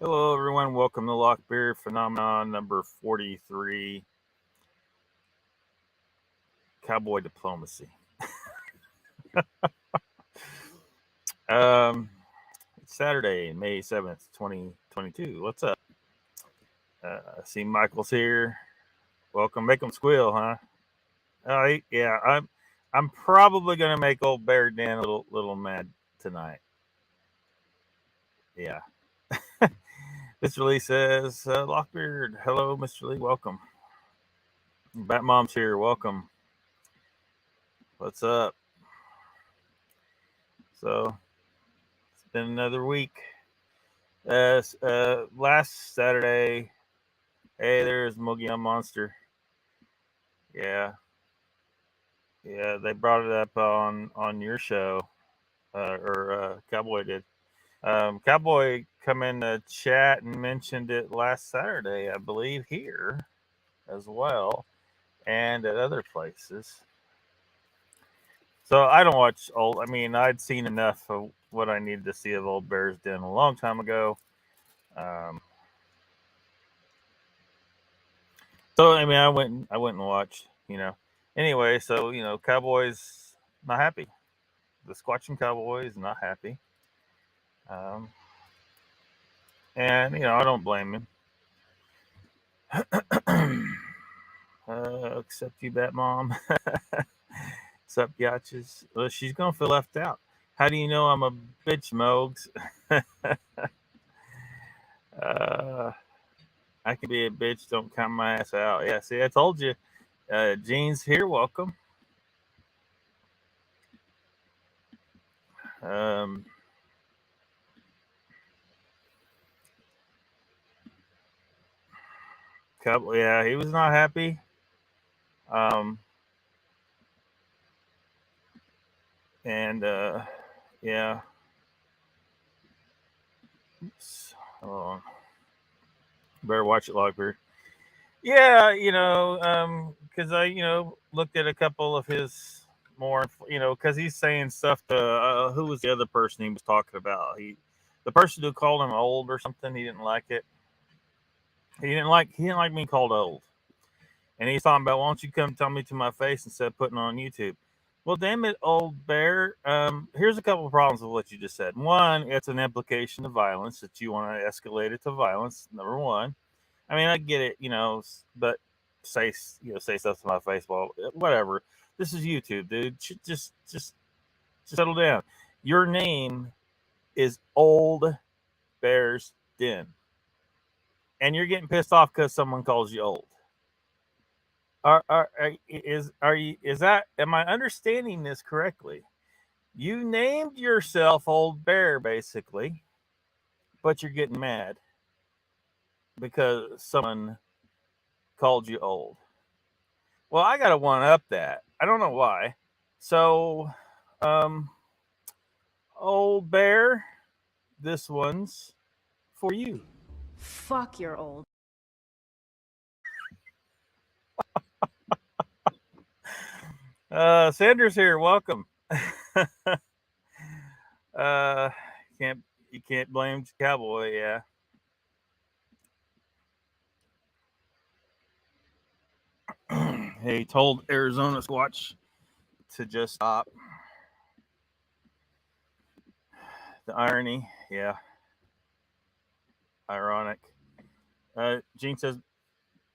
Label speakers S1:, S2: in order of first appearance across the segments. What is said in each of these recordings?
S1: Hello, everyone. Welcome to LOCKBEARD PHENOMENA number 43, Cowboy Diplomacy. It's Saturday, May 7th, 2022. What's up? I see Michael's here. Welcome. Make them squeal, huh? Yeah, I'm probably going to make old Bear Dan a little mad tonight. Yeah. Mr. Lee says, LOCKBEARD. Hello, Mr. Lee. Welcome. Bat Mom's here. Welcome. What's up? So, it's been another week. Last Saturday, hey, there's Mogion Monster. Yeah. Yeah, they brought it up on your show, or Cowboy did. Cowboy come in the chat and mentioned it last Saturday, I believe, here as well, and at other places. So I don't watch old. I mean, I'd seen enough of what I needed to see of Old Bear's Den a long time ago. So I mean, I went and watched. Anyway, so Cowboys not happy. The Squatching Cowboys not happy. And I don't blame him. Except you, Bat Mom. What's up, Yatches? Well, she's gonna feel left out. How do you know I'm a bitch, Mogs? I can be a bitch. Don't count my ass out. Yeah, see, I told you. Jean's here. Welcome. Couple, yeah, he was not happy. And yeah. Oops. Hold on. Better watch it, Lockbeard. Yeah, because I, looked at a couple of his more, because he's saying stuff to who was the other person he was talking about? The person who called him old or something. He didn't like it. He didn't like being called old. And he's talking about, why don't you come tell me to my face instead of putting it on YouTube? Well, damn it, Old Bear. Here's a couple of problems with what you just said. One, it's an implication of violence that you want to escalate it to violence. Number one. I mean, I get it, but say stuff to my face. Well, whatever. This is YouTube, dude. Just settle down. Your name is Old Bear's Den, and you're getting pissed off because someone calls you old. Am I understanding this correctly? You named yourself Old Bear, basically, but you're getting mad because someone called you old. Well, I gotta one up that. I don't know why. So, Old Bear, this one's for you.
S2: Fuck, you're old.
S1: Sanders here. Welcome. You can't blame Cowboy. Yeah. He told Arizona Squatch to just stop. The irony, yeah. Ironic. Gene says,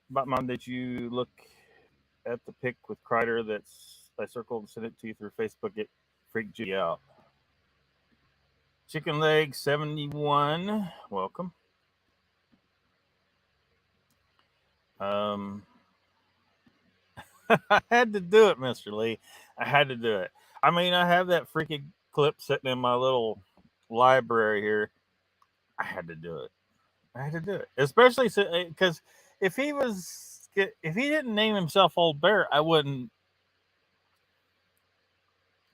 S1: Batman, did you look at the pic with Kreider that's I circled and sent it to you through Facebook? It freaked you out. Chicken Leg 71, welcome. I had to do it, Mr. Lee. I had to do it. I mean, I have that freaking clip sitting in my little library here. I had to do it. Especially because if he didn't name himself Old Bear, I wouldn't.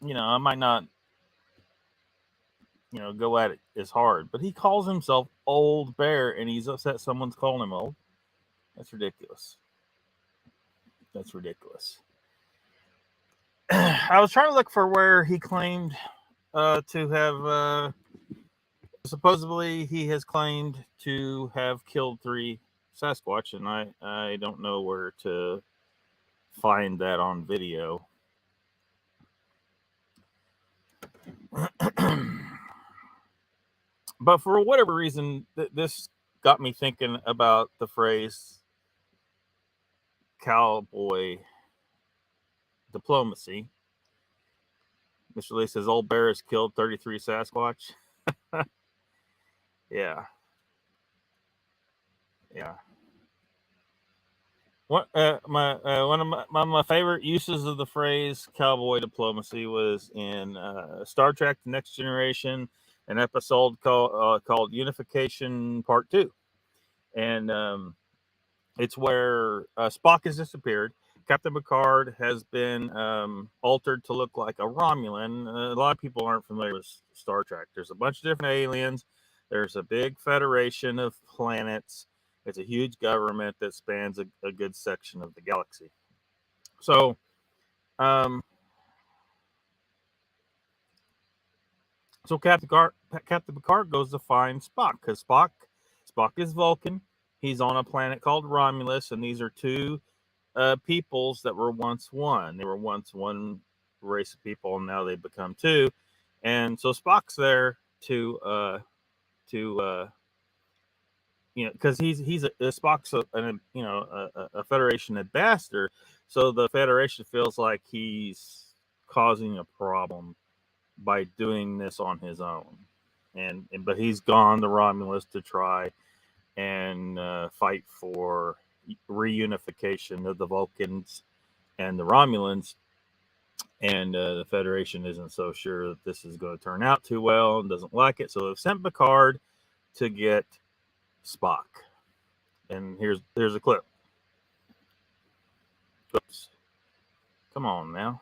S1: I might not. Go at it as hard. But he calls himself Old Bear, and he's upset someone's calling him old. That's ridiculous. I was trying to look for where he claimed to have supposedly he has claimed to have killed 3 Sasquatch, and I don't know where to find that on video. But for whatever reason, this got me thinking about the phrase cowboy diplomacy. Mr. Lee says old bear has killed 33 Sasquatch. Yeah. One of my favorite uses of the phrase cowboy diplomacy was in Star Trek: The Next Generation, an episode called Unification Part 2. And it's where Spock has disappeared. Captain Picard has been altered to look like a Romulan. A lot of people aren't familiar with Star Trek. There's a bunch of different aliens. There's a big federation of planets. It's a huge government that spans a good section of the galaxy. So, Captain Picard goes to find Spock because Spock is Vulcan. He's on a planet called Romulus, and these are 2 peoples that were once one. They were once one race of people, and now they've become 2. And so Spock's there to because Spock's a Federation ambassador, so the Federation feels like he's causing a problem by doing this on his own, but he's gone to Romulus to try and fight for reunification of the Vulcans and the Romulans, and the Federation isn't so sure that this is going to turn out too well and doesn't like it, so they've sent Picard to get Spock. And here's a clip. Oops. Come on now.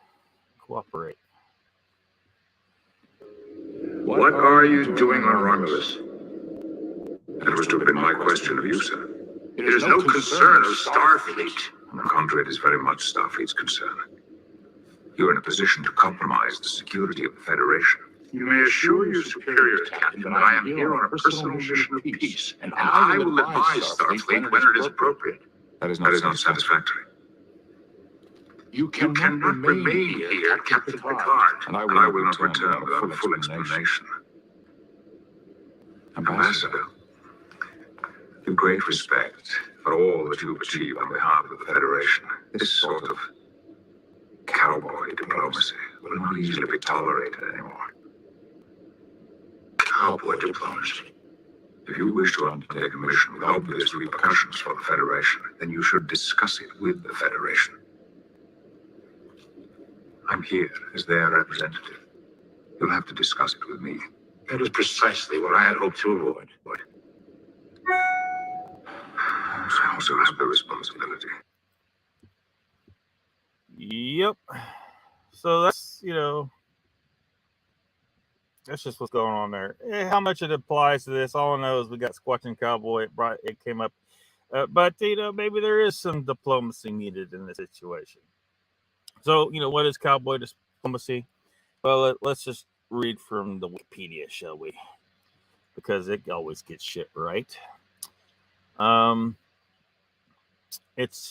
S1: Cooperate.
S3: What are you doing on Romulus? That was to have been my question of you, sir. It is no concern of Starfleet. On the contrary, it is very much Starfleet's concern. You are in a position to compromise the security of the Federation. You may assure your superiors, Captain, that I am here on a personal mission of peace, and I will advise Starfleet when it is appropriate. That is not satisfactory. You cannot remain here, Captain Picard, and I will not return without a full explanation. Ambassador, with great respect for all that you've achieved on behalf of the Federation, this sort of cowboy diplomacy will not easily be tolerated anymore. Cowboy diplomacy. If you wish to undertake a mission with obvious repercussions for the Federation, then you should discuss it with the Federation. I'm here as their representative. You'll have to discuss it with me. That is precisely what I had hoped to avoid. I also have the responsibility.
S1: Yep. So that's that's just what's going on there. How much it applies to this, all I know is we got Squatching Cowboy. It came up, but maybe there is some diplomacy needed in this situation. So what is cowboy diplomacy? Well, let's just read from the Wikipedia, shall we? Because it always gets shit right. It's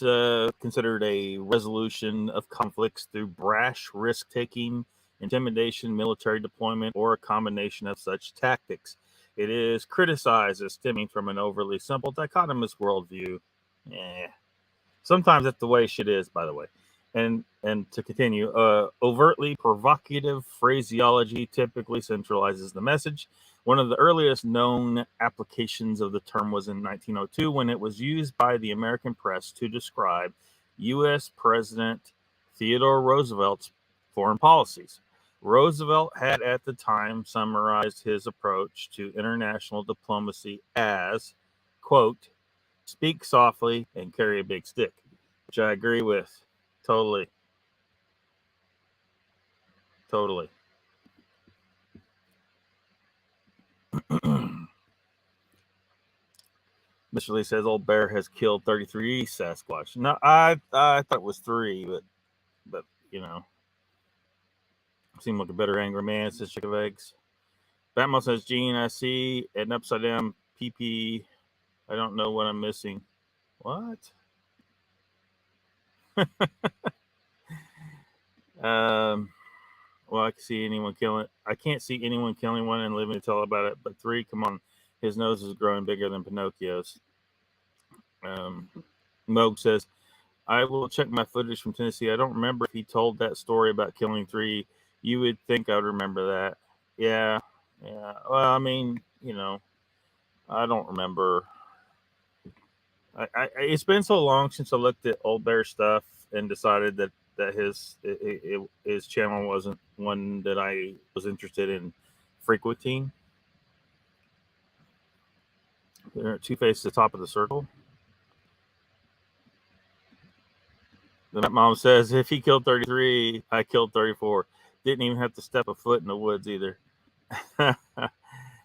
S1: considered a resolution of conflicts through brash risk-taking, intimidation, military deployment, or a combination of such tactics. It is criticized as stemming from an overly simple dichotomous worldview. Sometimes that's the way shit is, by the way. And to continue, overtly provocative phraseology typically centralizes the message. One of the earliest known applications of the term was in 1902 when it was used by the American press to describe U.S. President Theodore Roosevelt's foreign policies. Roosevelt had at the time summarized his approach to international diplomacy as, quote, speak softly and carry a big stick, which I agree with. Totally. Mr. Lee says old bear has killed 33 Sasquatch. No, I thought it was 3, but seemed like a better angry man since chicken of eggs. Batman says, Gene, I see an upside down PP. I don't know what I'm missing. What? Well, I can see anyone killing. I can't see anyone killing one and living to tell about it. But 3, come on, his nose is growing bigger than Pinocchio's. Moog says, I will check my footage from Tennessee. I don't remember if he told that story about killing 3. You would think I would remember that. Yeah. Well, I mean, I don't remember. It's been so long since I looked at Old Bear stuff and decided that his channel wasn't one that I was interested in frequenting. There are Two-Face at the top of the circle. The mom says, if he killed 33, I killed 34. Didn't even have to step a foot in the woods either.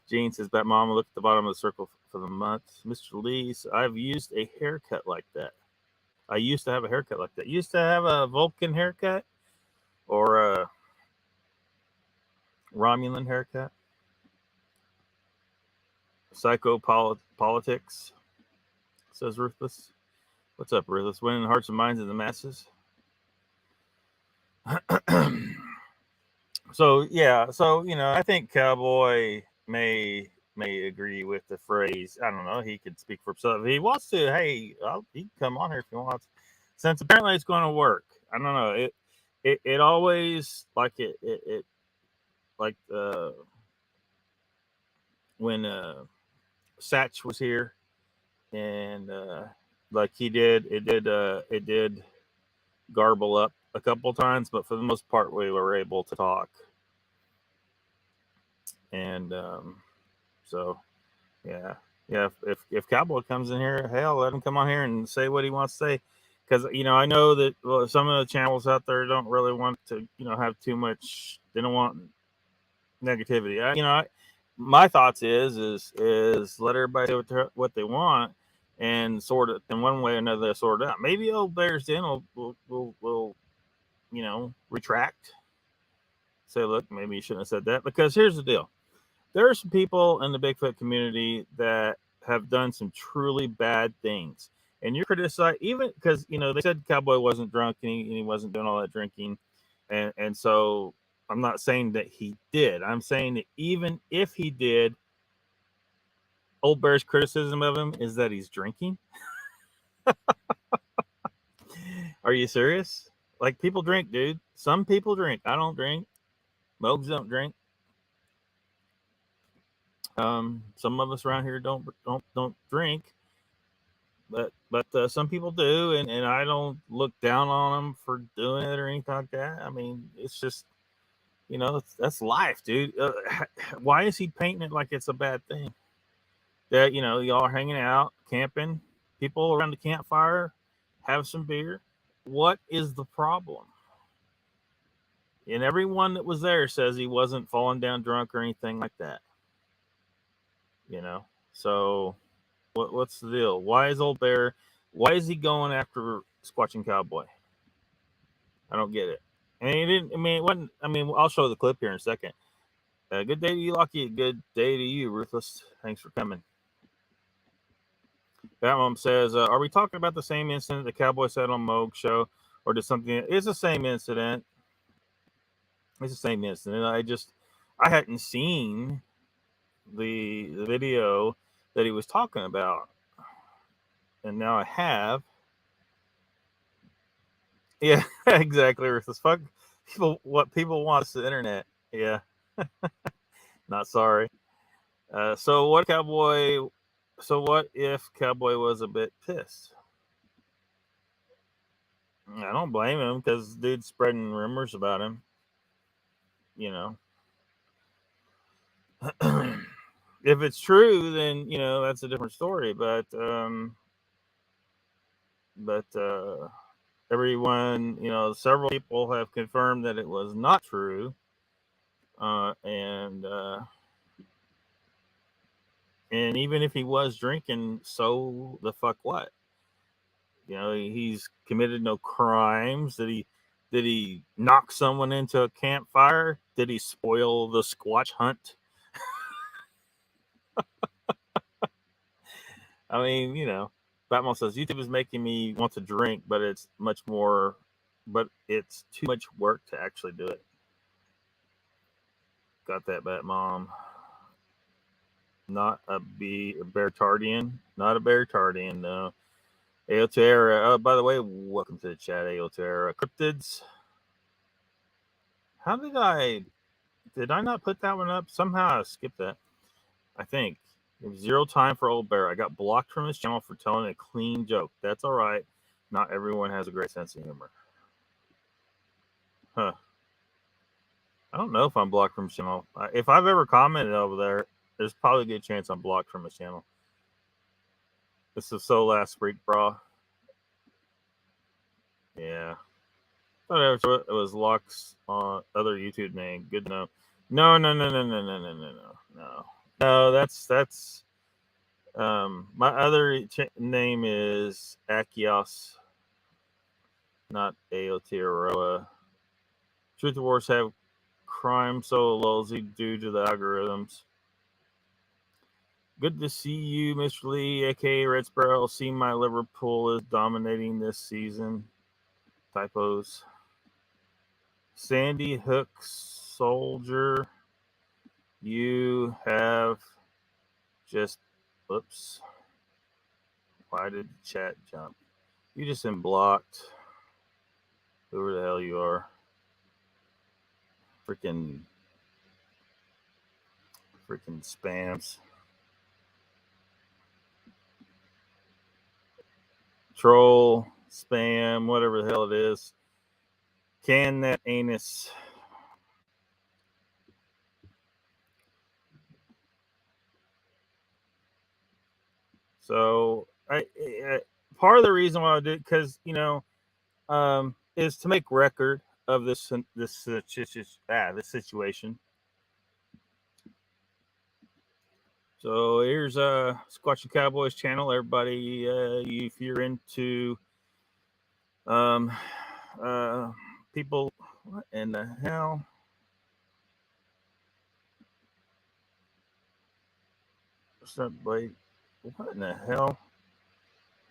S1: Gene says, that mom looked at the bottom of the circle for the month. Mr. Lee, I've used a haircut like that. I used to have a haircut like that. Used to have a Vulcan haircut or a Romulan haircut. Psychopolitics, says Ruthless. What's up, Ruthless? Winning the hearts and minds of the masses. So I think Cowboy may agree with the phrase. I don't know. He could speak for himself if he wants to. Hey, he can come on here if he wants. Since apparently it's going to work. I don't know. It always like it like when Satch was here and like it did garble up a couple times, but for the most part we were able to talk. And so if Cowboy comes in here, hell, let him come on here and say what he wants to say, because I know that some of the channels out there don't really want to have too much. They don't want negativity. My thoughts is let everybody say what they want and sort it in one way or another, sort it out. Maybe Old Bear's Den will retract, say, look, maybe you shouldn't have said that, because here's the deal. There are some people in the Bigfoot community that have done some truly bad things, and you're criticized, even because they said Cowboy wasn't drunk and he wasn't doing all that drinking, and so I'm not saying that he did. I'm saying that even if he did, Old Bear's criticism of him is that he's drinking. Are you serious? Like, people drink, dude. Some people drink. I don't drink. Mogs don't drink. Some of us around here don't drink, but some people do, and I don't look down on them for doing it or anything like that. I mean, it's just that's life, dude. Why is he painting it like it's a bad thing? That y'all are hanging out, camping, people around the campfire, have some beer. What is the problem? And everyone that was there says he wasn't falling down drunk or anything like that. So what's the deal? Why is Old Bear? Why is he going after Squatching Cowboy? I don't get it. And he didn't. I mean, it wasn't. I mean, I'll show the clip here in a second. Good day to you, Lucky. Good day to you, Ruthless. Thanks for coming. Batmom says, are we talking about the same incident the Cowboy said on Moog's show, or did something? It's the same incident. It's the same incident. I hadn't seen the video that he was talking about, and now I have. Yeah, exactly. Ruthless. Fuck people. What people want is the internet. Yeah. Not sorry. So what if Cowboy was a bit pissed? I don't blame him, because dude's spreading rumors about him. If it's true, then that's a different story. But everyone, several people have confirmed that it was not true, and even if he was drinking, so the fuck what? He's committed no crimes. Did he knock someone into a campfire? Did he spoil the Squatch hunt? I mean, you know, Batman says YouTube is making me want to drink, but it's too much work to actually do it. Got that, Batmom. Not a Beartardian. Not a Beartardian, no. Aotera. Oh, by the way, welcome to the chat, Aotera. Cryptids. How did I not put that one up? Somehow I skipped that. I think. Zero time for Old Bear. I got blocked from his channel for telling a clean joke. That's all right. Not everyone has a great sense of humor. Huh. I don't know if I'm blocked from his channel. If I've ever commented over there, there's probably a good chance I'm blocked from his channel. This is so last freak, bro. Yeah. I thought it was Locke's other YouTube name. Good to know. No. No, that's my other name is Achaeos, not Aotearoa. Truth Wars have crime so lousy due to the algorithms. Good to see you, Mr. Lee, aka Red Sparrow. See, my Liverpool is dominating this season. Typos. Sandy Hook Soldier, you have just, oops. Why did the chat jump? You just been blocked. Whoever the hell you are. Freaking spams. Troll, spam, whatever the hell it is. Can that anus. So I part of the reason why I did, because is to make record of this situation. So here's Squatchy Cowboys channel. Everybody, if you're into people, what in the hell? What's up, Blake? What in the hell?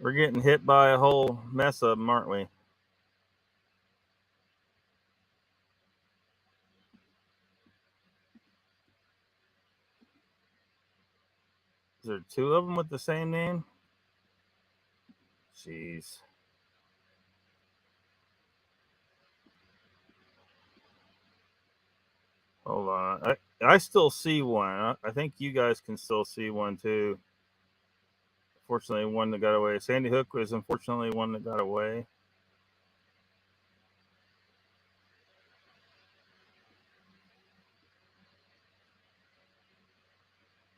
S1: We're getting hit by a whole mess of them, aren't we? Is there two of them with the same name? Jeez. Hold on. I still see one. I think you guys can still see one too. Fortunately, one that got away. Sandy Hook was unfortunately one that got away.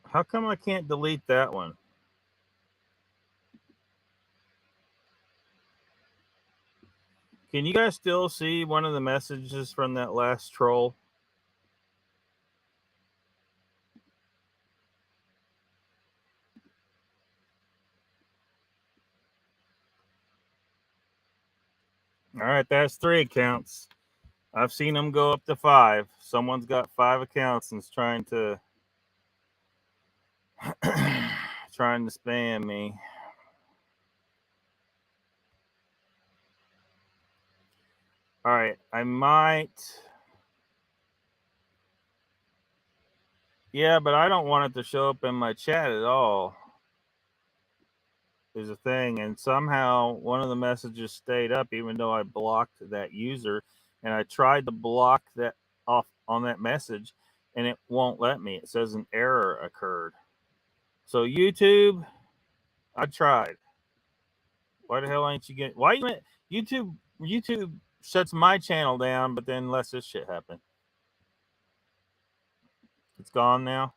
S1: How come I can't delete that one? Can you guys still see one of the messages from that last troll? All right, that's 3 accounts. I've seen them go up to 5. Someone's got 5 accounts and is trying to spam me. All right, I might. Yeah, but I don't want it to show up in my chat at all. Is a thing, and somehow one of the messages stayed up even though I blocked that user, and I tried to block that off on that message and it won't let me. It says an error occurred. So YouTube, I tried. Why the hell ain't you getting? Why YouTube shuts my channel down but then lets this shit happen? It's gone now.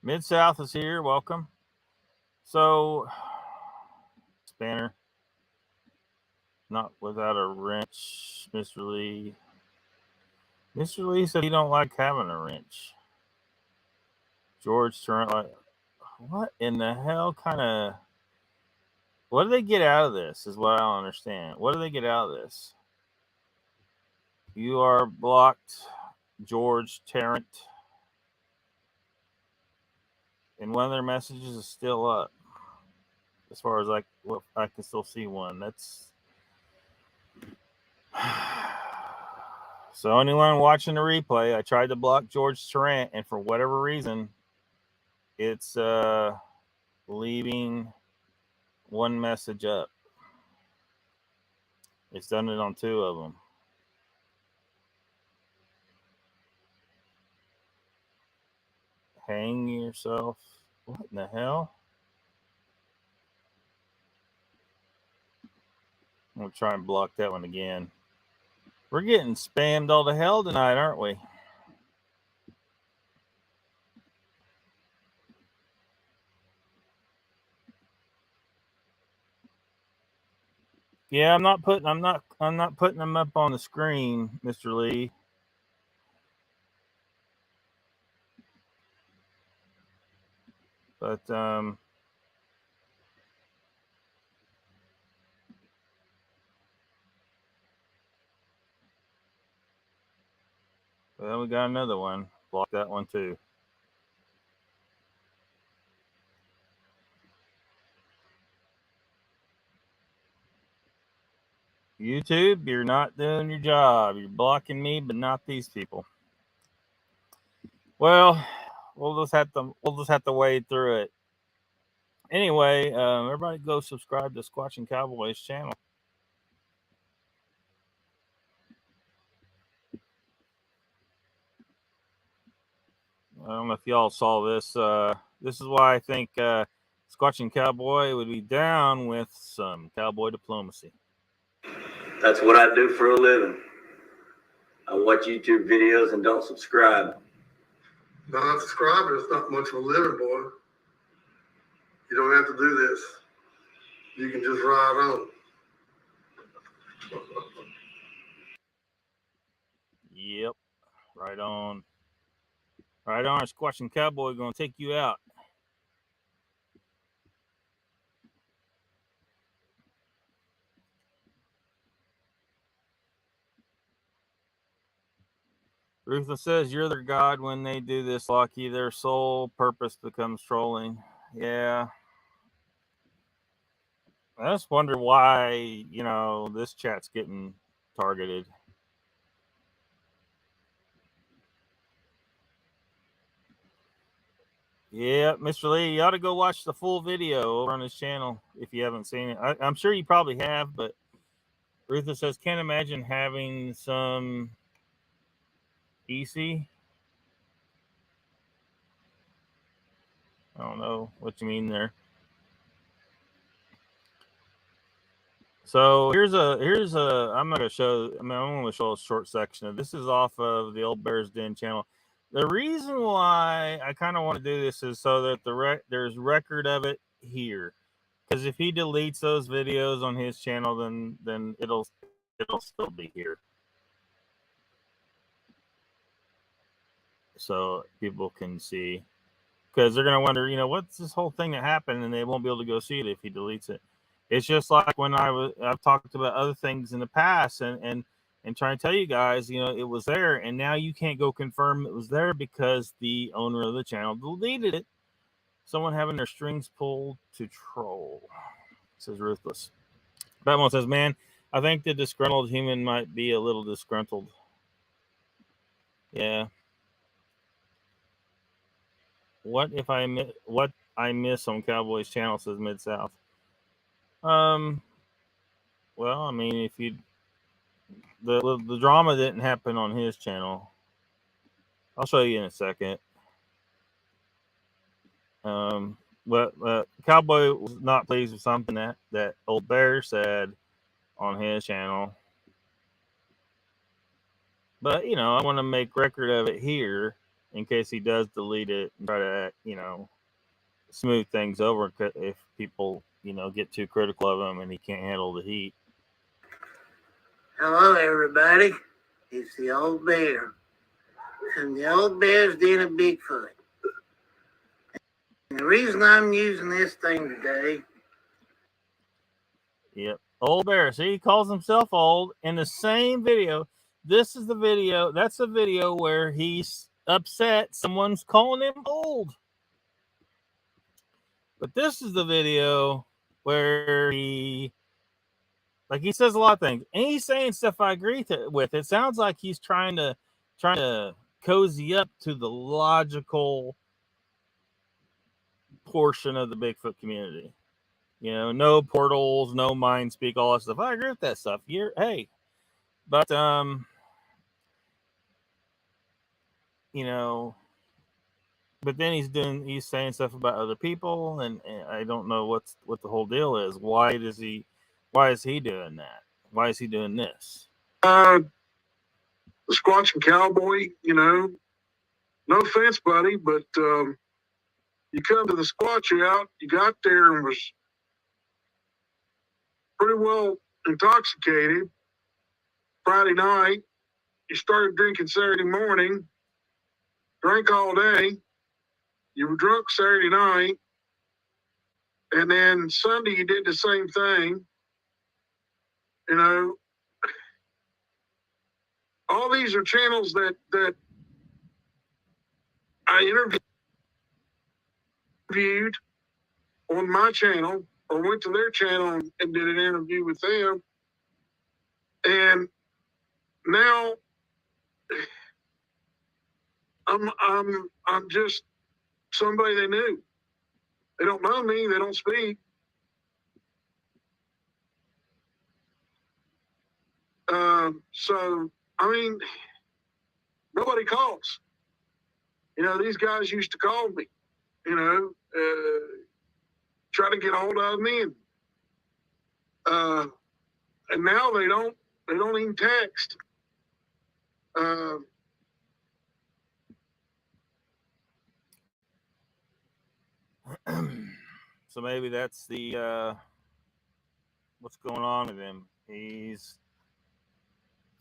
S1: Mid-South is here. Welcome. So, Spanner. Not without a wrench, Mr. Lee. Mr. Lee said he don't like having a wrench. George Turner, like, what in the hell kind of... What do they get out of this is what I don't understand. What do they get out of this? You are blocked, George Tarrant. And one of their messages is still up. As far as I can still see one. That's so anyone watching the replay, I tried to block George Tarrant, and for whatever reason, it's leaving one message up. It's done it on 2 of them. Hang yourself. What in the hell? I'm going to try and block that one again. We're getting spammed all to hell tonight, aren't we? Yeah, I'm not putting them up on the screen, Mr. Lee. But well, we got another one. Block that one too. YouTube, you're not doing your job. You're blocking me, but not these people. Well, we'll just have to wade through it. Anyway, everybody go subscribe to Squatching Cowboy's channel. I don't know if y'all saw this. This is why I think Squatching Cowboy would be down with some cowboy diplomacy.
S4: That's what I do for a living. I watch YouTube videos and don't subscribe.
S5: Not subscribing is not much of a living, boy. You don't have to do this. You can just ride on.
S1: Yep. Right on. Right on. Squatching Cowboy going to take you out. Ruthless says, you're their god when they do this, Locky. Their sole purpose becomes trolling. Yeah. I just wonder why, this chat's getting targeted. Yeah, Mr. Lee, you ought to go watch the full video over on his channel if you haven't seen it. I'm sure you probably have, but Ruthless says, can't imagine having some EC. I don't know what you mean there. So here's a I'm going to show, I'm going to show a short section of this. Is off of the Old Bear's Den channel. The reason why I kind of want to do this is so that there's record of it here. Because if he deletes those videos on his channel, then it'll still be here. So people can see. Because they're going to wonder, what's this whole thing that happened, and they won't be able to go see it if he deletes it. It's just like when I've talked about other things in the past and trying to tell you guys, it was there, and now you can't go confirm it was there because the owner of the channel deleted it. Someone having their strings pulled to troll, says Ruthless. Batman says, man, I think the disgruntled human might be a little disgruntled. Yeah. What I miss on Cowboy's channel, says Mid-South. Well, I mean, if the drama didn't happen on his channel. I'll show you in a second. But Cowboy was not pleased with something that Old Bear said on his channel. But, I want to make record of it here in case he does delete it and try to, smooth things over if people, get too critical of him and he can't handle the heat.
S6: Hello, everybody. It's the Old Bear from the Old Bear's Den of Bigfoot. And the reason I'm using this thing today.
S1: Yep. Old Bear. See, he calls himself old in the same video. This is the video. That's the video where he's upset someone's calling him old. But this is the video where he says a lot of things, and he's saying stuff I agree with. It sounds like he's trying to cozy up to the logical portion of the Bigfoot community. You know, no portals, no mind speak, all that stuff. I agree with that stuff. But you know, but then he's saying stuff about other people, and I don't know what the whole deal is. Why is he doing that? Why is he doing this?
S7: The Squatching Cowboy, you know, no offense, buddy, but you come to the Squatch out, you got there and was pretty well intoxicated Friday night. You started drinking Saturday morning, drank all day. You were drunk Saturday night, and then Sunday you did the same thing. You know, all these are channels that I interviewed on my channel, or went to their channel and did an interview with them. And now I'm just somebody they knew. They don't know me. They don't speak. So I mean, nobody calls. You know, these guys used to call me. You know, try to get a hold of me, and now they don't even text.
S1: So maybe that's the what's going on with him. He's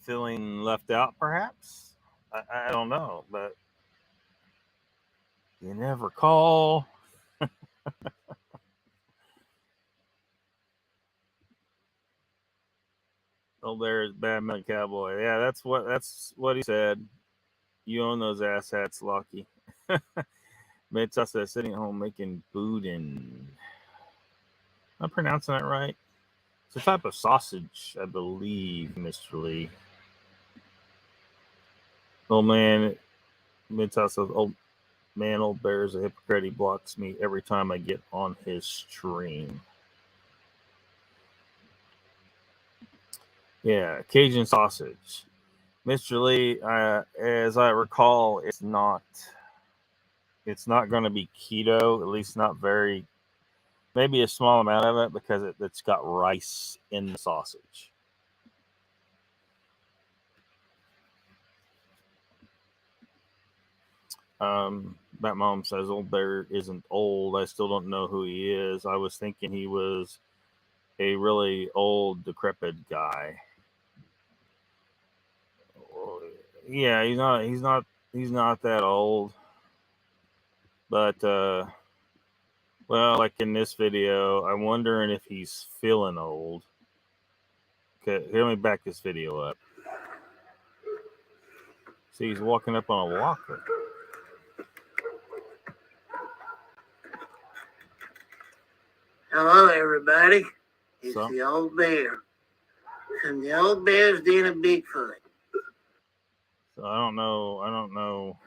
S1: feeling left out, perhaps. I don't know, but you never call. Oh, there's Batman Cowboy. Yeah, that's what he said. You own those ass hats, Lucky. It's us that's sitting at home making boudin. Am I pronouncing that right? It's a type of sausage, I believe, Mr. Lee. Old man, Mid-South says, old bear's a hypocrite. He blocks me every time I get on his stream. Yeah, Cajun sausage. Mr. Lee, as I recall, it's not going to be keto, at least not very, maybe a small amount of it, because it's got rice in the sausage. That mom says old bear isn't old. I still don't know who he is. I was thinking he was a really old, decrepit guy. Yeah, he's not that old. But well, like in this video, I'm wondering if he's feeling old. Okay, here, let me back this video up. See, he's walking up on a walker.
S6: Hello, everybody. It's
S1: So?
S6: the old bear. And the old bear's den of Bigfoot.
S1: So I don't know.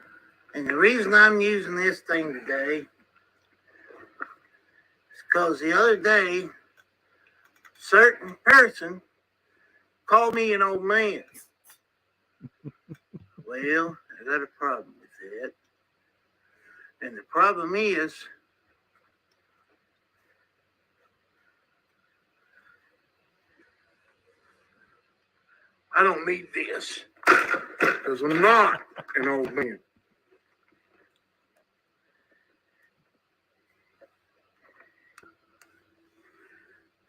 S6: And the reason I'm using this thing today is because the other day, certain person called me an old man. Well, I got a problem with that. And the problem is, I don't need this, because I'm not an old man.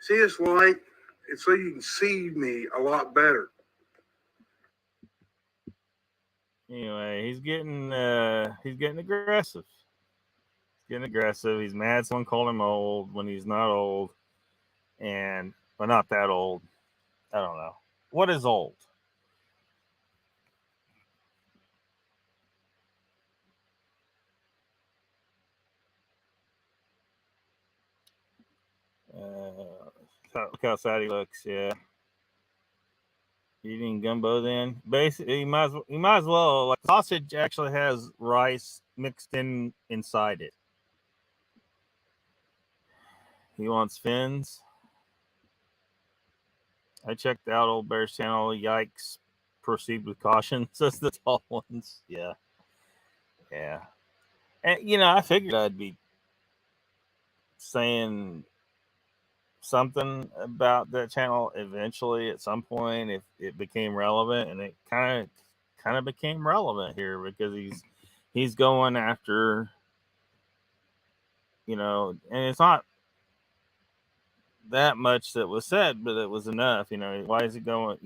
S6: See this light? It's so you can see me a lot better.
S1: Anyway, he's getting aggressive. He's mad someone called him old when he's not old, but not that old. I don't know. What is old? Look how sad he looks. Yeah. Eating gumbo then. Basically, you might as well. Like, sausage actually has rice mixed inside it. He wants fins. I checked out Old Bear's channel. Yikes. Proceed with caution, says the tall ones. Yeah. Yeah. And, I figured I'd be saying something about that channel eventually at some point if it became relevant, and it kind of became relevant here because he's going after, and it's not that much that was said, but it was enough. Why is he going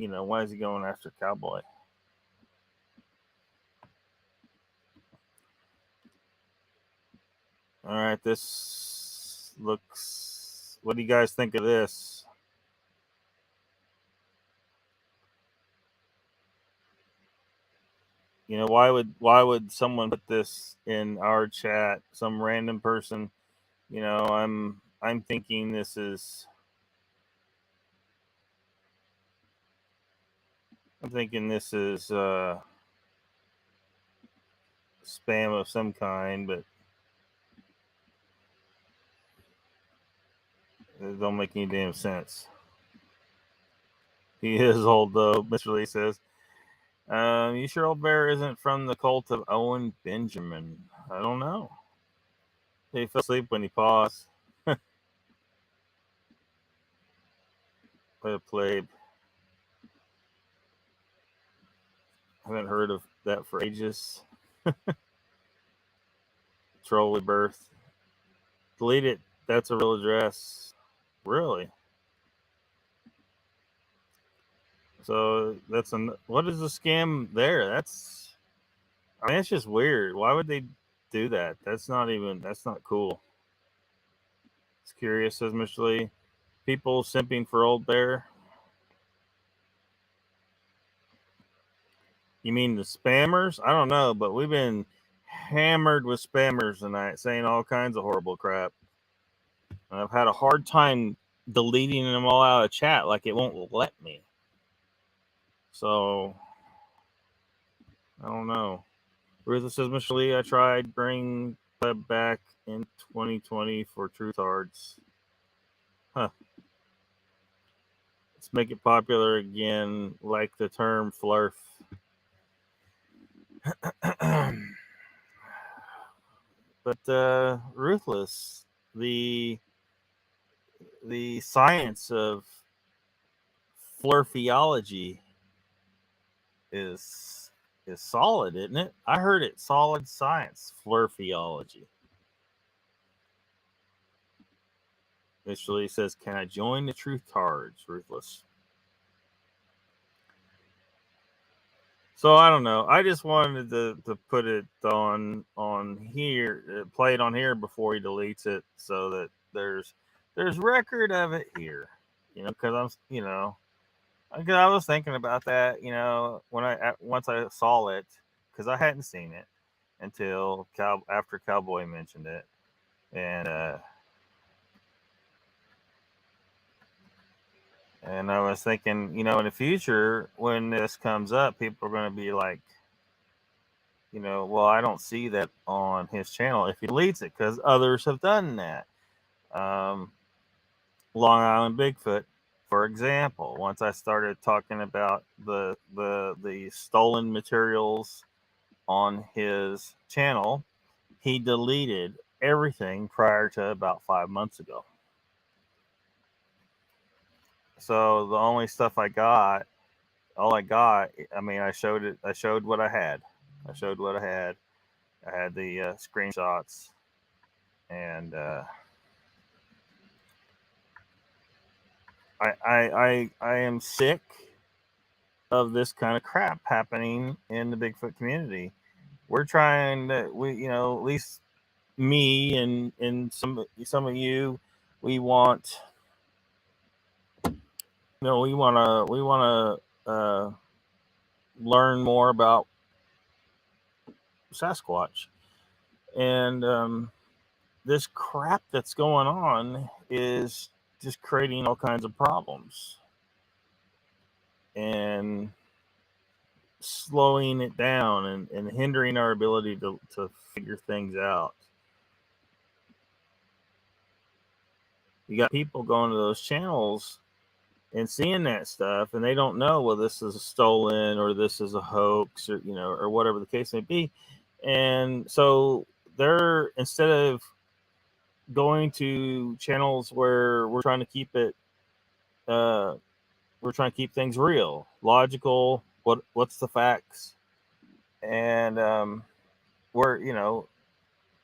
S1: after Cowboy? All right, this looks. What do you guys think of this? Why would someone put this in our chat? Some random person. I'm thinking this is. I'm thinking this is spam of some kind, but it don't make any damn sense. He is old though, Mr. Lee says. You sure Old Bear isn't from the cult of Owen Benjamin? I don't know. He fell asleep when he paused. What a plebe. Haven't heard of that for ages. Trolley birth. Delete it. That's a real address. Really? So that's what is the scam there? It's just weird. Why would they do that? That's not cool. It's curious, says Mr. Lee. People simping for Old Bear. You mean the spammers? I don't know, but we've been hammered with spammers tonight, saying all kinds of horrible crap. And I've had a hard time deleting them all out of chat, like it won't let me. So, I don't know. Ruthless says, Mr. Lee, I tried bring web back in 2020 for Truth Hearts. Huh. Let's make it popular again, like the term flurf. But Ruthless, the science of flurfiology is solid, isn't it? I heard it solid science, flurfiology. Mr. Lee says, can I join the Truth Cards, Ruthless? So I don't know. I just wanted to put it on here, play it on here before he deletes it, so that there's record of it here. Because I was thinking about that. Once I saw it, because I hadn't seen it until after Cowboy mentioned it, and I was thinking, in the future, when this comes up, people are going to be like, well, I don't see that on his channel if he deletes it, because others have done that. Long Island Bigfoot, for example, once I started talking about the stolen materials on his channel, he deleted everything prior to about 5 months ago. So the only stuff I got, I showed it. I showed what I had. I had the screenshots, and I am sick of this kind of crap happening in the Bigfoot community. We're trying to, at least me and some of you, we want. We want to learn more about Sasquatch, and this crap that's going on is just creating all kinds of problems and slowing it down and hindering our ability to figure things out. You got people going to those channels and seeing that stuff, and they don't know, well, this is a stolen or this is a hoax, or or whatever the case may be. And so they're, instead of going to channels where we're trying to keep it, we're trying to keep things real, logical, what's the facts, and we're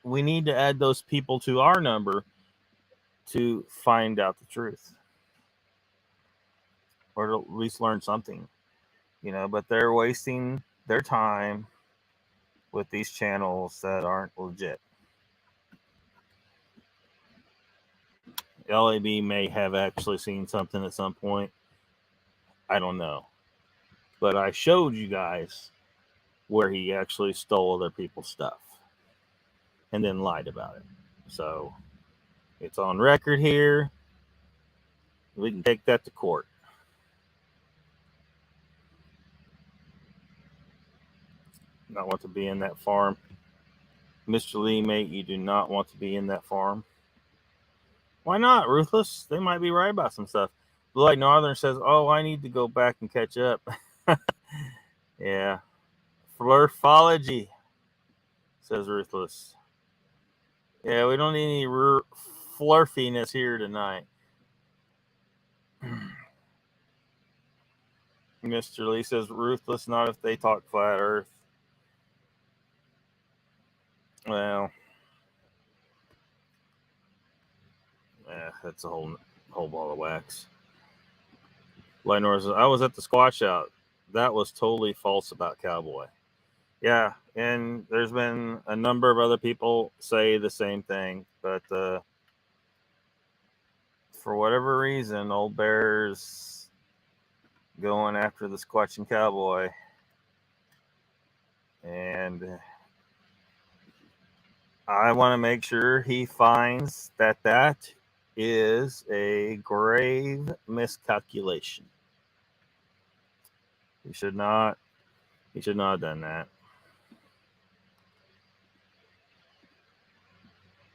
S1: we need to add those people to our number to find out the truth, or to at least learn something, but they're wasting their time with these channels that aren't legit. LAB may have actually seen something at some point. I don't know. But I showed you guys where he actually stole other people's stuff and then lied about it. So it's on record here. We can take that to court. Not want to be in that farm. Mr. Lee, mate, you do not want to be in that farm. Why not, Ruthless? They might be right about some stuff. Blue Light Northern says, oh, I need to go back and catch up. Yeah. Flurfology, says Ruthless. Yeah, we don't need any flurfiness here tonight. Mr. Lee says, Ruthless, not if they talk flat earth. Well, that's a whole ball of wax. Lenore says, I was at the squash out. That was totally false about Cowboy. Yeah, and there's been a number of other people say the same thing, but for whatever reason, Old Bear's going after the squatching Cowboy, and I want to make sure he finds that is a grave miscalculation. He should not have done that.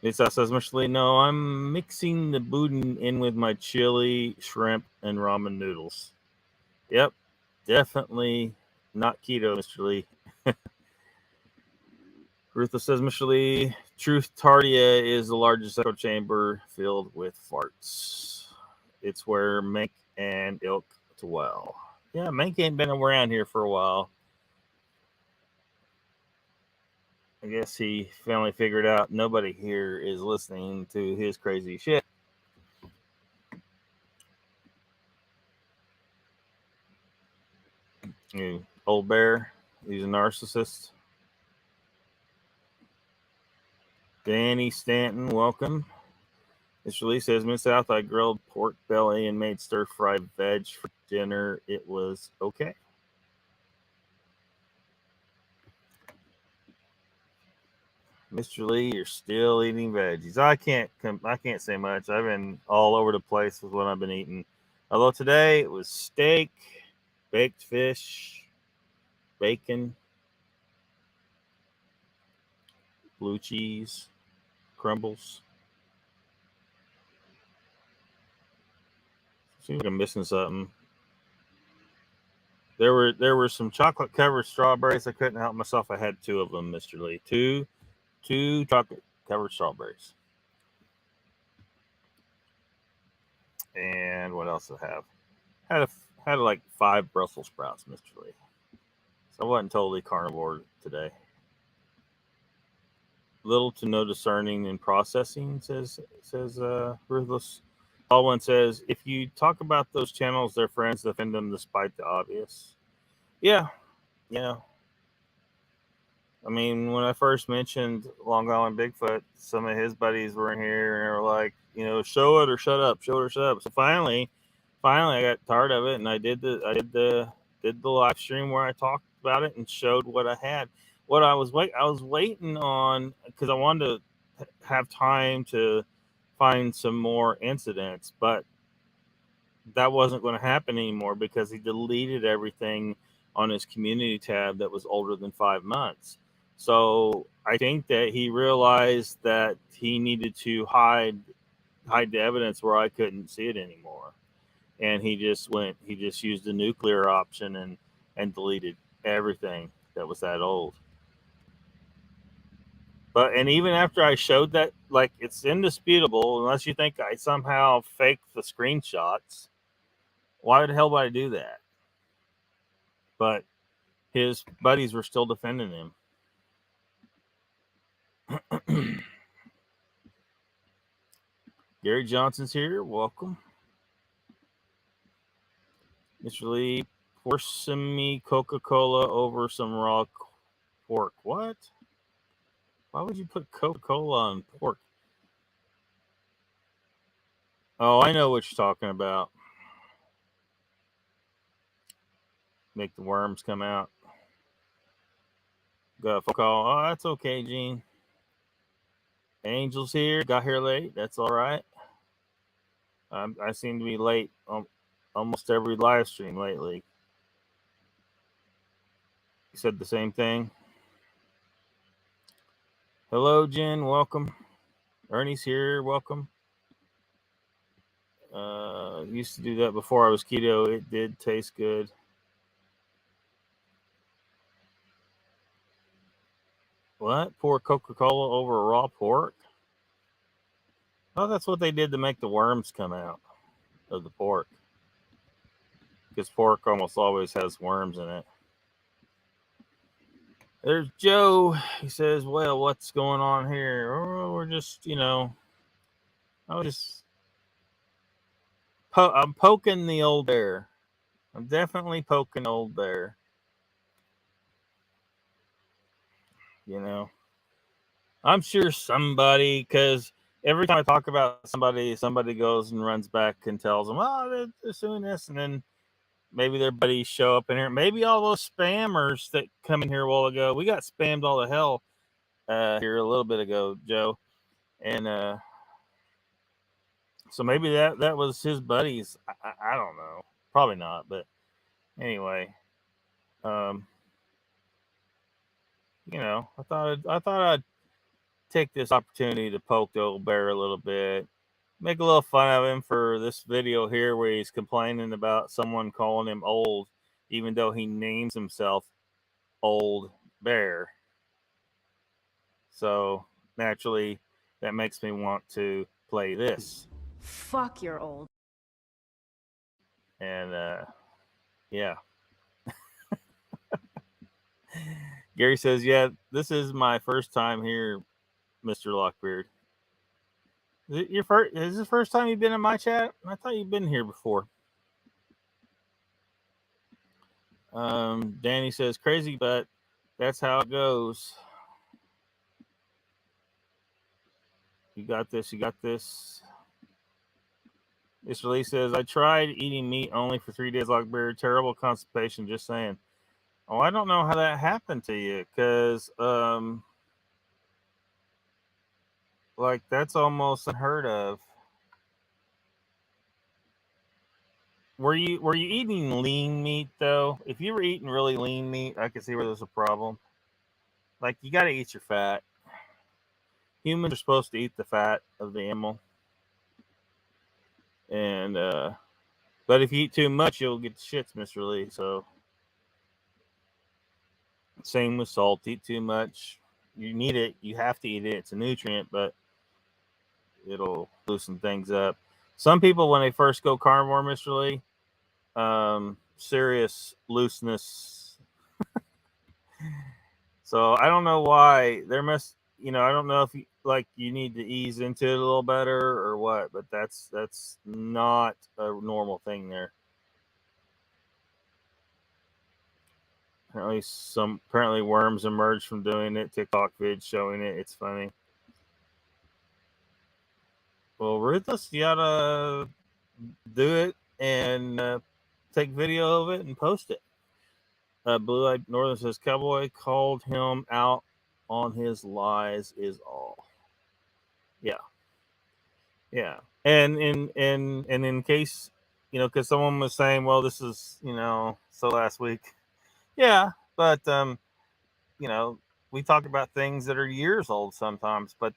S1: Lisa says, Mr. Lee, no, I'm mixing the boudin in with my chili, shrimp, and ramen noodles. Yep, definitely not keto, Mr. Lee. Ruthless says, Mr. Lee, Truth Tardia is the largest echo chamber filled with farts. It's where mink and ilk dwell. Yeah, mink ain't been around here for a while. I guess he finally figured out nobody here is listening to his crazy shit. Old Bear, he's a narcissist. Danny Stanton, welcome. Mr. Lee says, Miss South, I grilled pork belly and made stir-fried veg for dinner. It was okay. Mr. Lee, you're still eating veggies. I can't say much. I've been all over the place with what I've been eating. Although today it was steak, baked fish, bacon, blue cheese, crumbles. Seems like I'm missing something. There were some chocolate covered strawberries. I couldn't help myself. I had two of them, Mr. Lee. Two chocolate covered strawberries. And what else did I have? Had like 5 Brussels sprouts, Mr. Lee. So I wasn't totally carnivore today. Little to no discerning in processing, says Ruthless. Baldwin says, if you talk about those channels, their friends defend them despite the obvious. Yeah. I mean, when I first mentioned Long Island Bigfoot, some of his buddies were in here and they were like, show it or shut up, show it or shut up. So finally I got tired of it, and I did the live stream where I talked about it and showed what I had. What I was waiting on, because I wanted to have time to find some more incidents, but that wasn't going to happen anymore because he deleted everything on his community tab that was older than 5 months. So I think that he realized that he needed to hide the evidence where I couldn't see it anymore. And he just used the nuclear option and deleted everything that was that old. And even after I showed that, like, it's indisputable, unless you think I somehow faked the screenshots, why the hell would I do that? But his buddies were still defending him. Gary Johnson's here. Welcome. Mr. Lee, pour some me Coca-Cola over some raw pork. What? Why would you put Coca-Cola on pork? Oh, I know what you're talking about. Make the worms come out. Got a phone call. Oh, that's okay, Gene. Angel's here. Got here late. That's all right. I seem to be late on almost every live stream lately. You said the same thing. Hello, Jen. Welcome. Ernie's here. Welcome. Used to do that before I was keto. It did taste good. What? Pour Coca-Cola over raw pork? Oh, that's what they did to make the worms come out of the pork. Because pork almost always has worms in it. There's Joe. He says, well, what's going on here? Oh, we're just, I'm poking the old bear. I'm definitely poking old bear. I'm sure somebody, because every time I talk about somebody goes and runs back and tells them, oh, they're doing this. And then maybe their buddies show up in here. Maybe all those spammers that come in here a while ago. We got spammed all the hell here a little bit ago, Joe. And so maybe that was his buddies. I don't know. Probably not. But anyway, I thought I'd take this opportunity to poke the old bear a little bit, make a little fun of him for this video here where he's complaining about someone calling him old, even though he names himself Old Bear. So naturally, that makes me want to play this.
S2: Fuck, you're old.
S1: And yeah. Gary says, yeah, this is my first time here, Mr. Lockbeard. Is this the first time you've been in my chat? I thought you'd been here before. Danny says, crazy, but that's how it goes. You got this. Mr. Lee says, I tried eating meat only for 3 days, Lockbeard. Terrible constipation, just saying. Oh, I don't know how that happened to you, because like, that's almost unheard of. Were you eating lean meat though? If you were eating really lean meat, I could see where there's a problem. Like, you got to eat your fat. Humans are supposed to eat the fat of the animal, and but if you eat too much, you'll get the shits, Mr. Lee. So same with salt. Eat too much, you need it. You have to eat it. It's a nutrient, but it'll loosen things up. Some people, when they first go carnivore, Mr. Lee, serious looseness. So I don't know why. There must, I don't know if you need to ease into it a little better or what, but that's not a normal thing there. Apparently worms emerged from doing it. TikTok vid showing it. It's funny. Well, Ruthless, you gotta do it and take video of it and post it. Blue Eyed Northern says, Cowboy called him out on his lies is all. Yeah. And in case because someone was saying, well, this is, so last week. Yeah, but, we talk about things that are years old sometimes, but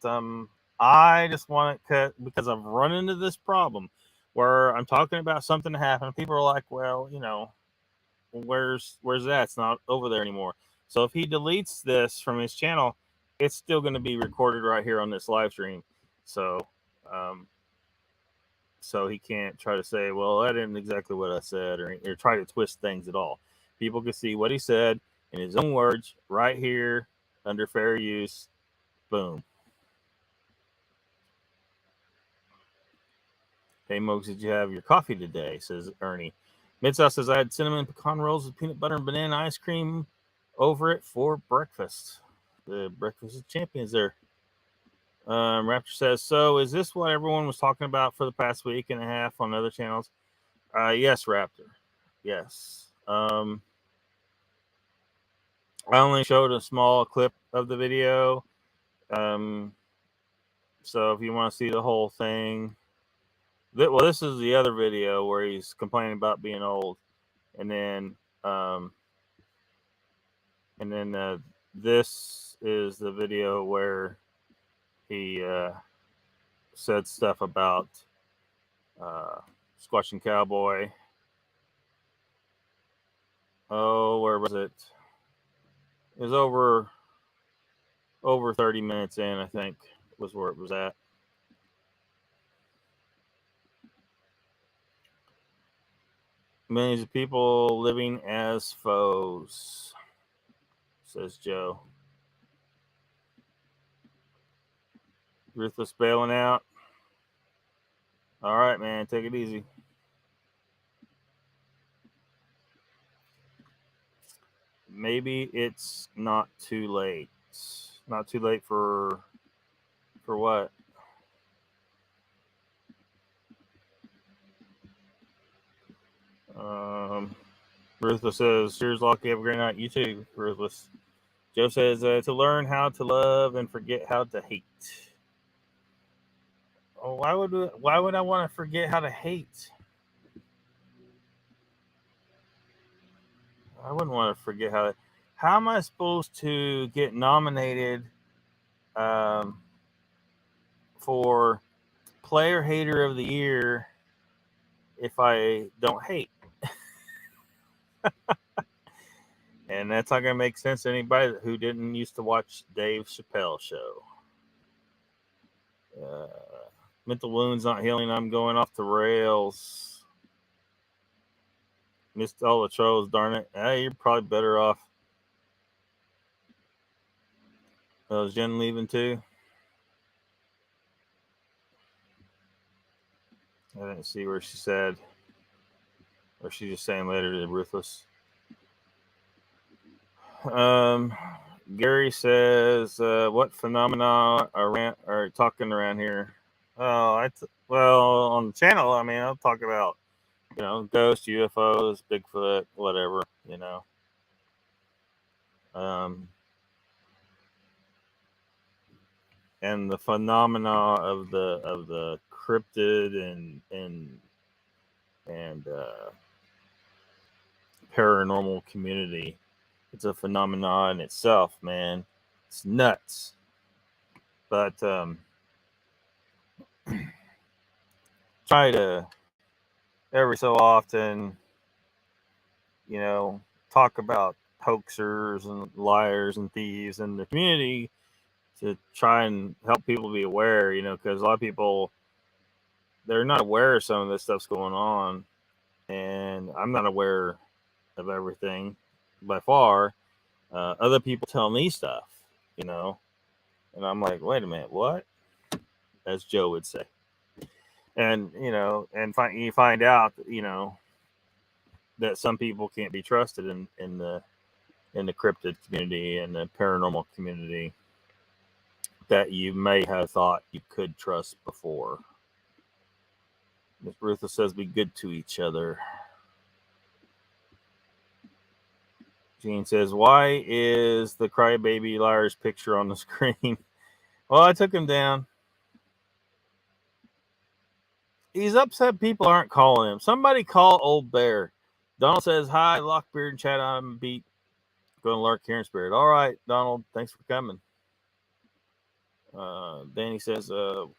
S1: I just want to cut because I've run into this problem where I'm talking about something that happened. People are like, well, where's that? It's not over there anymore. So if he deletes this from his channel, it's still going to be recorded right here on this live stream. So, so he can't try to say, well, that isn't exactly what I said, or try to twist things at all. People can see what he said in his own words right here under fair use. Boom. Hey, Mokes, did you have your coffee today? Says Ernie. Mid-South says, I had cinnamon pecan rolls with peanut butter and banana ice cream over it for breakfast. The breakfast of champions there. Raptor says, so is this what everyone was talking about for the past week and a half on other channels? Yes, Raptor. Yes. I only showed a small clip of the video. So if you want to see the whole thing, this is the other video where he's complaining about being old, and then this is the video where he said stuff about squashing Cowboy. Oh, where was it? It was over 30 minutes in, I think, was where it was at. Millions of people living as foes, says Joe. Ruthless bailing out. All right, man, take it easy. Maybe it's not too late. Not too late for what? Ruthless says, cheers, Lockie. Have a great night. You too, Ruthless. Joe says, to learn how to love and forget how to hate. Oh, why would I want to forget how to hate? I wouldn't want to forget how am I supposed to get nominated for Player Hater of the Year if I don't hate? And that's not going to make sense to anybody who didn't used to watch Dave Chappelle show. Mental wounds not healing. I'm going off the rails. Missed all the trolls, darn it. You're probably better off. Is Jen leaving too? I didn't see where she said. Or she's just saying later to Ruthless. Gary says, what phenomena are talking around here? Oh, well, on the channel, I mean, I'll talk about, ghosts, UFOs, Bigfoot, whatever, and the phenomena of the cryptid and paranormal community. It's a phenomenon in itself, man. It's nuts. But try to every so often, talk about hoaxers and liars and thieves in the community to try and help people be aware, because a lot of people, they're not aware of some of this stuff's going on. And I'm not aware of everything by far. Other people tell me stuff, and I'm like, wait a minute, what? As Joe would say. And, you find out, that some people can't be trusted in the cryptid community and the paranormal community that you may have thought you could trust before. Miss Ruthless says, be good to each other. Gene says, why is the Crybaby Liar's picture on the screen? Well, I took him down. He's upset people aren't calling him. Somebody call Old Bear. Donald says, hi, Lockbeard and chat on beat. Going to lurk here in spirit. All right, Donald, thanks for coming. Danny says,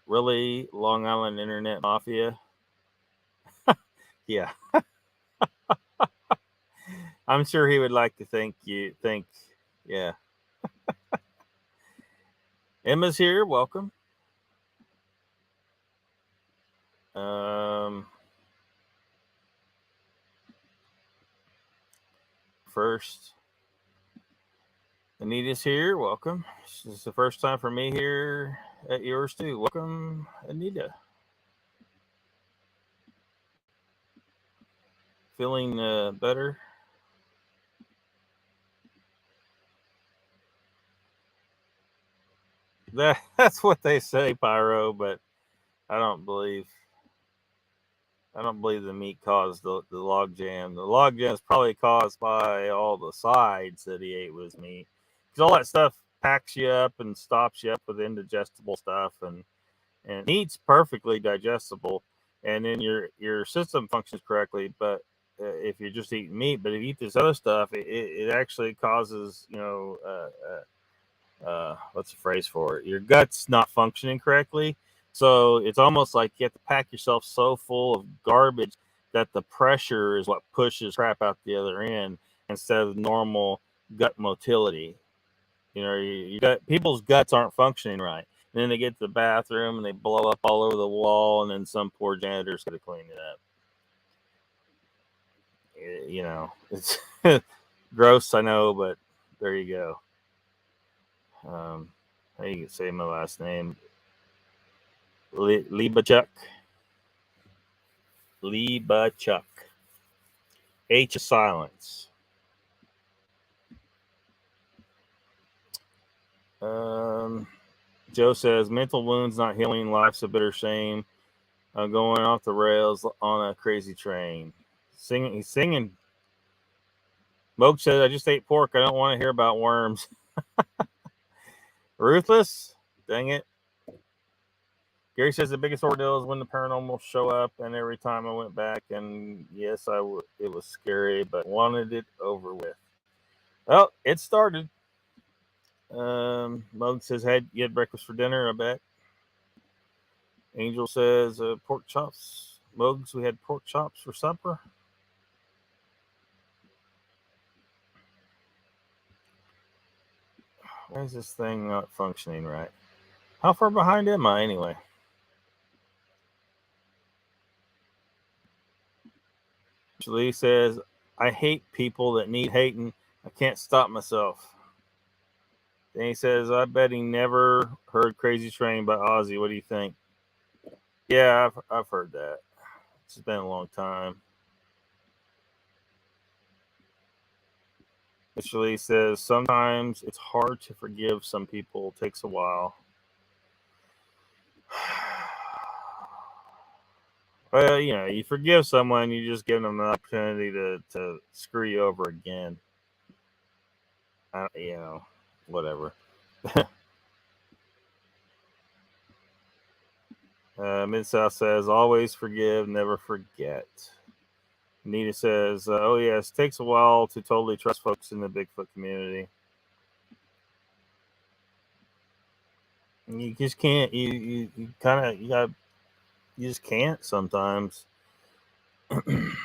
S1: really, Long Island Internet Mafia? Yeah. I'm sure he would like to think, yeah. Emma's here. Welcome. First, Anita's here. Welcome. This is the first time for me here at yours too. Welcome, Anita. Feeling better? That's what they say, Pyro, but I don't believe the meat caused the log jam. The log jam is probably caused by all the sides that he ate with meat. Because all that stuff packs you up and stops you up with indigestible stuff, and meat's perfectly digestible, and then your system functions correctly. But if you're just eating meat, but if you eat this other stuff, it actually causes, what's the phrase for it? Your gut's not functioning correctly. So it's almost like you have to pack yourself so full of garbage that the pressure is what pushes crap out the other end instead of normal gut motility. You got people's guts aren't functioning right. And then they get to the bathroom and they blow up all over the wall, and then some poor janitor's got to clean it up. It's gross, I know, but there you go. How you can say my last name? Libachuk. H is silence. Joe says, mental wounds not healing, life's a bitter shame. Going off the rails on a crazy train. He's singing. Moke says, I just ate pork. I don't want to hear about worms. Ruthless? Dang it. Gary says the biggest ordeal is when the paranormal show up, and every time I went back, and yes, it was scary, but wanted it over with. Well, it started. Moke says, you had breakfast for dinner, I bet. Angel says, pork chops. Mogs, we had pork chops for supper. Why is this thing not functioning right? How far behind am I anyway? Lee says, I hate people that need hating. I can't stop myself. Then he says, I bet he never heard Crazy Train by Ozzy. What do you think? Yeah, I've heard that. It's been a long time. Mr. Lee says, sometimes it's hard to forgive some people. It takes a while. Well, you forgive someone, you just give them an opportunity to screw you over again. Whatever. Mid-South says, always forgive, never forget. Anita says, oh, yes, it takes a while to totally trust folks in the Bigfoot community. You just can't. You just can't sometimes. And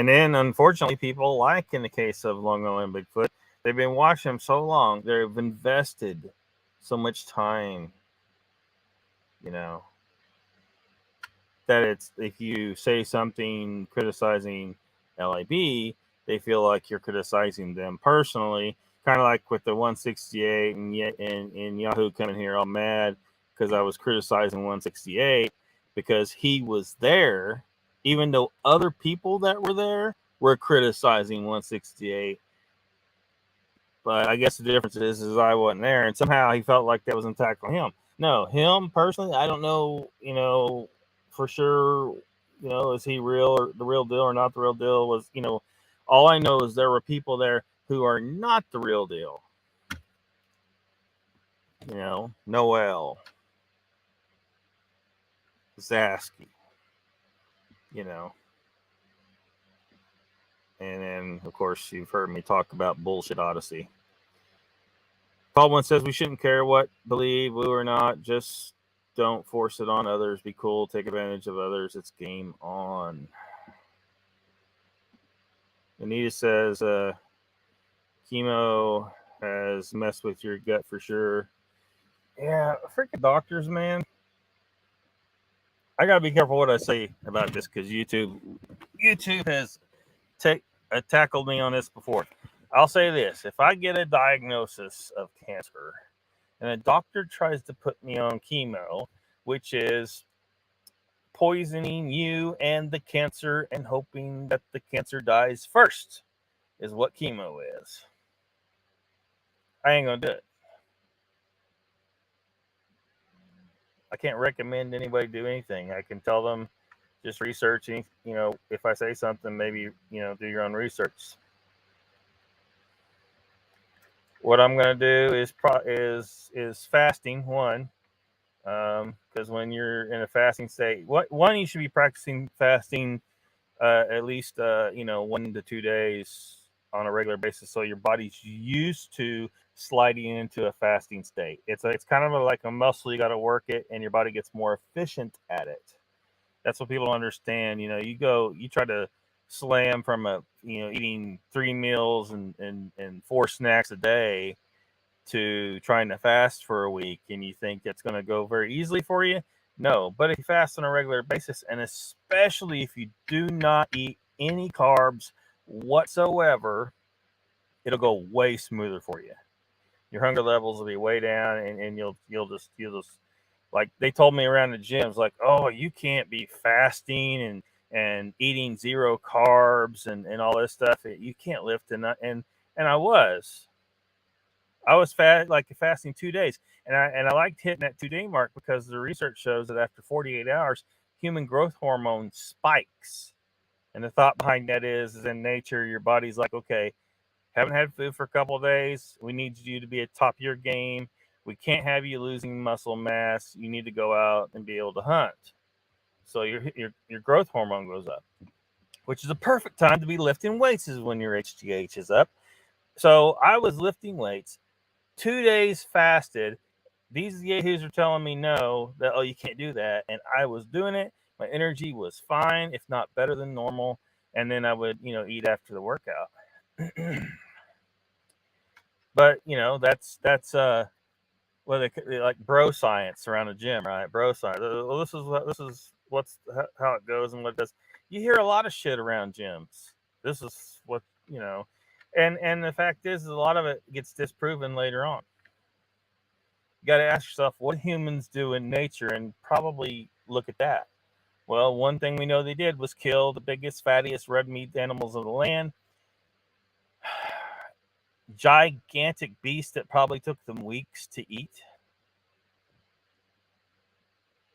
S1: then, unfortunately, people, like in the case of Long Island Bigfoot, they've been watching them so long. They've invested so much time, that it's, if you say something criticizing LIB, they feel like you're criticizing them personally. Kind of like with the 168 and Yahoo coming here all mad because I was criticizing 168 because he was there, even though other people that were there were criticizing 168. But I guess the difference is I wasn't there, and somehow he felt like that was an attack on him. No, him personally, I don't know, for sure, is he real or the real deal or not the real deal? Was, all I know is there were people there who are not the real deal. Noel, Zasky, you know. And then, of course, you've heard me talk about Bullshit Odyssey. Paul says we shouldn't care what believe, woo or not. Just don't force it on others. Be cool. Take advantage of others. It's game on. Anita says chemo has messed with your gut for sure. Yeah, freaking doctors, man. I gotta be careful what I say about this because YouTube has tackled me on this before. I'll say this: if I get a diagnosis of cancer and a doctor tries to put me on chemo, which is poisoning you and the cancer and hoping that the cancer dies first, is what chemo is. I ain't gonna do it. I can't recommend anybody do anything. I can tell them just researching. You know, if I say something, maybe do your own research. What I'm gonna do is fasting one, because when you're in a fasting state, you should be practicing fasting at least 1 to 2 days on a regular basis, so your body's used to sliding into a fasting state. It's kind of like a muscle. You got to work it, and your body gets more efficient at it. That's what people don't understand. You try to slam from eating 3 meals and 4 snacks a day to trying to fast for a week, and you think it's going to go very easily for you. No, but if you fast on a regular basis, and especially if you do not eat any carbs whatsoever, it'll go way smoother for you. Your hunger levels will be way down, and you'll just like they told me around the gyms, like, oh, you can't be fasting and eating 0 carbs and all this stuff. You can't lift, and I was fasting 2 days, and I liked hitting that 2-day mark because the research shows that after 48 hours, human growth hormone spikes. And the thought behind that is in nature, your body's like, okay, haven't had food for a couple of days. We need you to be at top of your game. We can't have you losing muscle mass. You need to go out and be able to hunt. So your growth hormone goes up, which is a perfect time to be lifting weights is when your HGH is up. So I was lifting weights, 2 days fasted. These yahoos are telling me no, that, oh, you can't do that. And I was doing it. My energy was fine, if not better than normal. And then I would, eat after the workout. But, that's what they like bro science around the gym, right? Bro science. Well, this is how it goes and what it does. You hear a lot of shit around gyms. This is what, and the fact is a lot of it gets disproven later on. You got to ask yourself, what humans do in nature, and probably look at that. Well, one thing we know they did was kill the biggest, fattiest red meat animals of the land. Gigantic beasts that probably took them weeks to eat.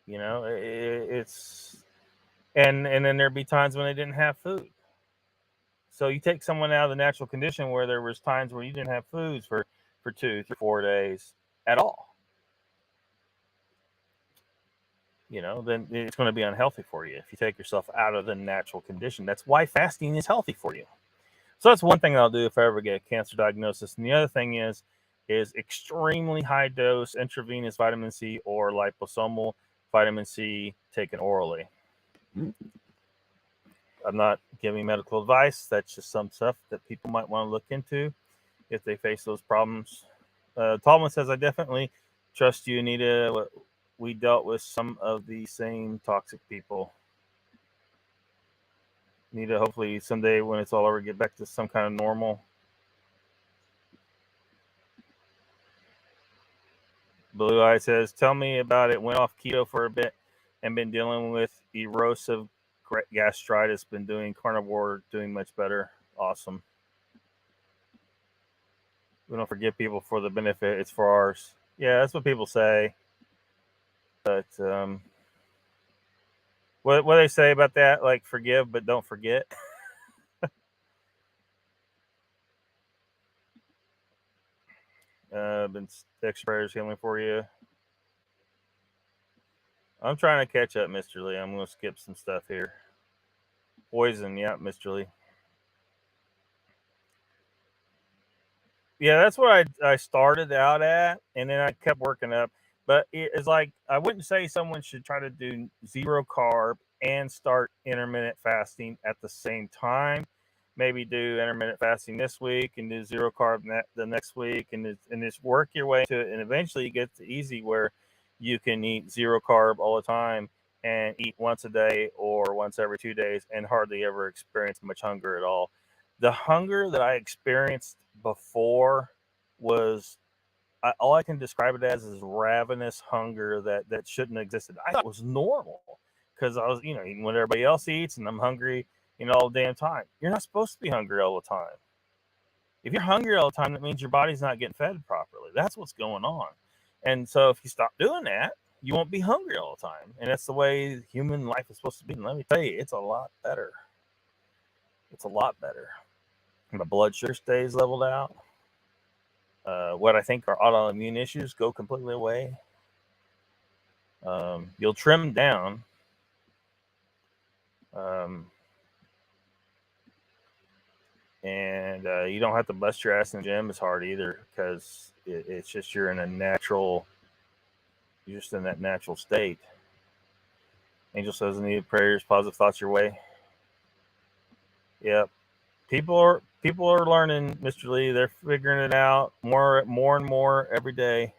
S1: It's and then there'd be times when they didn't have food. So you take someone out of the natural condition where there was times where you didn't have foods for 2, 3, 4 days at all. Then it's going to be unhealthy for you if you take yourself out of the natural condition. That's why fasting is healthy for you. So that's one thing I'll do if I ever get a cancer diagnosis. And the other thing is extremely high dose intravenous vitamin C or liposomal vitamin C taken orally. I'm not giving medical advice. That's just some stuff that people might want to look into if they face those problems. Tallman says, I definitely trust you, Anita. We dealt with some of the same toxic people. Anita, hopefully someday when it's all over, get back to some kind of normal. Blue Eye says, tell me about it. Went off keto for a bit and been dealing with erosive gastritis. Been doing carnivore, doing much better. Awesome. We don't forgive people for the benefit. It's for ours. Yeah, that's what people say. But what do they say about that? Like, forgive, but don't forget. Been extra prayers healing for you. I'm trying to catch up, Mr. Lee. I'm going to skip some stuff here. Poison, yeah, Mr. Lee. Yeah, that's what I started out at, and then I kept working up. But it's like I wouldn't say someone should try to do zero carb and start intermittent fasting at the same time. Maybe do intermittent fasting this week and do zero carb the next week, and just work your way to it, and eventually you get to easy where you can eat zero carb all the time and eat once a day or once every 2 days and hardly ever experience much hunger at all. The hunger that I experienced before was all I can describe it as is ravenous hunger that shouldn't have existed. I thought it was normal because I was, eating what everybody else eats, and I'm hungry, all the damn time. You're not supposed to be hungry all the time. If you're hungry all the time, that means your body's not getting fed properly. That's what's going on. And so if you stop doing that, you won't be hungry all the time. And that's the way human life is supposed to be. And let me tell you, it's a lot better. It's a lot better. My blood sugar stays leveled out. What I think are autoimmune issues go completely away. You'll trim down. And you don't have to bust your ass in the gym as hard either, because it's just you're in just in that natural state. Angel says, "Need prayers, positive thoughts your way." Yep. People are learning, Mr. Lee. They're figuring it out more and more every day.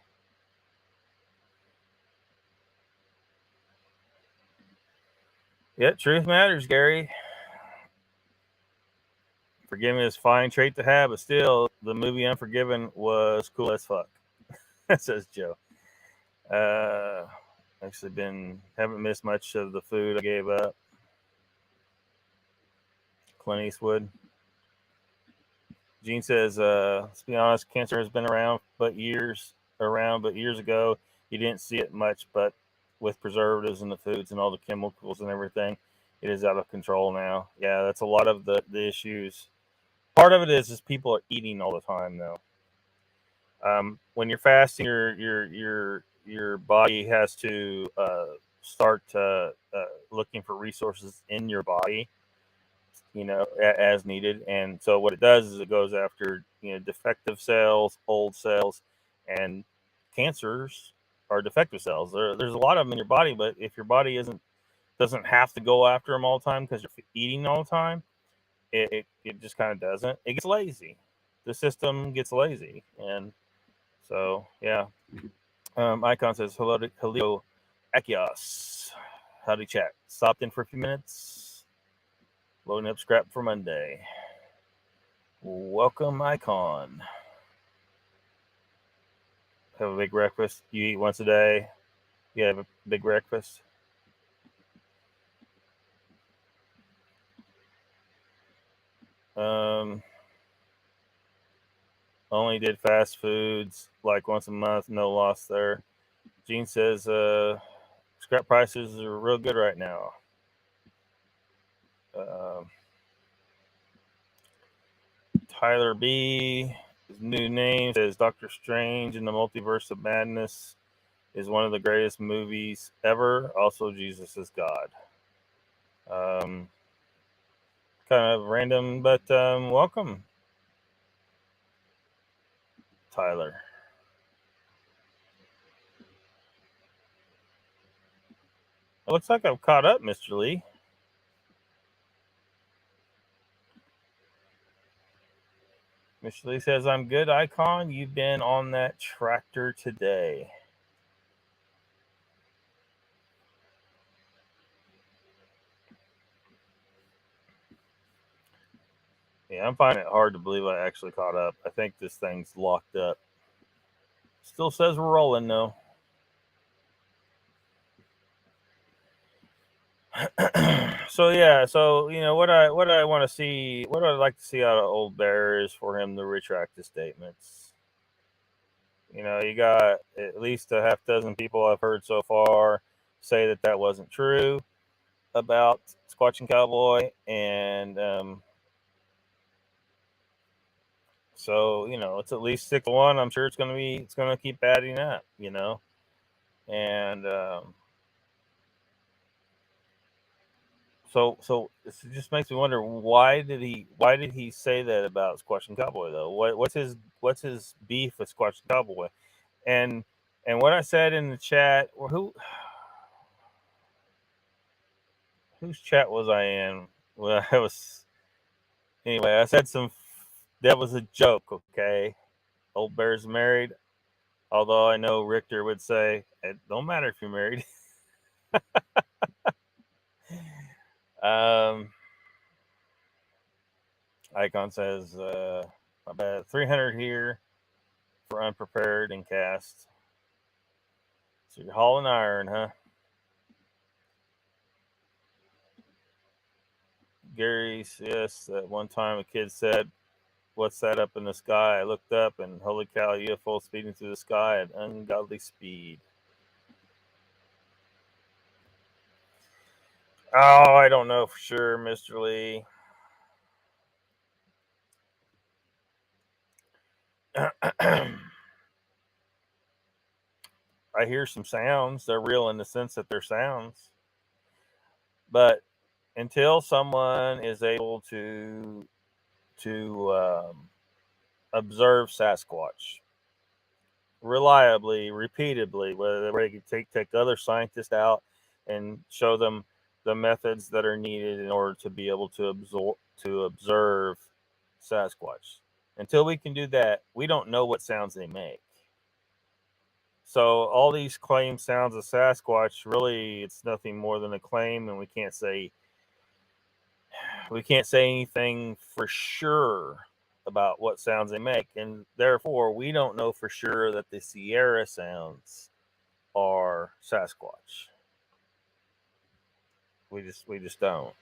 S1: Yeah, truth matters, Gary. Forgiving is a fine trait to have, but still, the movie Unforgiven was cool as fuck. Says Joe. Actually haven't missed much of the food I gave up. Clint Eastwood. Gene says, let's be honest, cancer has been around, but years ago, you didn't see it much, but with preservatives in the foods and all the chemicals and everything, it is out of control now. Yeah, that's a lot of the issues. Part of it is people are eating all the time, though. When you're fasting, your body has to start looking for resources in your body, as needed. And so what it does is it goes after, defective cells, old cells, and cancers are defective cells. There's a lot of them in your body, but if your body doesn't have to go after them all the time because you're eating all the time, it just kind of doesn't. It gets lazy. The system gets lazy. And so, yeah. Icon says, hello, Achaeos. Howdy, chat. Stopped in for a few minutes. Loading up scrap for Monday. Welcome, Icon. Have a big breakfast. You eat once a day. You have a big breakfast. Only did fast foods like once a month. No loss there. Gene says scrap prices are real good right now. Tyler B. His new name says Doctor Strange in the Multiverse of Madness is one of the greatest movies ever. Also, Jesus is God. Kind of random, but welcome, Tyler. It looks like I've caught up, Mr. Lee. Mr. Lee says, I'm good, Icon. You've been on that tractor today. Yeah, I'm finding it hard to believe I actually caught up. I think this thing's locked up. Still says we're rolling, though. So what I want to see, what I'd like to see out of Old Bear is for him to retract his statements. You got at least a half dozen people I've heard so far say that wasn't true about Squatching Cowboy, and so it's at least 6-1. I'm sure it's going to keep adding up, and So it just makes me wonder, why did he say that about Squatching Cowboy though? What's his beef with Squatching Cowboy? And what I said in the chat, or whose chat was I in? Well, I was anyway. I said that was a joke. Okay, Old Bear's married. Although I know Richter would say it don't matter if you're married. Icon says, my bad, 300 here for unprepared and cast. So you're hauling iron, huh? Gary, yes, at one time a kid said, what's that up in the sky? I looked up and holy cow, UFO speeding through the sky at ungodly speed. Oh, I don't know for sure, Mr. Lee. I hear some sounds. They're real in the sense that they're sounds. But until someone is able to observe Sasquatch reliably, repeatedly, whether they can take other scientists out and show them the methods that are needed in order to be able to observe Sasquatch. Until we can do that, we don't know what sounds they make. So all these claimed sounds of Sasquatch, really, it's nothing more than a claim, and we can't say anything for sure about what sounds they make, and therefore we don't know for sure that the Sierra sounds are Sasquatch. We just don't.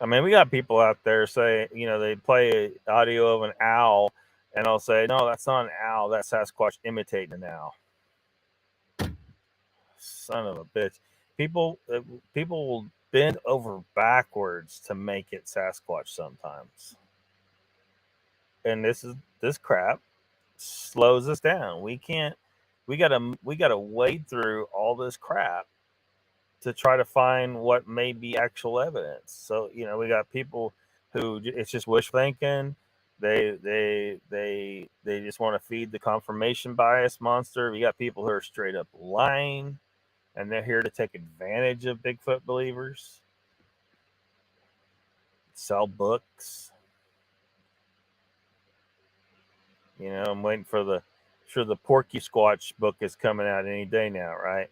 S1: I mean, we got people out there say, they play audio of an owl, and I'll say, no, that's not an owl. That's Sasquatch imitating an owl. Son of a bitch. People will bend over backwards to make it Sasquatch sometimes. And this crap slows us down. We gotta wade through all this crap to try to find what may be actual evidence. So, we got people who it's just wishful thinking. They just want to feed the confirmation bias monster. We got people who are straight up lying, and they're here to take advantage of Bigfoot believers, sell books. I'm waiting for the Porky Squatch book is coming out any day now, right?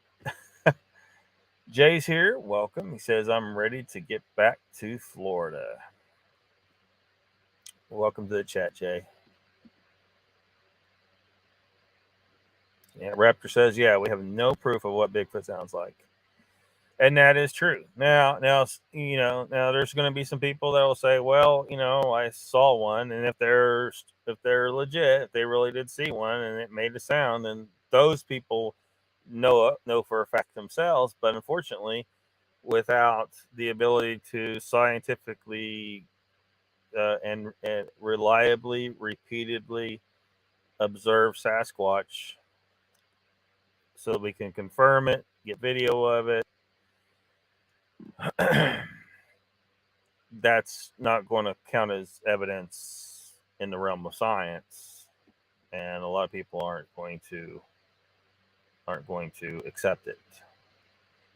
S1: Jay's here. Welcome. He says, I'm ready to get back to Florida. Welcome to the chat, Jay. Yeah, Raptor says, yeah, we have no proof of what Bigfoot sounds like. And that is true. Now, there's going to be some people that will say, well, I saw one, and if they're legit, if they really did see one and it made a sound, then those people know for a fact themselves. But unfortunately, without the ability to scientifically and reliably, repeatedly observe Sasquatch, so we can confirm it, get video of it, that's not going to count as evidence in the realm of science, and a lot of people aren't going to accept it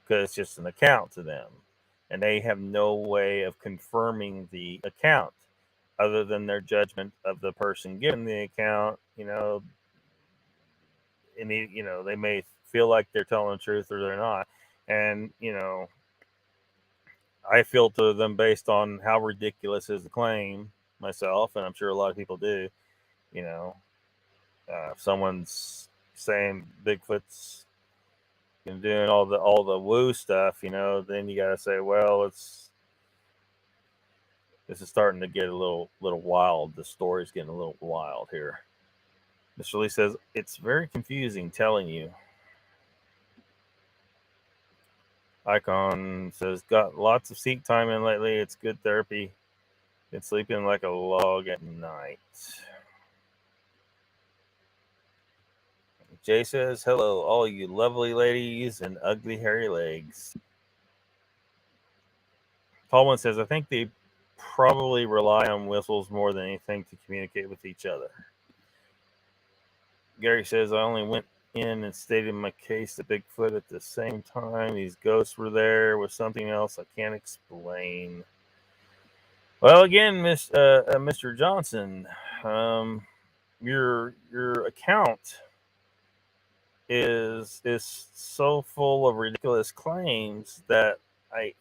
S1: because it's just an account to them, and they have no way of confirming the account other than their judgment of the person giving the account. And they may feel like they're telling the truth or they're not, and I filter them based on how ridiculous is the claim myself, and I'm sure a lot of people do. If someone's saying Bigfoot's doing all the woo stuff, then you gotta say, well, this is starting to get a little wild. The story's getting a little wild here. Mr. Lee says it's very confusing telling you. Icon says, got lots of seat time in lately. It's good therapy. Been sleeping like a log at night. Jay says, hello, all you lovely ladies and ugly hairy legs. Tallman says, I think they probably rely on whistles more than anything to communicate with each other. Gary says, I only went in and stated my case to Bigfoot at the same time. These ghosts were there with something else I can't explain. Well, again, Mr. Johnson, your account is so full of ridiculous claims that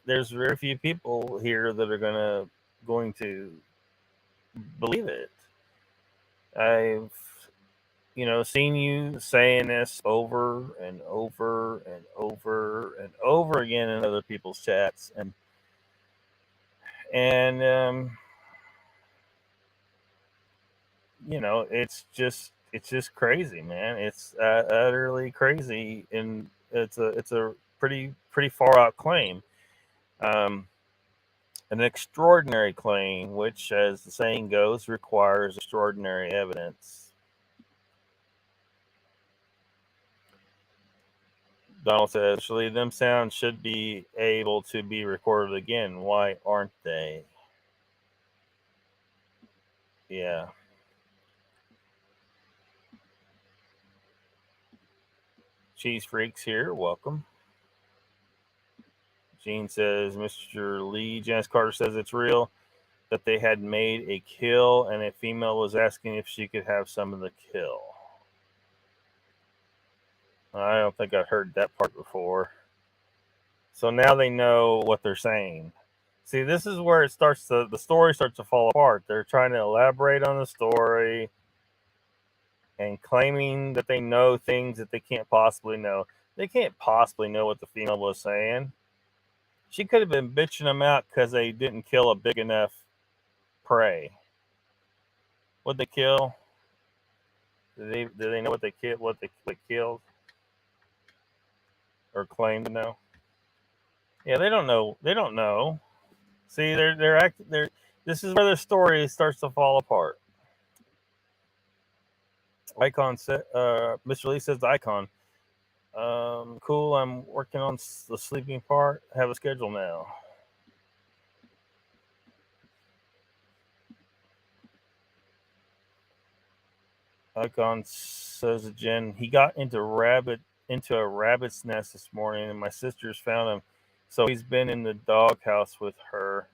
S1: there's very few people here that are going to believe it. I've seen you saying this over and over and over and over again in other people's chats, and it's just crazy, man. It's utterly crazy, and it's a pretty far out claim. An extraordinary claim, which, as the saying goes, requires extraordinary evidence. Donald says, actually, them sounds should be able to be recorded again. Why aren't they? Yeah. Cheese Freaks here. Welcome. Gene says, Mr. Lee, Janice Carter says it's real that they had made a kill and a female was asking if she could have some of the kill. I don't think I've heard that part before. So now they know what they're saying. See, this is where the story starts to fall apart. They're trying to elaborate on the story and claiming that they know things that they can't possibly know. They can't possibly know what the female was saying. She could have been bitching them out because they didn't kill a big enough prey. What'd they kill? Did they know what they killed? What they killed? Or claim to know? Yeah, they don't know. They don't know. See, they're this is where the story starts to fall apart. Icon said, Mr. Lee says the icon. Cool. I'm working on the sleeping part. Have a schedule now. Icon says again, he got into a rabbit's nest this morning, and my sisters found him. So he's been in the doghouse with her,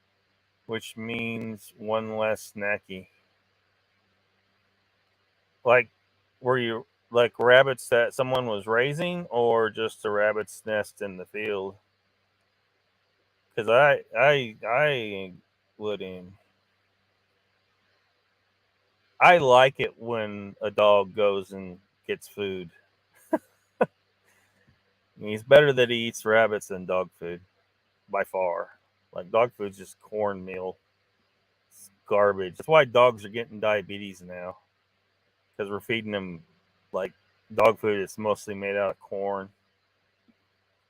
S1: which means one less snacky. Like, were you like rabbits that someone was raising, or just a rabbit's nest in the field? Because I wouldn't. I like it when a dog goes and gets food. It's better that he eats rabbits than dog food, by far. Like, dog food's just cornmeal. It's garbage. That's why dogs are getting diabetes now. Because we're feeding them, like, dog food is mostly made out of corn.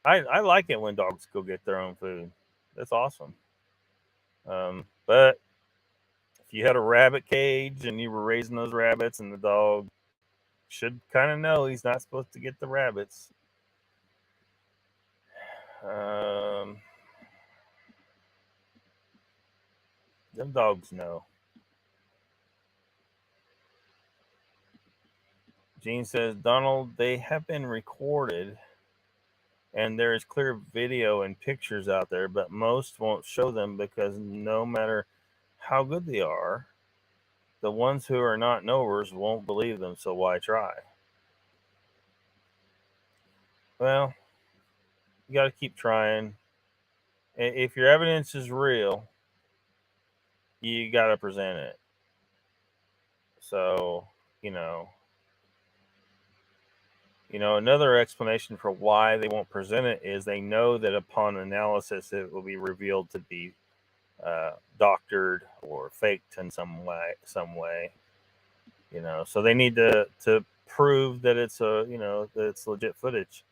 S1: I like it when dogs go get their own food. That's awesome. But if you had a rabbit cage and you were raising those rabbits, and the dog should kind of know he's not supposed to get the rabbits. Them dogs know. Gene says, Donald, they have been recorded and there is clear video and pictures out there, but most won't show them because no matter how good they are, the ones who are not knowers won't believe them, so why try? Well, you got to keep trying. If your evidence is real, you got to present it. So, another explanation for why they won't present it is they know that upon analysis it will be revealed to be doctored or faked in some way. So they need to prove that it's that it's legit footage,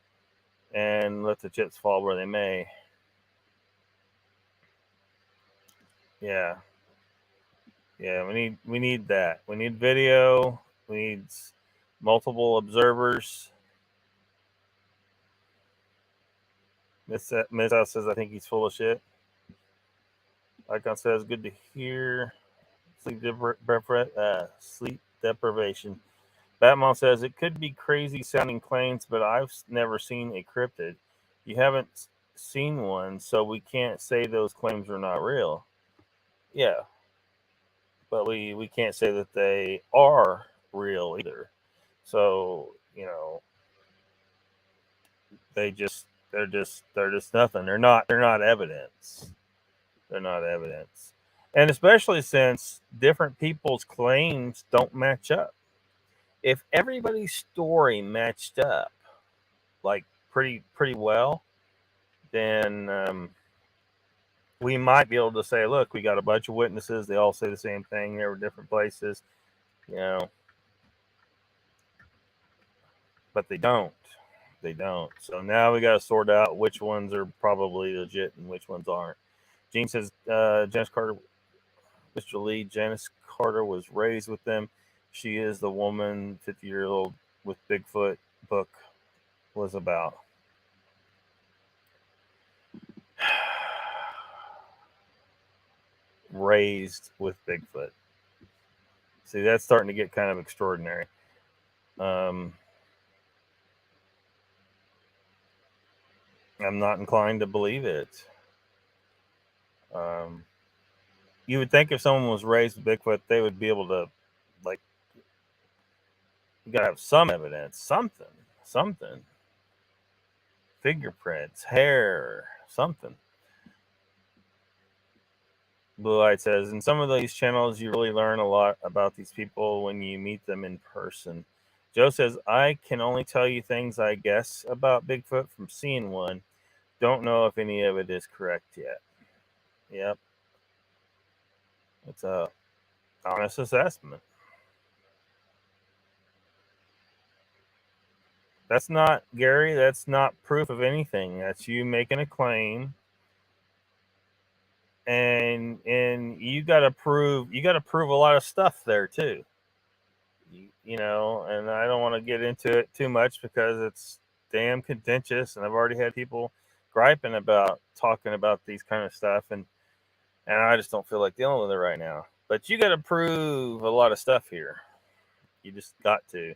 S1: and let the chips fall where they may. Yeah, we need that. We need video. We need multiple observers Miss House says, I think he's full of shit. Icon says, good to hear. Sleep deprivation. Batman says, it could be crazy sounding claims, but I've never seen a cryptid. You haven't seen one, so we can't say those claims are not real. Yeah. But we can't say that they are real either. So, you know, they're just nothing. They're not evidence. They're not evidence. And especially since different people's claims don't match up. If everybody's story matched up like pretty well, then we might be able to say, look, we got a bunch of witnesses. They all say the same thing. They were different places, you know. But they don't. They don't. So now we got to sort out which ones are probably legit and which ones aren't. Gene says, Janice Carter, Mr. Lee, Janice Carter was raised with them. She is the woman 50-year-old with Bigfoot book was about. Raised with Bigfoot. See, that's starting to get kind of extraordinary. I'm not inclined to believe it. You would think if someone was raised with Bigfoot, they would be able to, like, you gotta have some evidence, something. Fingerprints, hair, something. Blue Light says, in some of these channels, you really learn a lot about these people when you meet them in person. Joe says, I can only tell you things I guess about Bigfoot from seeing one. Don't know if any of it is correct yet. Yep. It's a honest assessment. That's not, Gary, that's not proof of anything. That's you making a claim. And you gotta prove a lot of stuff there too. You know, and I don't want to get into it too much because it's damn contentious, and I've already had people griping about talking about these kind of stuff, and I just don't feel like dealing with it right now. But you got to prove a lot of stuff here. You just got to.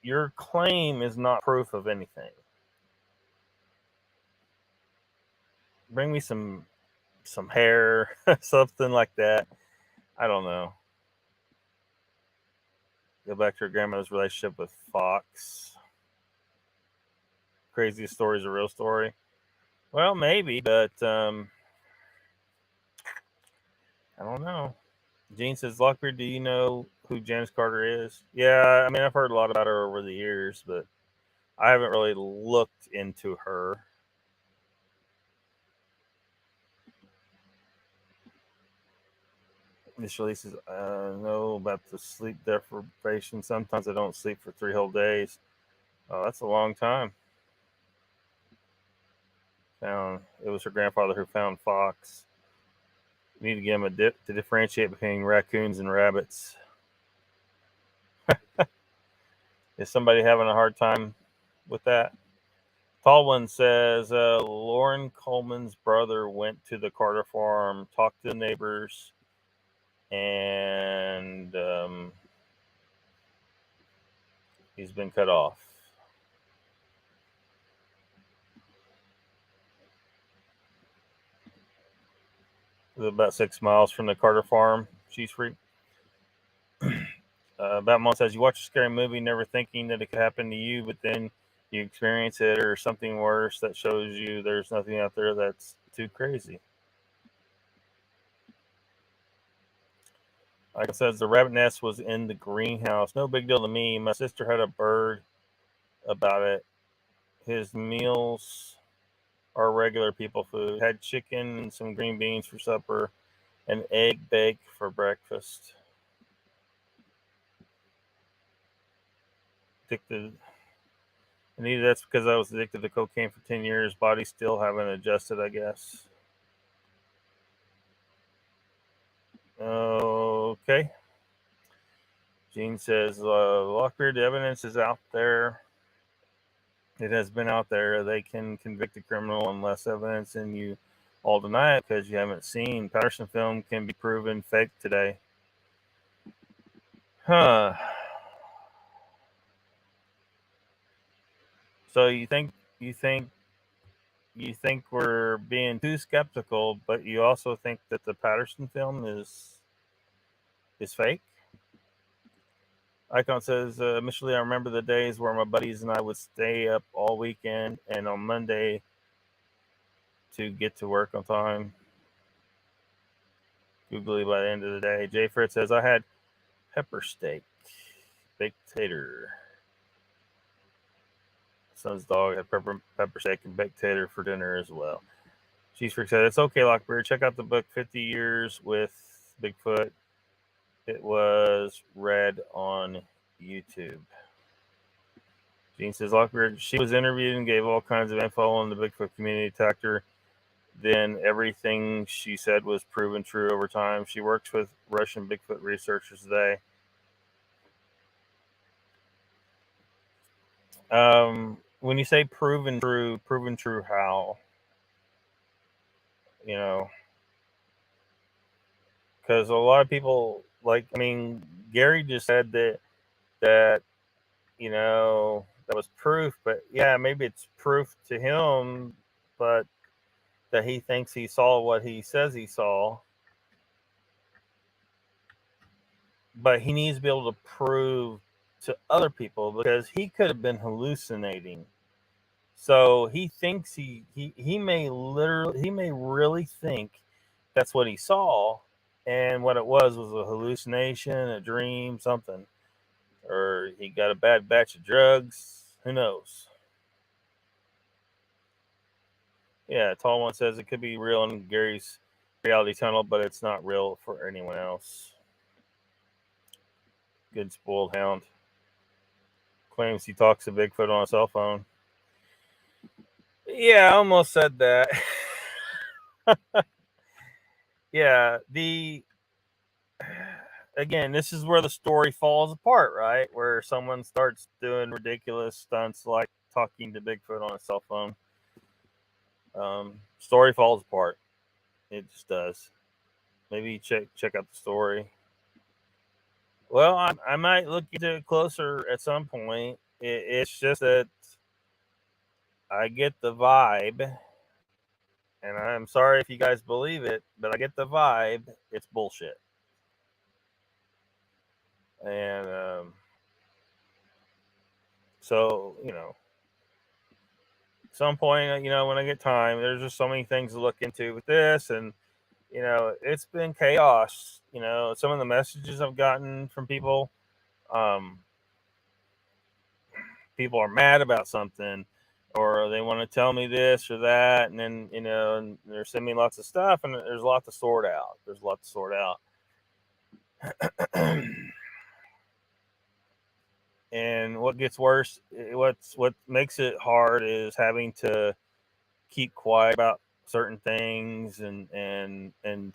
S1: Your claim is not proof of anything. Bring me some hair, something like that. I don't know. Go back to her grandmother's relationship with Fox. Craziest story is a real story. Well, maybe, but I don't know. Gene says, Lockbeard, do you know who Janice Carter is? Yeah, I mean, I've heard a lot about her over the years, but I haven't really looked into her. This release is, I know about the sleep deprivation. Sometimes I don't sleep for 3 whole days. Oh, that's a long time. It was her grandfather who found Fox. You need to give him to differentiate between raccoons and rabbits. Is somebody having a hard time with that? Tall One says, Lauren Coleman's brother went to the Carter farm, talked to the neighbors, and he's been cut off. About 6 miles from the Carter farm. She's free. Batman says, you watch a scary movie never thinking that it could happen to you, but then you experience it or something worse that shows you there's nothing out there that's too crazy. Like I said, the rabbit nest was in the greenhouse. No big deal to me. My sister had a bird about it. His meals are regular people food. Had chicken and some green beans for supper, and egg bake for breakfast. Addicted. Anita, that's because I was addicted to cocaine for 10 years. Body still haven't adjusted, I guess. Okay. Gene says, Lockbeard, evidence is out there. It has been out there. They can convict a criminal on less evidence, and you all deny it because you haven't seen. Patterson film can be proven fake today. Huh. So you think we're being too skeptical, but you also think that the Patterson film is fake? Icon says, initially I remember the days where my buddies and I would stay up all weekend and on Monday to get to work on time. Googly by the end of the day. Jay Fritz says, I had pepper steak, baked tater. Son's dog had pepper steak and baked tater for dinner as well. Cheese Freak said, it's okay, Lockbeard. Check out the book 50 Years with Bigfoot. It was read on YouTube. Gene says, Lockbeard, she was interviewed and gave all kinds of info on the Bigfoot community, attacked her. Then everything she said was proven true over time. She works with Russian Bigfoot researchers today. When you say proven true how? You know, because a lot of people, like, I mean, Gary just said that you know, that was proof, but yeah, maybe it's proof to him, but that he thinks he saw what he says he saw. But he needs to be able to prove to other people, because he could have been hallucinating. So he thinks he may really think that's what he saw, and what it was a hallucination, a dream, something. Or he got a bad batch of drugs. Who knows? Yeah, Tall One says it could be real in Gary's reality tunnel, but it's not real for anyone else. Good spoiled hound. Claims he talks to Bigfoot on a cell phone. Yeah, I almost said that. Yeah, again, this is where the story falls apart, right? Where someone starts doing ridiculous stunts like talking to Bigfoot on a cell phone. Story falls apart. It just does. Maybe check out the story. Well, I might look into it closer at some point. It's just that I get the vibe, and I'm sorry if you guys believe it, but I get the vibe it's bullshit. And so, you know, at some point, you know, when I get time, there's just so many things to look into with this, and you know, it's been chaos. You know, some of the messages I've gotten from people, people are mad about something, or they want to tell me this or that, and then, you know, and they're sending me lots of stuff, and there's a lot to sort out. And what gets worse, what makes it hard is having to keep quiet about certain things, and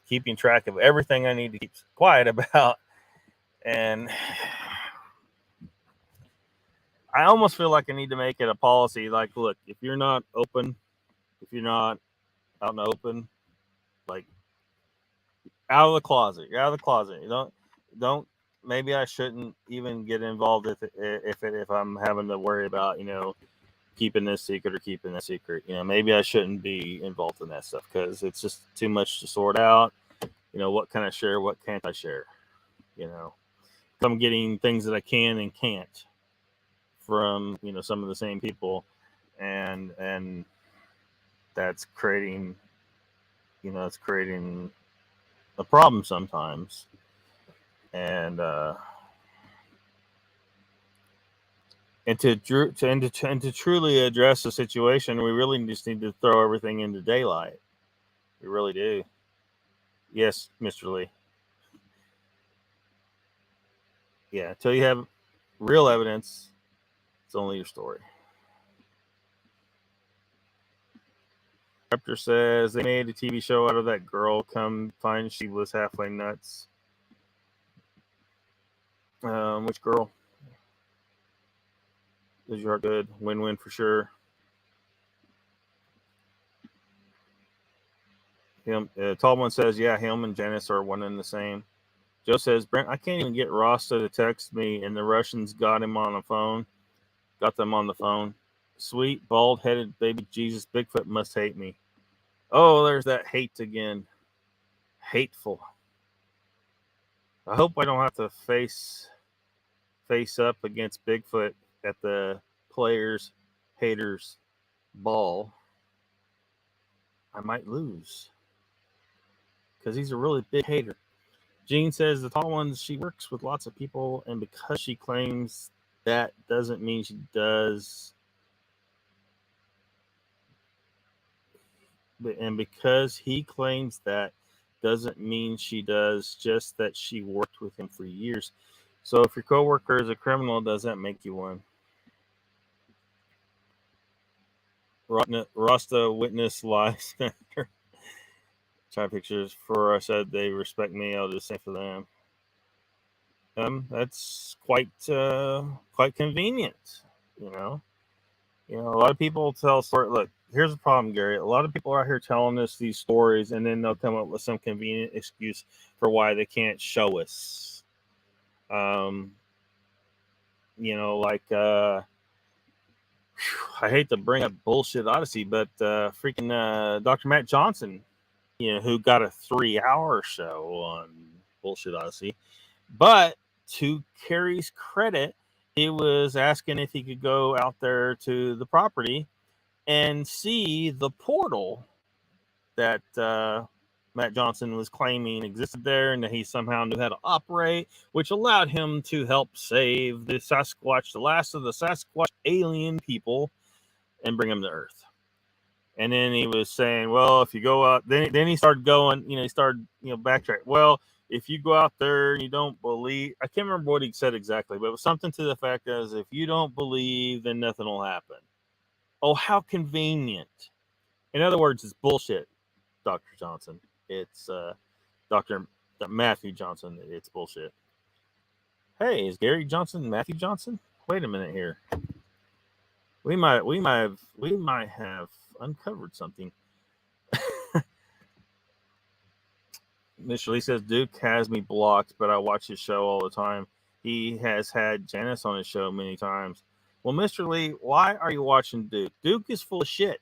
S1: keeping track of everything I need to keep quiet about. And I almost feel like I need to make it a policy. Like, look, if you're not open, if you're not out in the open, like out of the closet, you're out of the closet. You don't. Maybe I shouldn't even get involved if I'm having to worry about, you know, keeping this secret or keeping that secret. You know, maybe I shouldn't be involved in that stuff, because it's just too much to sort out. You know, what can I share? What can't I share? You know, I'm getting things that I can and can't from, you know, some of the same people, and that's creating, you know, it's creating a problem sometimes. And to truly address the situation, we really just need to throw everything into daylight. We really do. Yes, Mr. Lee. Yeah, until you have real evidence, it's only your story. Raptor says they made a TV show out of that girl. Come find she was halfway nuts. Which girl? Does your heart good? Win-win for sure. Tall one says, yeah, him and Janice are one and the same. Joe says, Brent, I can't even get Rasta to text me, and the Russians got him on the phone. Got them on the phone. Sweet, bald-headed baby Jesus, Bigfoot must hate me. Oh, there's that hate again. Hateful. I hope I don't have to face up against Bigfoot at the players' haters ball. I might lose because he's a really big hater. Jean says the tall one, she works with lots of people, and because she claims that doesn't mean she does. And because he claims that doesn't mean she does, just that she worked with him for years. So if your coworker is a criminal, does that make you one? Rasta witness lives matter. Try pictures for I said they respect me. I'll just say for them. That's quite convenient, you know. A lot of people tell stories. Look, here's the problem, Gary. A lot of people are out here telling us these stories, and then they'll come up with some convenient excuse for why they can't show us. I hate to bring up Bullshit Odyssey, but freaking Dr. Matt Johnson, who got a 3-hour show on Bullshit Odyssey, but to Carrie's credit, he was asking if he could go out there to the property and see the portal that Matt Johnson was claiming existed there, and that he somehow knew how to operate, which allowed him to help save the Sasquatch, the last of the Sasquatch alien people, and bring them to Earth. And then he was saying, well, if you go out, then he started going, he started, backtrack. Well, if you go out there and you don't believe, I can't remember what he said exactly, but it was something to the fact as if you don't believe, then nothing will happen. Oh, how convenient. In other words, it's bullshit, Dr. Johnson. It's Dr. Matthew Johnson. It's bullshit. Hey, is Gary Johnson Matthew Johnson? Wait a minute here. We might have uncovered something. Mr. Lee says Duke has me blocked, but I watch his show all the time. He has had Janice on his show many times. Well, Mr. Lee, why are you watching Duke? Duke is full of shit.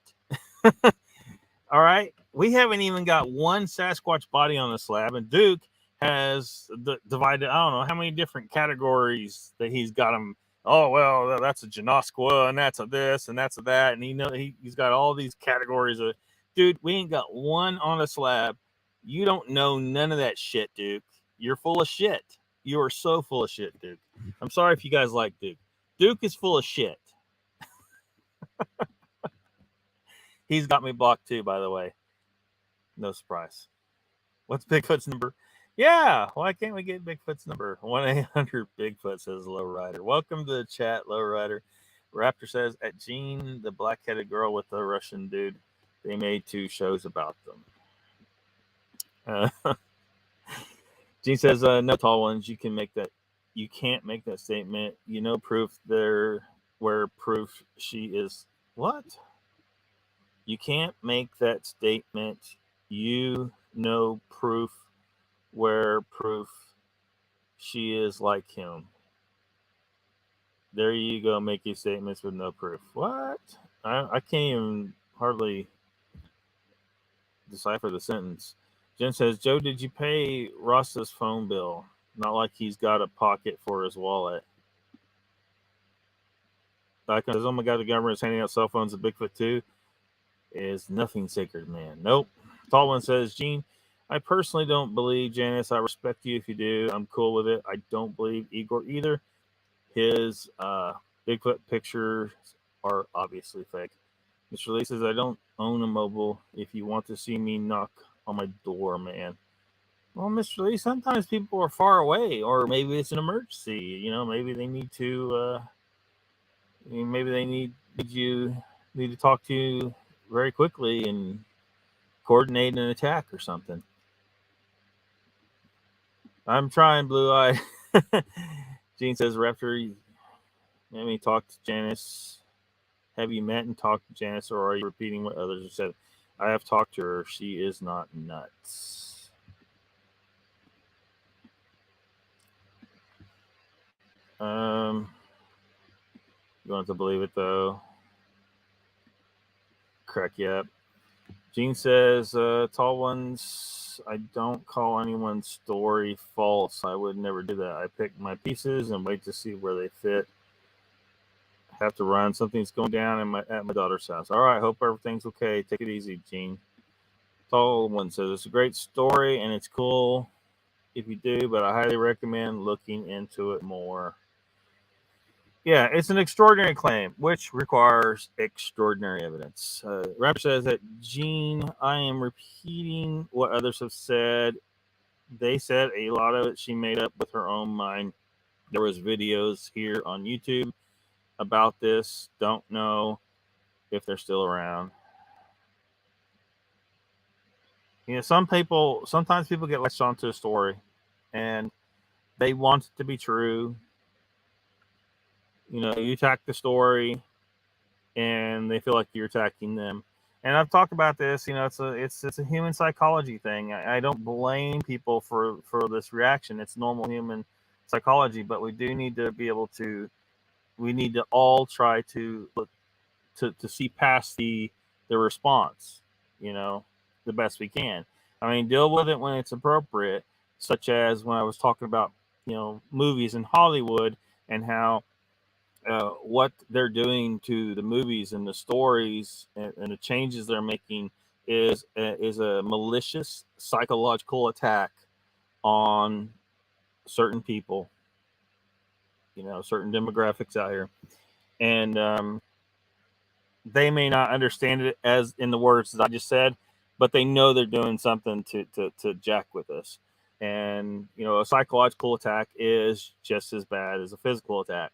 S1: All right? We haven't even got one Sasquatch body on the slab, and Duke has divided, I don't know how many different categories that he's got them. Oh, well, that's a Genosqua, and that's a this, and that's a that, and he's got all these categories of, dude, we ain't got one on a slab. You don't know none of that shit, Duke. You're full of shit. You are so full of shit, Duke. I'm sorry if you guys like Duke. Duke is full of shit. He's got me blocked too, by the way. No surprise. What's Bigfoot's number? Yeah, why can't we get Bigfoot's number? 1-800-BIGFOOT, says Lowrider. Welcome to the chat, Lowrider. Raptor says, at Jean, the black-headed girl with the Russian dude, they made 2 shows about them. Gene says, no, tall ones, you can't make that statement. Proof there where proof she is. What? You can't make that statement. Proof where proof she is like him. There you go, making statements with no proof. What? I can't even hardly decipher the sentence. Jen says, Joe, did you pay Rasta's phone bill? Not like he's got a pocket for his wallet. Icon says, oh my God, the government is handing out cell phones to Bigfoot too. Is nothing sacred, man. Nope. Tall one says, Gene, I personally don't believe Janice. I respect you if you do. I'm cool with it. I don't believe Igor either. His Bigfoot pictures are obviously fake. Mr. Lee says, I don't own a mobile. If you want to see me, knock on my door, man. Well, Mr. Lee, sometimes people are far away, or maybe it's an emergency. Maybe they need to. Maybe they need to talk to you very quickly and coordinate an attack or something. I'm trying, Blue Eye. Gene says, Raptor, Let me talk to Janice. Have you met and talked to Janice, or are you repeating what others have said? I have talked to her. She is not nuts. You want to believe it though? Crack you up. Gene says, "Tall ones. I don't call anyone's story false. I would never do that. I pick my pieces and wait to see where they fit. Have to run. Something's going down at my daughter's house. All right. Hope everything's okay. Take it easy, Gene." Tall one says, "It's a great story and it's cool if you do, but I highly recommend looking into it more." Yeah, it's an extraordinary claim, which requires extraordinary evidence. Rapper says that, Gene, I am repeating what others have said. They said a lot of it she made up with her own mind. There was videos here on YouTube about this. Don't know if they're still around. You know, sometimes people get latched onto a story and they want it to be true. You know, you attack the story and they feel like you're attacking them. And I've talked about this. You know, it's a human psychology thing. I don't blame people for this reaction. It's normal human psychology, but we do need to be able to. We need to all try to look to see past the response. You know, the best we can. I mean, deal with it when it's appropriate, such as when I was talking about, you know, movies in Hollywood and how what they're doing to the movies and the stories and the changes they're making is a malicious psychological attack on certain people, you know, certain demographics out here, and they may not understand it as in the words that I just said, but they know they're doing something to jack with us. And you know, a psychological attack is just as bad as a physical attack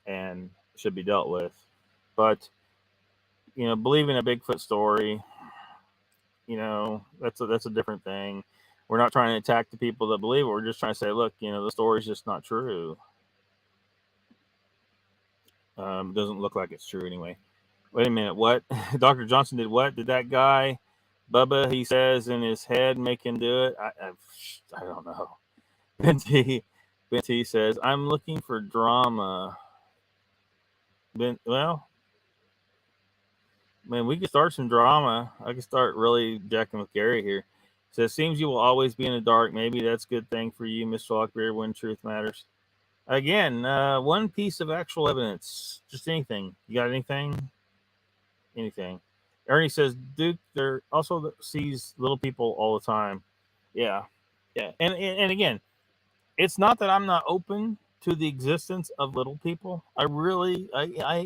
S1: and should be dealt with. But you know, believing a Bigfoot story, you know, that's a different thing. We're not trying to attack the people that believe it. We're just trying to say, look, you know, the story's just not true. Doesn't look like it's true anyway. Wait a minute, what? Dr. Johnson did what? Did that guy, Bubba, he says in his head, make him do it? I don't know. Benty says, I'm looking for drama. Well, man, we could start some drama. I could start really jacking with Gary here. So it seems you will always be in the dark. Maybe that's a good thing for you, Mr. Lockbeard, when truth matters. Again, one piece of actual evidence. Just anything. You got anything? Anything. Ernie says, Duke, there also sees little people all the time. Yeah. Yeah. And again, it's not that I'm not open to the existence of little people. I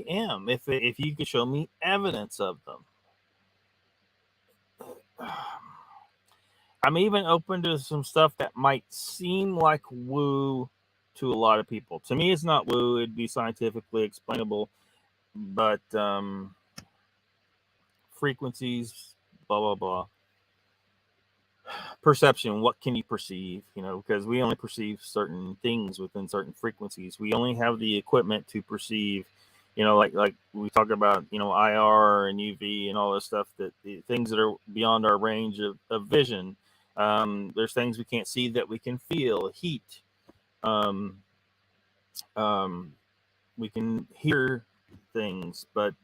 S1: am. If you could show me evidence of them. I'm even open to some stuff that might seem like woo to a lot of people. To me, it's not woo. It'd be scientifically explainable. But frequencies, blah, blah, blah. Perception, what can you perceive? You know, because we only perceive certain things within certain frequencies. We only have the equipment to perceive, you know, like we talk about, you know, IR and UV and all this stuff, that the things that are beyond our range of vision. There's things we can't see that we can feel, heat. We can hear things, but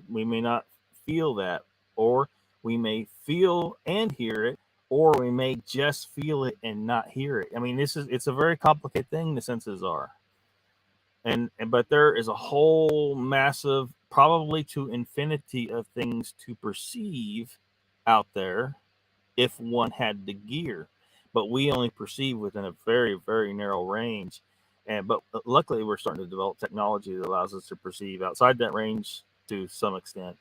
S1: we may not feel that, or we may feel and hear it, or we may just feel it and not hear it. I mean, it's a very complicated thing, the senses are. But there is a whole massive, probably to infinity of things to perceive out there if one had the gear. But we only perceive within a very, very narrow range. But luckily, we're starting to develop technology that allows us to perceive outside that range to some extent.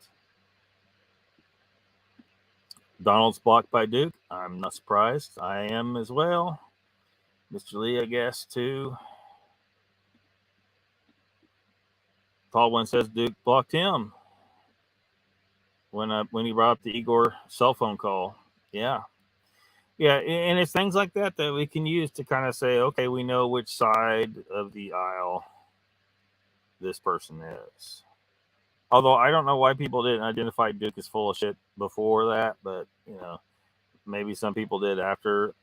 S1: Donald's blocked by Duke. I'm not surprised. I am as well. Mr. Lee, I guess, too. Tall one says Duke blocked him when he brought up the Igor cell phone call. Yeah. Yeah, and it's things like that we can use to kind of say, okay, we know which side of the aisle this person is. Although I don't know why people didn't identify Duke as full of shit before that, but you know, maybe some people did after.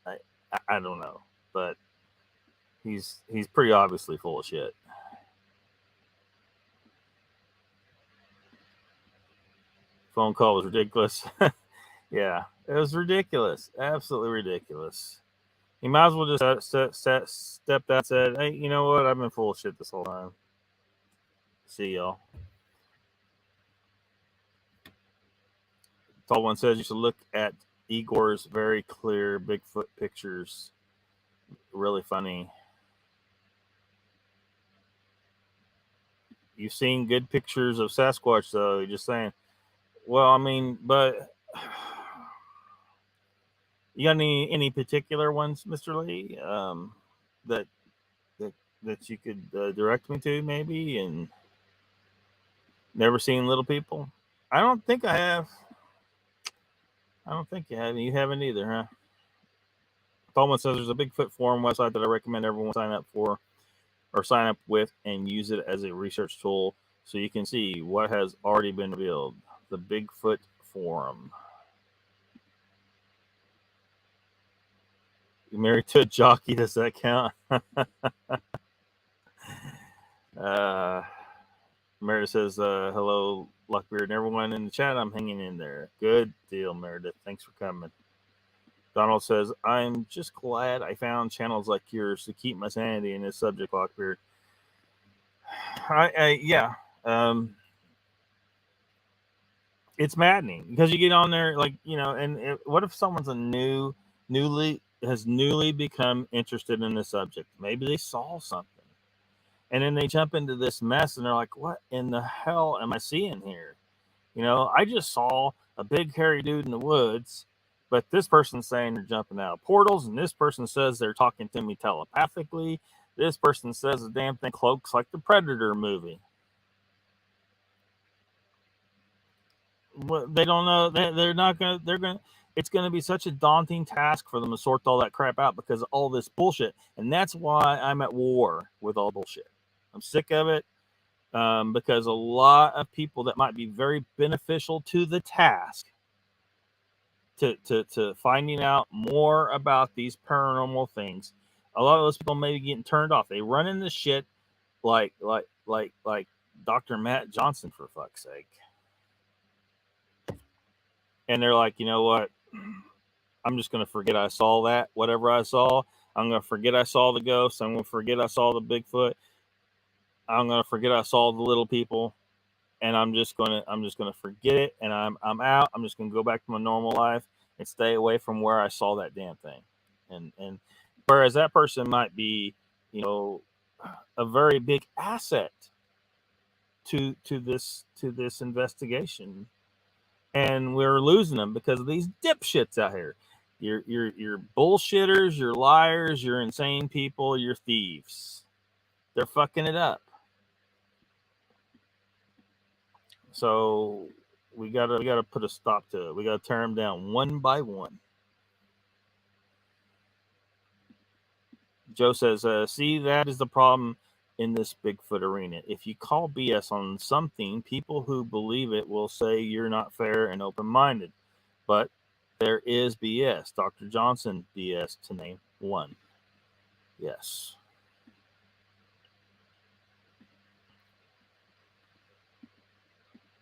S1: I don't know, but he's pretty obviously full of shit. Phone call was ridiculous. Yeah, it was ridiculous, absolutely ridiculous. He might as well just stepped out and said, "Hey, you know what? I've been full of shit this whole time. See y'all." Tall One says you should look at Igor's very clear Bigfoot pictures. Really funny. You've seen good pictures of Sasquatch, though. You're just saying. Well, I mean, but you got any particular ones, Mr. Lee, that you could direct me to, maybe? And never seen Little People? I don't think I have. I don't think you have. You haven't either, huh? Tallman says there's a Bigfoot forum website that I recommend everyone sign up for or sign up with and use it as a research tool so you can see what has already been revealed. The Bigfoot forum. You married to a jockey? Does that count? Meredith says, hello, Lockbeard and everyone in the chat. I'm hanging in there. Good deal, Meredith. Thanks for coming. Donald says, I'm just glad I found channels like yours to keep my sanity in this subject, Lockbeard. Yeah. It's maddening because you get on there, like, you know, and what if someone's newly become interested in the subject? Maybe they saw something. And then they jump into this mess and they're like, what in the hell am I seeing here? You know, I just saw a big hairy dude in the woods, but this person's saying they're jumping out of portals, and this person says they're talking to me telepathically. This person says the damn thing cloaks like the Predator movie. Well, they don't know. It's going to be such a daunting task for them to sort all that crap out because of all this bullshit. And that's why I'm at war with all bullshit. I'm sick of it because a lot of people that might be very beneficial to the task to finding out more about these paranormal things, a lot of those people may be getting turned off. They run into shit like Dr. Matt Johnson, for fuck's sake. And they're like, you know what? I'm just going to forget I saw that. Whatever I saw, I'm going to forget I saw the ghost. I'm going to forget I saw the Bigfoot. I'm going to forget I saw the little people. And I'm just going to forget it. And I'm out. I'm just going to go back to my normal life and stay away from where I saw that damn thing. And whereas that person might be, you know, a very big asset to this investigation. And we're losing them because of these dipshits out here. You're bullshitters, you're liars, you're insane people, you're thieves. They're fucking it up. So we gotta put a stop to it. We gotta tear them down one by one. Joe says, see, that is the problem in this Bigfoot arena. If you call BS on something, people who believe it will say you're not fair and open-minded. But there is BS. Dr. Johnson BS, to name one. Yes.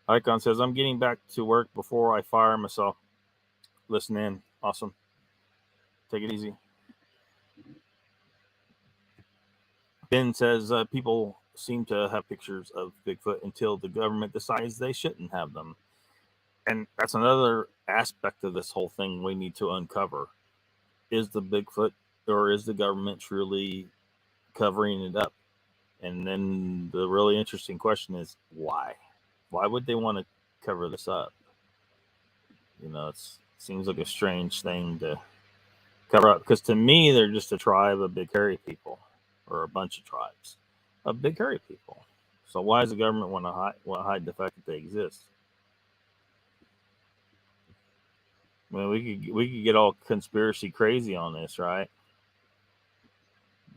S1: Icon says, I'm getting back to work before I fire myself. Listen in. Awesome. Take it easy. Ben says, people seem to have pictures of Bigfoot until the government decides they shouldn't have them. And that's another aspect of this whole thing we need to uncover. Is the Bigfoot, or is the government truly covering it up? And then the really interesting question is, why? Why would they want to cover this up? You know, it seems like a strange thing to cover up. Because to me, they're just a tribe of big hairy people. Or a bunch of tribes of big hairy people. So why does the government want to hide the fact that they exist? I mean, we could get all conspiracy crazy on this, right?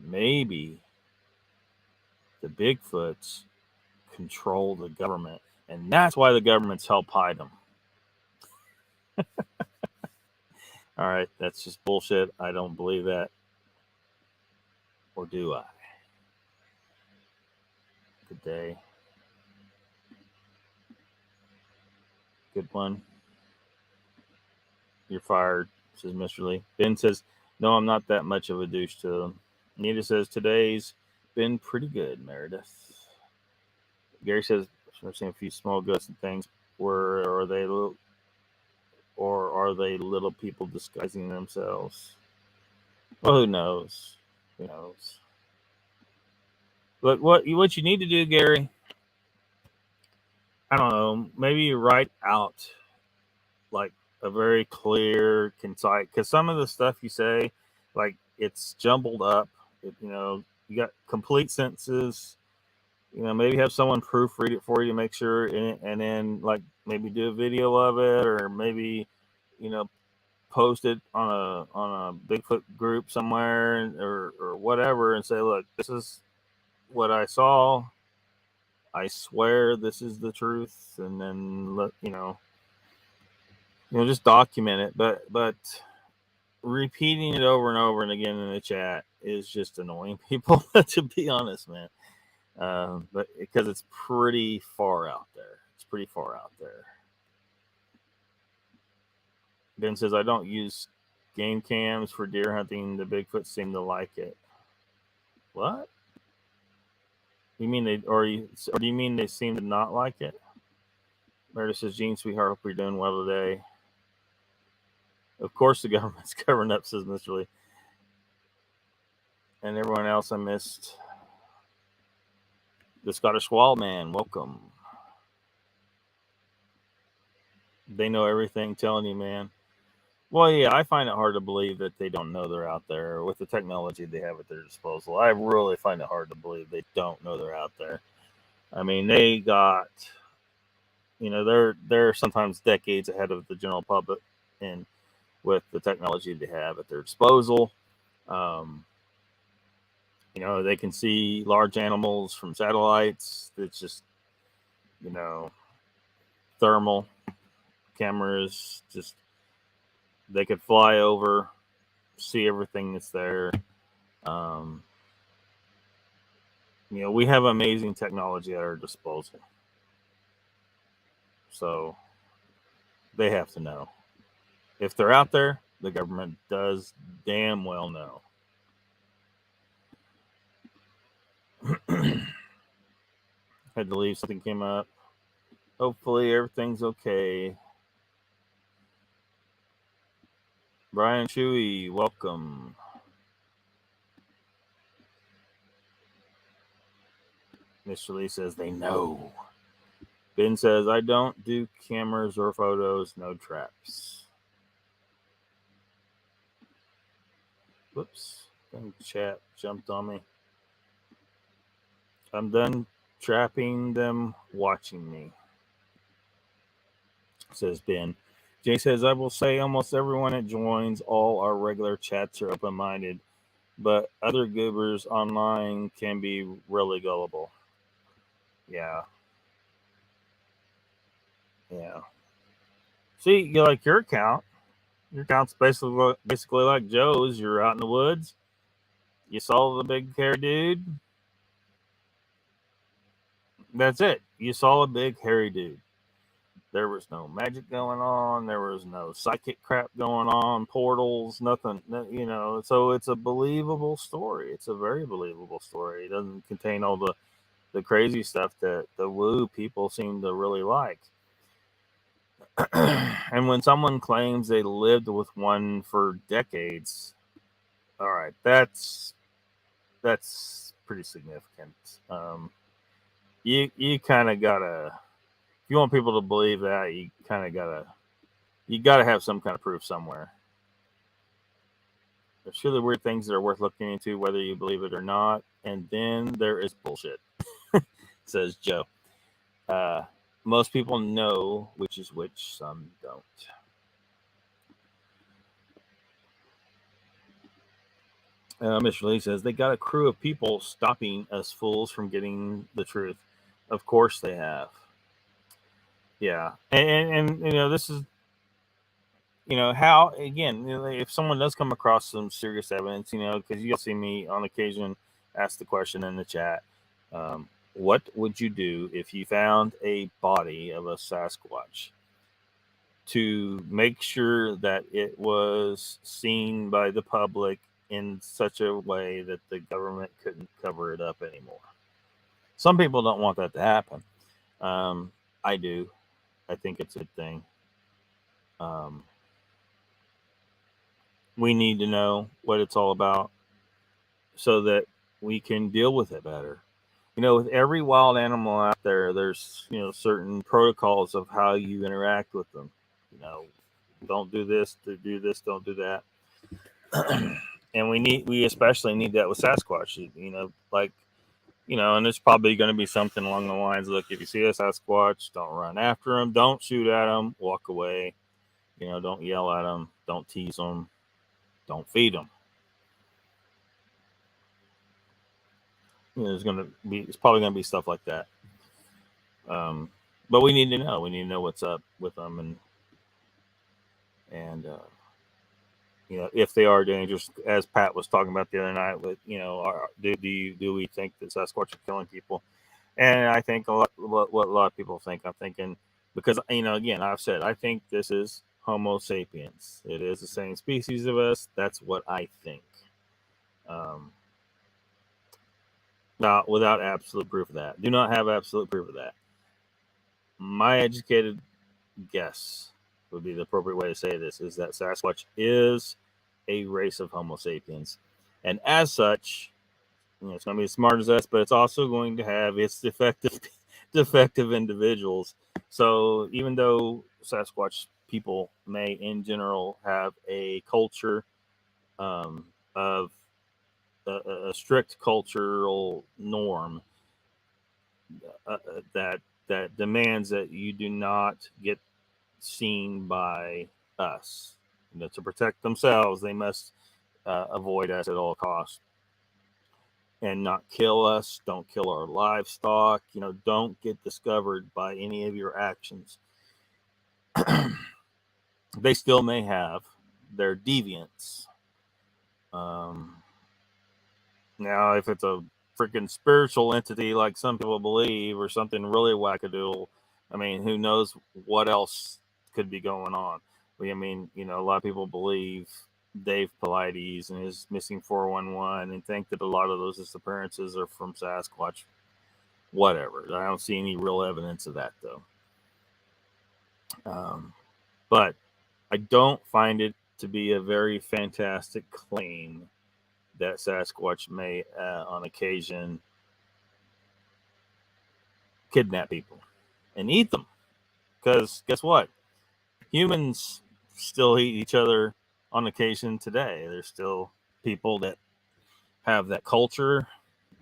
S1: Maybe the Bigfoots control the government, and that's why the government's help hide them. All right, that's just bullshit. I don't believe that. Or do I? Good day. Good one. You're fired, says Mr. Lee. Ben says, no, I'm not that much of a douche to them. Nita says, today's been pretty good, Meredith. Gary says, I've seen a few small ghosts and things. Are they little people disguising themselves? Well, who knows? Who knows? But what you need to do, Gary, I don't know, maybe you write out like a very clear, concise, because some of the stuff you say, like, it's jumbled up. You got complete sentences. Maybe have someone proofread it for you to make sure, and then like maybe do a video of it, or maybe post it on a Bigfoot group somewhere, or whatever, and say, look, this is what I saw. I swear this is the truth, and then just document it. But repeating it over and over and again in the chat is just annoying people, to be honest, man. But because it's pretty far out there. It's pretty far out there. Ben says, I don't use game cams for deer hunting. The Bigfoot seem to like it. What? You mean or do you mean they seem to not like it? Meredith says, Gene, sweetheart, hope you're doing well today. Of course the government's covering up, says Mr. Lee. And everyone else I missed. The Scottish Wall Man, welcome. They know everything, telling you, man. Well, yeah, I find it hard to believe that they don't know they're out there with the technology they have at their disposal. I really find it hard to believe they don't know they're out there. I mean, they got, they're sometimes decades ahead of the general public, and with the technology they have at their disposal. They can see large animals from satellites. It's just, thermal cameras. Just, they could fly over, see everything that's there. We have amazing technology at our disposal. So they have to know. If they're out there, the government does damn well know. Had to leave, something came up. Hopefully everything's okay. Brian Chewy, welcome. Mr. Lee says they know. Ben says, I don't do cameras or photos, no traps. Whoops. Chat jumped on me. I'm done trapping them watching me, says Ben. Jay says, I will say almost everyone that joins all our regular chats are open-minded, but other goobers online can be really gullible. Yeah. See, your account. Your account's basically like Joe's. You're out in the woods. You saw the big hairy dude. That's it. You saw a big hairy dude. There was no magic going on. There was no psychic crap going on. Portals, nothing. So it's a believable story. It's a very believable story. It doesn't contain all the crazy stuff that the woo people seem to really like. And when someone claims they lived with one for decades, all right, that's pretty significant. You kind of gotta, if you want people to believe that, you gotta have some kind of proof somewhere. There's surely weird things that are worth looking into, whether you believe it or not. And then there is bullshit, says Joe. Most people know which is which, some don't. Mr. Lee says, they got a crew of people stopping us fools from getting the truth. Of course they have. Yeah, and you know, this is, you know, how, again, you know, if someone does come across some serious evidence, you know, because you'll see me on occasion ask the question in the chat, what would you do if you found a body of a Sasquatch, to make sure that it was seen by the public in such a way that the government couldn't cover it up anymore? Some people don't want that to happen. I do. I think it's a good thing. We need to know what it's all about so that we can deal with it better. You know, with every wild animal out there, there's, you know, certain protocols of how you interact with them. You know, don't do this, do this, don't do that. And we especially need that with Sasquatch. You know, like, you know, and there's probably going to be something along the lines, look, if you see a Sasquatch, don't run after them, don't shoot at them, walk away. You know, don't yell at them, don't tease them, don't feed them. You know, it's probably going to be stuff like that. But we need to know. We need to know what's up with them, and you know, if they are dangerous, as Pat was talking about the other night. With, you know, do we think that Sasquatch are killing people? And I think what a lot of people think. I'm thinking, because, you know, again, I've said I think this is Homo sapiens. It is the same species of us. That's what I think. Now, without absolute proof of that, do not have absolute proof of that. My educated guess would be the appropriate way to say this, is that Sasquatch is a race of Homo sapiens, and as such, you know, it's going to be as smart as us, but it's also going to have its defective individuals. So even though Sasquatch people may, in general, have a culture of a strict cultural norm that demands that you do not get seen by us. You know, to protect themselves, they must avoid us at all costs and not kill us. Don't kill our livestock. You know, don't get discovered by any of your actions. They still may have their deviants. Now, if it's a freaking spiritual entity like some people believe, or something really wackadoodle, I mean, who knows what else could be going on? I mean, you know, a lot of people believe Dave Pilates and his missing 411 and think that a lot of those disappearances are from Sasquatch. Whatever. I don't see any real evidence of that, though. But I don't find it to be a very fantastic claim that Sasquatch may, on occasion, kidnap people and eat them. Because guess what? Humans still eat each other on occasion today. There's still people that have that culture,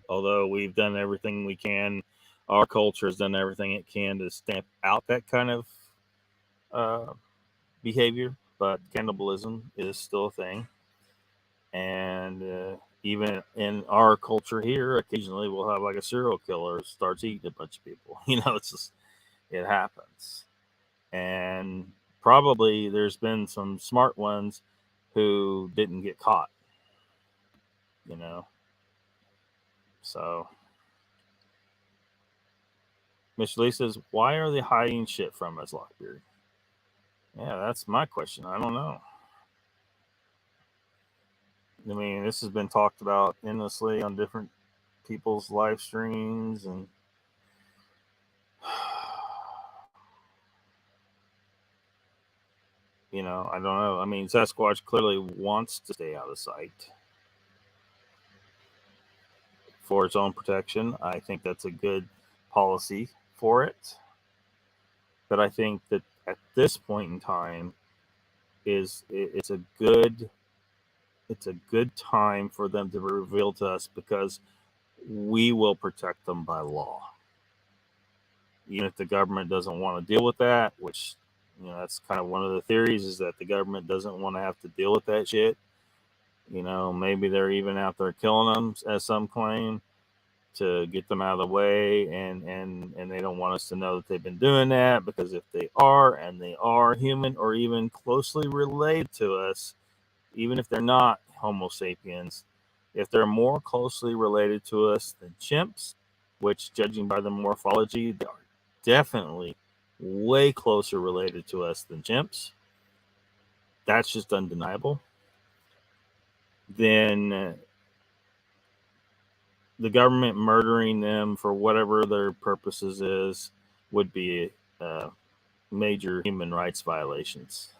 S1: although we've done everything we can. Our culture has done everything it can to stamp out that kind of behavior, but cannibalism is still a thing. And even in our culture here, occasionally we'll have like a serial killer who starts eating a bunch of people. You know, it's just, it happens. And probably there's been some smart ones who didn't get caught, you know. So Miss Lee says, why are they hiding shit from us, Lockbeard? Yeah, that's my question. I don't know. I mean, this has been talked about endlessly on different people's live streams, and you know, I don't know. I mean, Sasquatch clearly wants to stay out of sight for its own protection. I think that's a good policy for it. But I think that at this point in time, it's a good time for them to reveal to us, because we will protect them by law. Even if the government doesn't want to deal with that, which, you know, that's kind of one of the theories, is that the government doesn't want to have to deal with that shit. You know, maybe they're even out there killing them, as some claim. to get them out of the way, and they don't want us to know that they've been doing that, because if they are, and they are human or even closely related to us, even if they're not Homo sapiens, if they're more closely related to us than chimps, which, judging by the morphology, they are definitely way closer related to us than chimps, that's just undeniable, then the government murdering them for whatever their purposes is would be major human rights violations.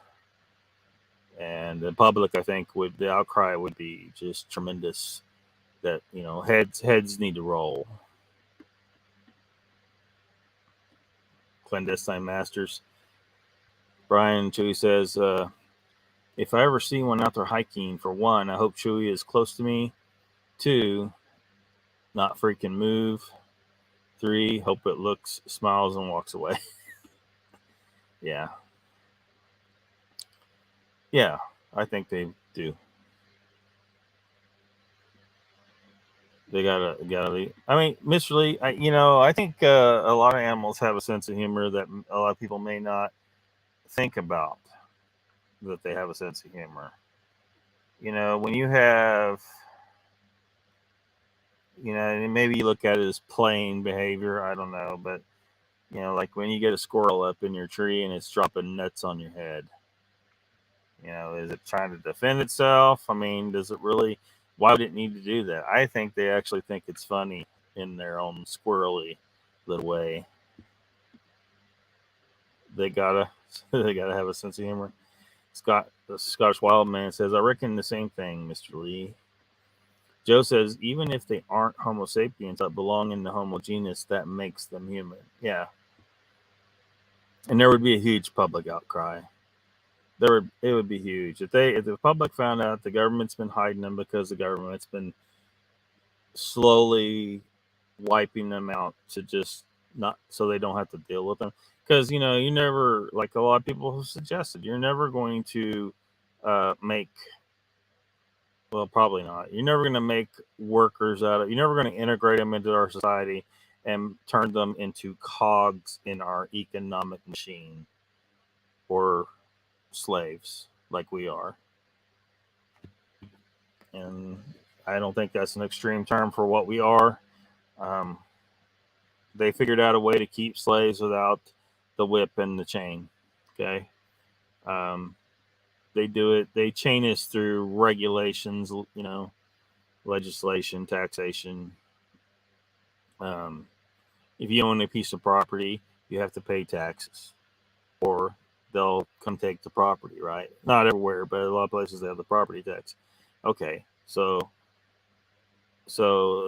S1: And the public, I think, the outcry would be just tremendous, that, heads need to roll. Clandestine masters. Brian Chewy says, if I ever see one out there hiking, for one, I hope Chewy is close to me. 2, not freaking move. 3, hope it looks, smiles, and walks away. Yeah. Yeah, I think they do. They gotta leave. I mean, Mr. Lee, I think a lot of animals have a sense of humor that a lot of people may not think about, that they have a sense of humor. When you have, maybe you look at it as playing behavior, I don't know, but, like when you get a squirrel up in your tree and it's dropping nuts on your head, is it trying to defend itself? I mean, does it really? Why would it need to do that? I think they actually think it's funny in their own squirrely little way. They gotta have a sense of humor. The Scottish Wild Man says, I reckon the same thing, Mr. Lee. Joe says, even if they aren't Homo sapiens but belong in the Homo genus, that makes them human. Yeah. And there would be a huge public outcry. It would be huge if the public found out the government's been hiding them, because the government's been slowly wiping them out to just not, so they don't have to deal with them. Because you never, like a lot of people have suggested, you're never going to make, well, probably not. You're never going to make workers out of. You're never going to integrate them into our society and turn them into cogs in our economic machine, or slaves like we are. And I don't think that's an extreme term for what we are. They figured out a way to keep slaves without the whip and the chain. Okay. They do it. They chain us through regulations, legislation, taxation. If you own a piece of property, you have to pay taxes, or they'll come take the property, right? Not everywhere, but a lot of places they have the property tax. Okay, so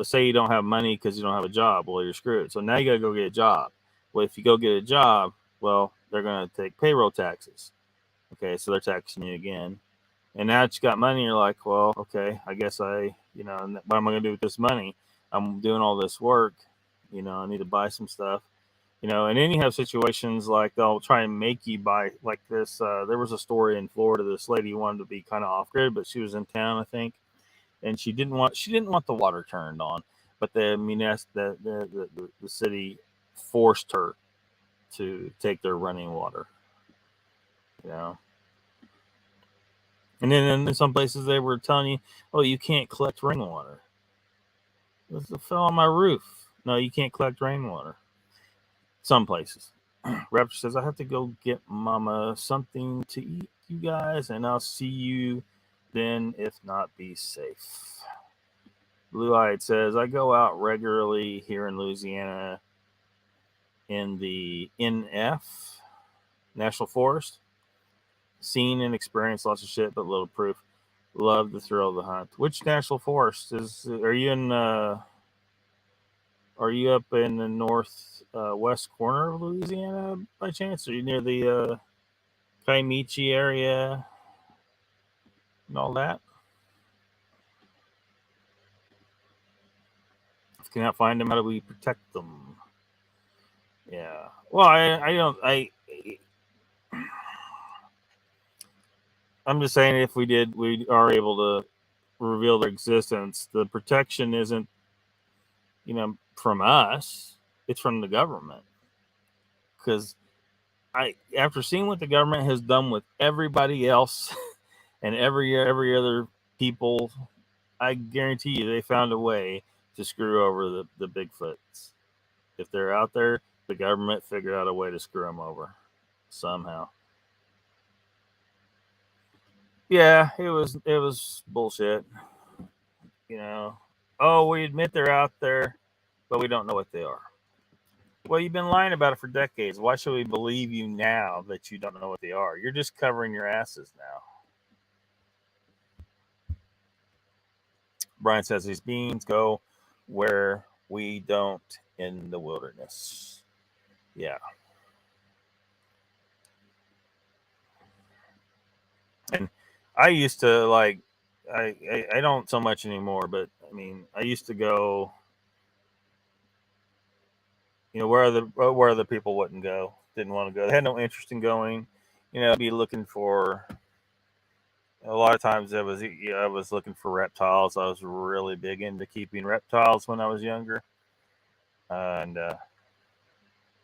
S1: say you don't have money because you don't have a job. Well, you're screwed. So now you got to go get a job. Well, if you go get a job, well, they're going to take payroll taxes. Okay, so they're taxing you again. And now that you got money, you're like, well, okay, I guess what am I going to do with this money? I'm doing all this work. I need to buy some stuff. And then you have situations like they'll try and make you buy, like this. There was a story in Florida. This lady wanted to be kind of off grid, but she was in town, I think, and she didn't want the water turned on. But the city forced her to take their running water. And then in some places they were telling you, oh, you can't collect rainwater. This fell on my roof. No, you can't collect rainwater. Some places. Raptor says, I have to go get Mama something to eat, you guys, and I'll see you then. If not, be safe. Blue Eyed says, I go out regularly here in Louisiana in the NF, National Forest. Seen and experienced lots of shit, but little proof. Love the thrill of the hunt. Which national forest are you in? Are you up in the northwest corner of Louisiana by chance? Are you near the Kiamichi area and all that? If you cannot find them, how do we protect them? Yeah. Well, I'm just saying, if we are able to reveal their existence. The protection isn't from us. It's from the government. Because after seeing what the government has done with everybody else and every other people, I guarantee you they found a way to screw over the Bigfoots. If they're out there, the government figured out a way to screw them over somehow. Yeah, it was bullshit. Oh, we admit they're out there, but we don't know what they are. Well, you've been lying about it for decades. Why should we believe you now that you don't know what they are? You're just covering your asses now. Brian says these beings go where we don't in the wilderness. Yeah. And I used to I don't so much anymore, but I mean, I used to go, where other people wouldn't go, didn't want to go. They had no interest in going, be looking for, a lot of times I was looking for reptiles. I was really big into keeping reptiles when I was younger. And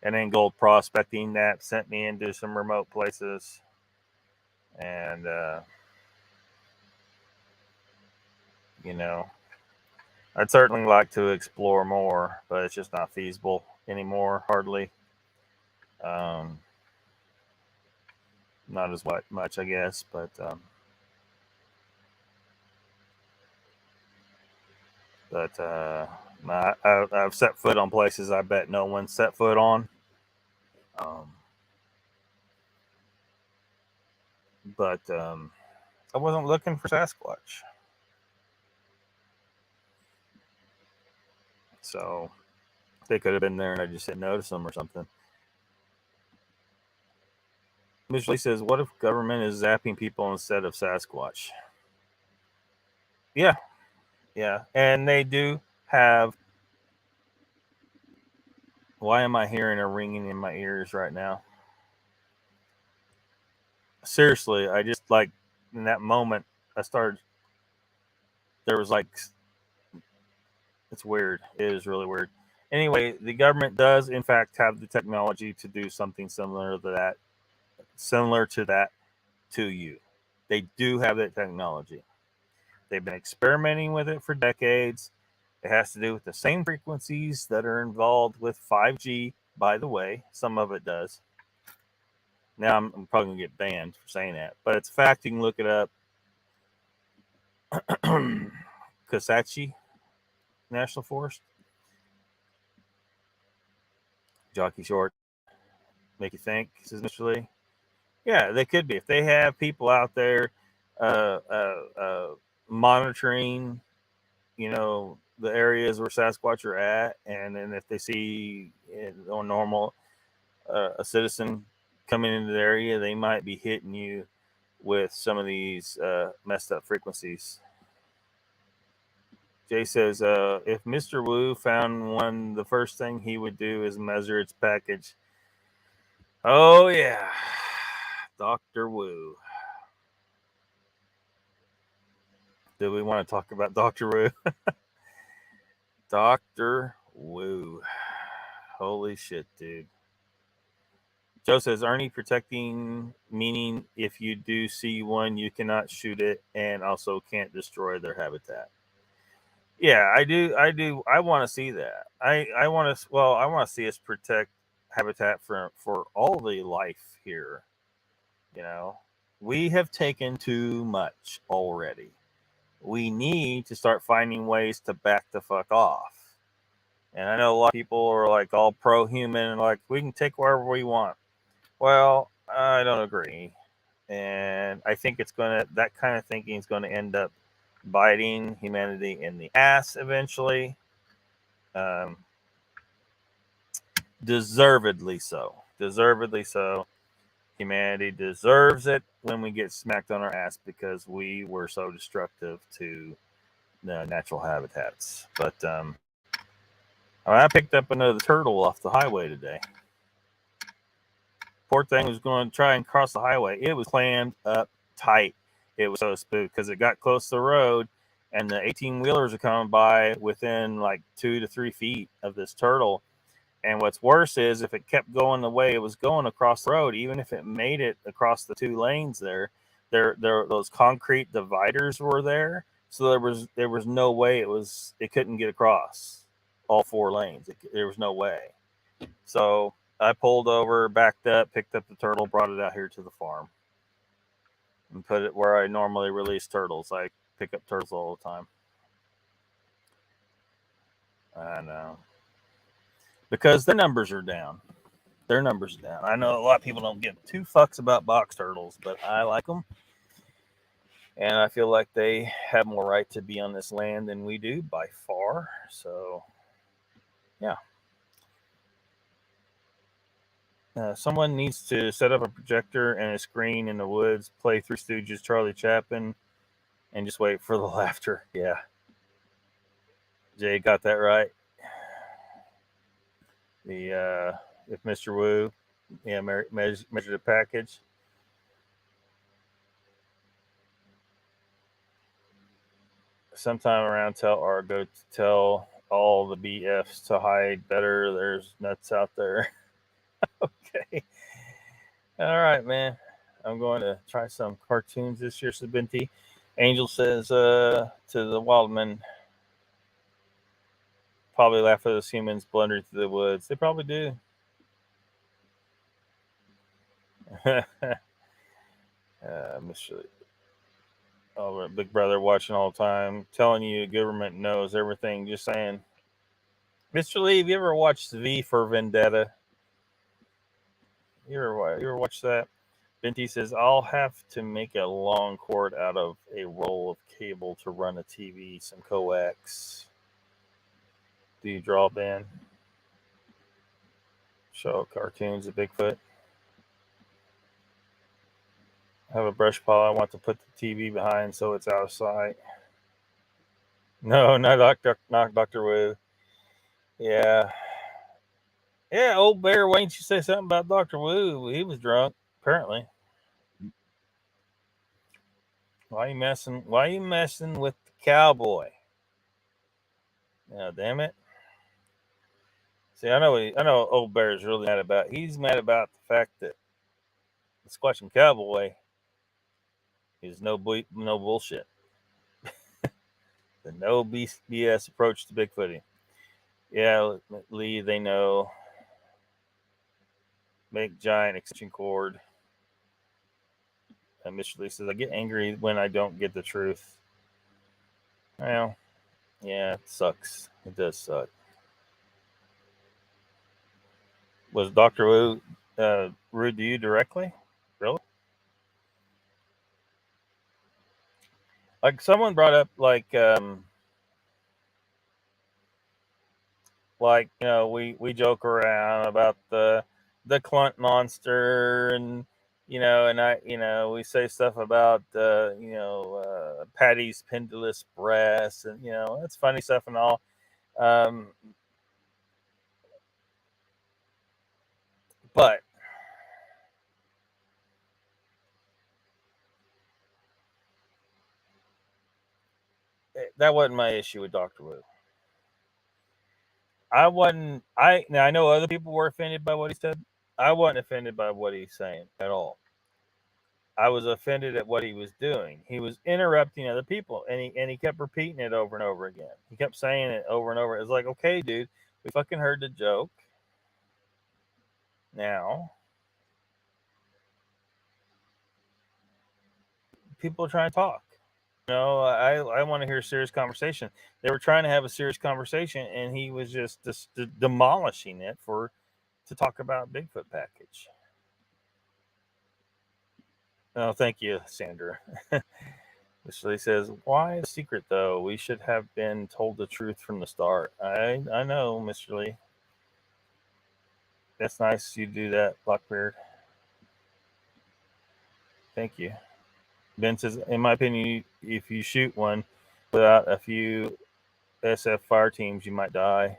S1: then gold prospecting that sent me into some remote places. And, I'd certainly like to explore more, but it's just not feasible anymore, hardly. Not as much, I guess, but I've set foot on places I bet no one set foot on. But I wasn't looking for Sasquatch. So they could have been there and I just didn't notice them or something. Usually says, what if government is zapping people instead of Sasquatch? Yeah. And they do have. Why am I hearing a ringing in my ears right now? Seriously, I just in that moment, there was it's weird. It is really weird. Anyway, the government does in fact have the technology to do something similar to that to you. They do have that technology. They've been experimenting with it for decades. It has to do with the same frequencies that are involved with 5G, by the way. Some of it does. Now I'm probably going to get banned for saying that, but it's a fact. You can look it up. Kasatchi National Forest. Jockey Short. Make you think, says Mr. Lee. Yeah, they could be. If they have people out there monitoring, the areas where Sasquatch are at, and then if they see on normal a citizen coming into the area, they might be hitting you with some of these messed up frequencies. Jay says, if Mr. Wu found one, the first thing he would do is measure its package. Oh, yeah. Dr. Wu. Do we want to talk about Dr. Wu? Dr. Wu. Holy shit, dude. Joe says, Ernie protecting, meaning if you do see one, you cannot shoot it and also can't destroy their habitat. Yeah, I do. I want to see that. I want to see us protect habitat for all the life here. We have taken too much already. We need to start finding ways to back the fuck off. And I know a lot of people are all pro-human and we can take wherever we want. Well, I don't agree. And I think that kind of thinking is going to end up biting humanity in the ass eventually. Deservedly so. Humanity deserves it when we get smacked on our ass because we were so destructive to the natural habitats. But I picked up another turtle off the highway today. Poor thing was going to try and cross the highway. It was clammed up tight. It was so spooked because it got close to the road and the 18-wheelers are coming by within like 2 to 3 feet of this turtle. And what's worse is if it kept going the way it was going across the road, even if it made it across the 2 lanes there those concrete dividers were there, so there was no way it couldn't get across all 4 lanes. There was no way. So I pulled over, backed up, picked up the turtle, brought it out here to the farm, and put it where I normally release turtles. I pick up turtles all the time. I know. Because their numbers are down. Their numbers are down. I know a lot of people don't give 2 fucks about box turtles, but I like them. And I feel like they have more right to be on this land than we do by far. So, yeah. Someone needs to set up a projector and a screen in the woods, play Three Stooges, Charlie Chaplin, and just wait for the laughter. Yeah. Jay got that right. If Mr. Wu, yeah, measured the package. Sometime around tell Argo to tell all the BFs to hide better. There's nuts out there. Okay. All right, man. I'm going to try some cartoons this year, Sabinti. Angel says to the Wildman, probably laugh at those humans blundering through the woods. They probably do. Mr. Oh, Big Brother watching all the time, telling you government knows everything. Just saying. Mr. Lee, have you ever watched V for Vendetta? You ever watch that? Binti says, I'll have to make a long cord out of a roll of cable to run a TV, some coax. Do you draw, Ben? Show cartoons of Bigfoot. I have a brush pile I want to put the TV behind so it's out of sight. No, not Dr. Wu. Yeah. Yeah, old bear, why didn't you say something about Dr. Wu? He was drunk, apparently. Why are you messing with the cowboy? Yeah, damn it. See, I know old bear is really mad about. He's mad about the fact that the squashing cowboy is no bullshit. The no BS approach to Bigfooting. Yeah, Lee, they know. Make giant extension cord. And Mr. Lee says, I get angry when I don't get the truth. Well, yeah, it sucks. It does suck. Was Dr. Wu rude to you directly? Really? Like someone brought up like we joke around about the Clunt monster and we say stuff about Patty's pendulous breasts and that's funny stuff and all. But that wasn't my issue with Dr. Wu. I know other people were offended by what he said. I wasn't offended by what he's saying at all. I was offended at what he was doing. He was interrupting other people, and he kept repeating it over and over again. He kept saying it over and over. It's like, okay, dude, we fucking heard the joke. Now, people are trying to talk. I want to hear a serious conversation. They were trying to have a serious conversation, and he was just demolishing it to talk about Bigfoot package. Oh, thank you, Sandra. Mr. Lee says, why the secret, though? We should have been told the truth from the start. I know, Mr. Lee. That's nice you do that, Lockbeard. Thank you. Ben says, in my opinion, if you shoot one without a few SF fire teams, you might die.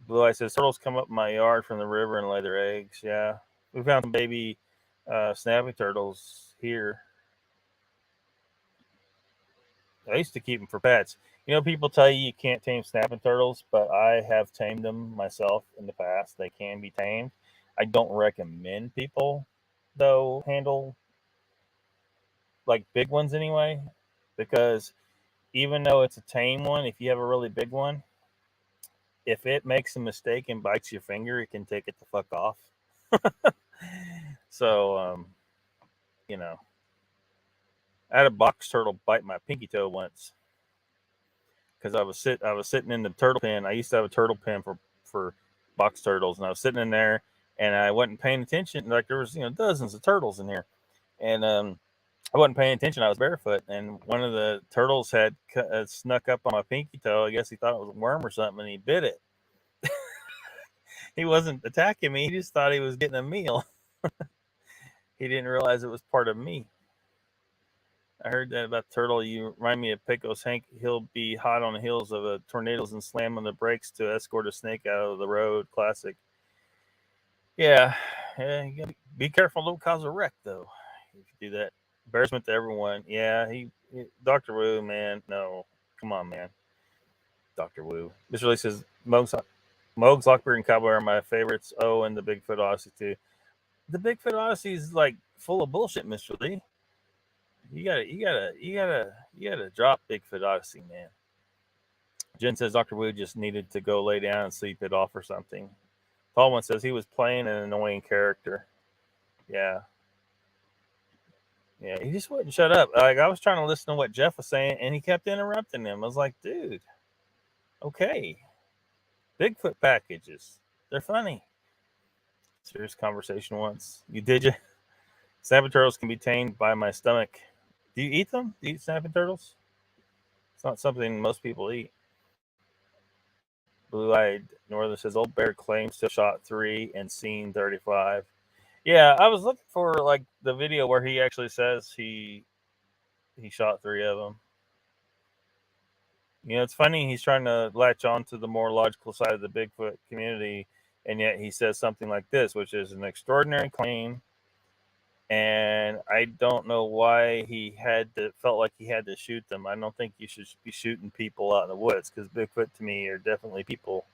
S1: Blue Eye says, turtles come up my yard from the river and lay their eggs. Yeah. We found some baby snapping turtles here. I used to keep them for pets. You know, people tell you can't tame snapping turtles, but I have tamed them myself in the past. They can be tamed. I don't recommend people, though, handle like big ones anyway, because even though it's a tame one, if you have a really big one, if it makes a mistake and bites your finger, it can take it the fuck off. So, you know, I had a box turtle bite my pinky toe once because I was sitting in the turtle pen. I used to have a turtle pen for box turtles, and I was sitting in there, and I wasn't paying attention. Like there was dozens of turtles in here, and I wasn't paying attention. I was barefoot, and one of the turtles had snuck up on my pinky toe. I guess he thought it was a worm or something, and he bit it. He wasn't attacking me. He just thought he was getting a meal. He didn't realize it was part of me. I heard that about turtle. You remind me of Pecos Hank. He'll be hot on the heels of a tornadoes and slam on the brakes to escort a snake out of the road. Classic. Yeah, you gotta be careful. Don't cause a wreck, though. If you do that, embarrassment to everyone. Yeah, Dr. Wu, man. No, come on, man. Dr. Wu. This really says Mogs, Lockbeard, and Cowboy are my favorites. Oh, and the Bigfoot Odyssey too. The Bigfoot Odyssey is like full of bullshit, Mr. Lee. You gotta drop Bigfoot Odyssey, man. Jen says Dr. Wu just needed to go lay down and sleep it off or something. Tallman says he was playing an annoying character. Yeah, he just wouldn't shut up. Like I was trying to listen to what Jeff was saying, and he kept interrupting him. I was like, dude, okay. Bigfoot packages, they're funny. Serious conversation once. Did you? Snapping turtles can be tamed by my stomach. Do you eat them? Do you eat snapping turtles? It's not something most people eat. Blue-eyed Northern says old bear claims to have shot 3 and seen 35. Yeah, I was looking for like the video where he actually says he shot 3 of them. It's funny. He's trying to latch on to the more logical side of the Bigfoot community, and yet he says something like this, which is an extraordinary claim. And I don't know why he felt like he had to shoot them. I don't think you should be shooting people out in the woods because Bigfoot to me are definitely people.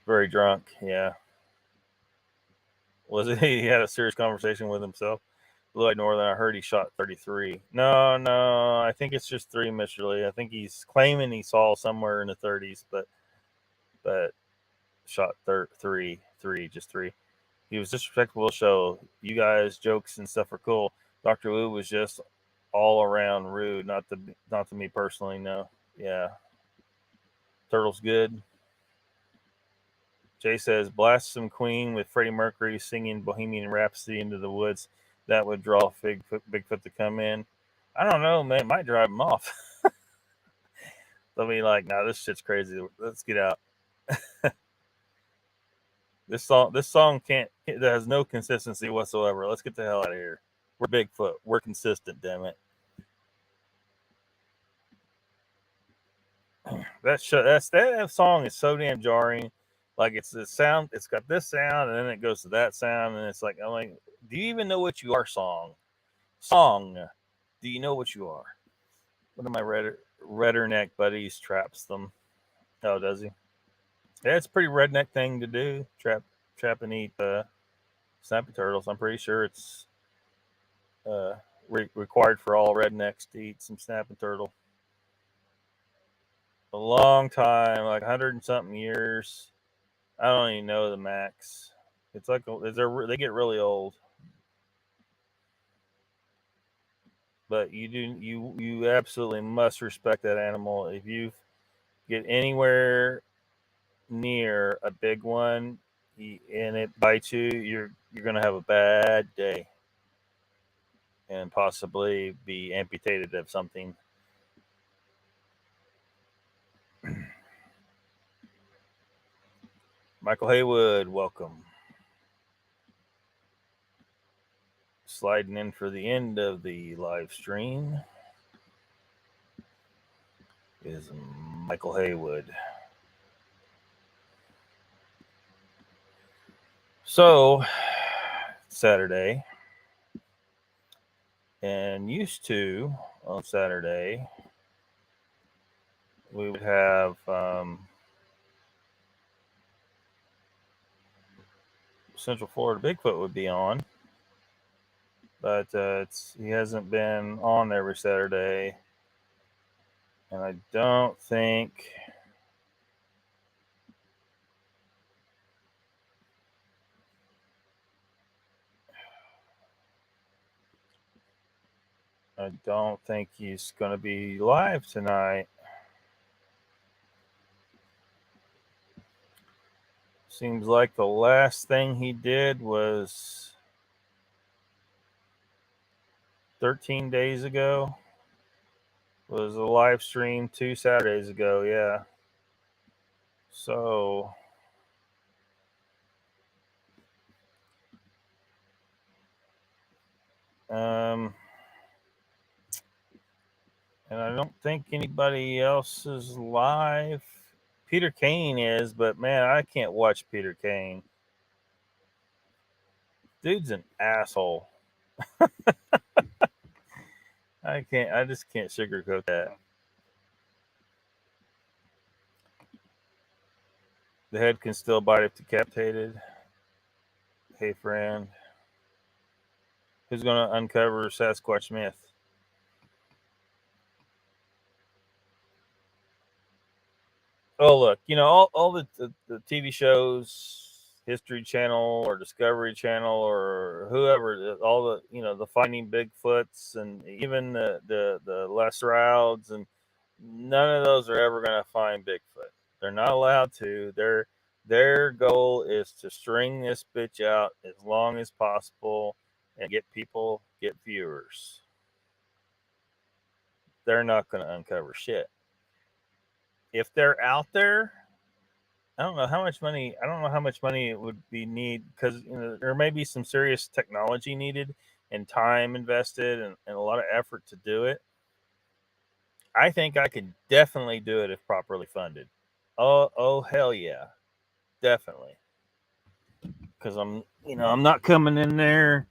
S1: Very drunk, yeah. Was it? He had a serious conversation with himself. Blue-eyed Northern, I heard he shot 33. No, I think it's just 3, Mr. Lee. I think he's claiming he saw somewhere in the 30s, but shot 3, just 3. He was disrespectful show. You guys jokes and stuff are cool. Dr. Wu was just all around rude. Not to me personally. No. Yeah. Turtle's good. Jay says blast some Queen with Freddie Mercury singing Bohemian Rhapsody into the woods. That would draw Bigfoot to come in. I don't know, man. It might drive him off. They'll be like, nah, this shit's crazy. Let's get out. This song that has no consistency whatsoever. Let's get the hell out of here. We're Bigfoot. We're consistent, damn it. That song is so damn jarring. Like it's the sound. It's got this sound, and then it goes to that sound, and it's like I'm like, do you even know what you are, song? Do you know what you are? One of my redneck buddies traps them. Oh, does he? Yeah, it's a pretty redneck thing to do. Trap and eat snapping turtles. I'm pretty sure it's required for all rednecks to eat some snapping turtle. A long time, like 100 and something years. I don't even know the max. It's like they get really old. But you absolutely must respect that animal. If you get anywhere near a big one and it bites you, you're gonna have a bad day and possibly be amputated of something. Michael Haywood, welcome. Sliding in for the end of the live stream is Michael Haywood. So, Saturday, and used to on Saturday, we would have Central Florida Bigfoot would be on, but he hasn't been on every Saturday, and I don't think he's going to be live tonight. Seems like the last thing he did was 13 days ago. Was a live stream 2 Saturdays ago, yeah. So and I don't think anybody else is live. Peter Kane is, but man, I can't watch Peter Kane. Dude's an asshole. I just can't sugarcoat that. The head can still bite if decapitated. Hey, friend. Who's going to uncover Sasquatch myth? Oh, look, all the TV shows, History Channel or Discovery Channel or whoever, all the, the Finding Bigfoots and even the Les Rouds, and none of those are ever going to find Bigfoot. They're not allowed to. Their goal is to string this bitch out as long as possible and get viewers. They're not going to uncover shit. If they're out there, I don't know how much money it would be need, because there may be some serious technology needed and time invested and a lot of effort to do it. I think I could definitely do it if properly funded. Oh hell yeah, definitely. Because I'm not coming in there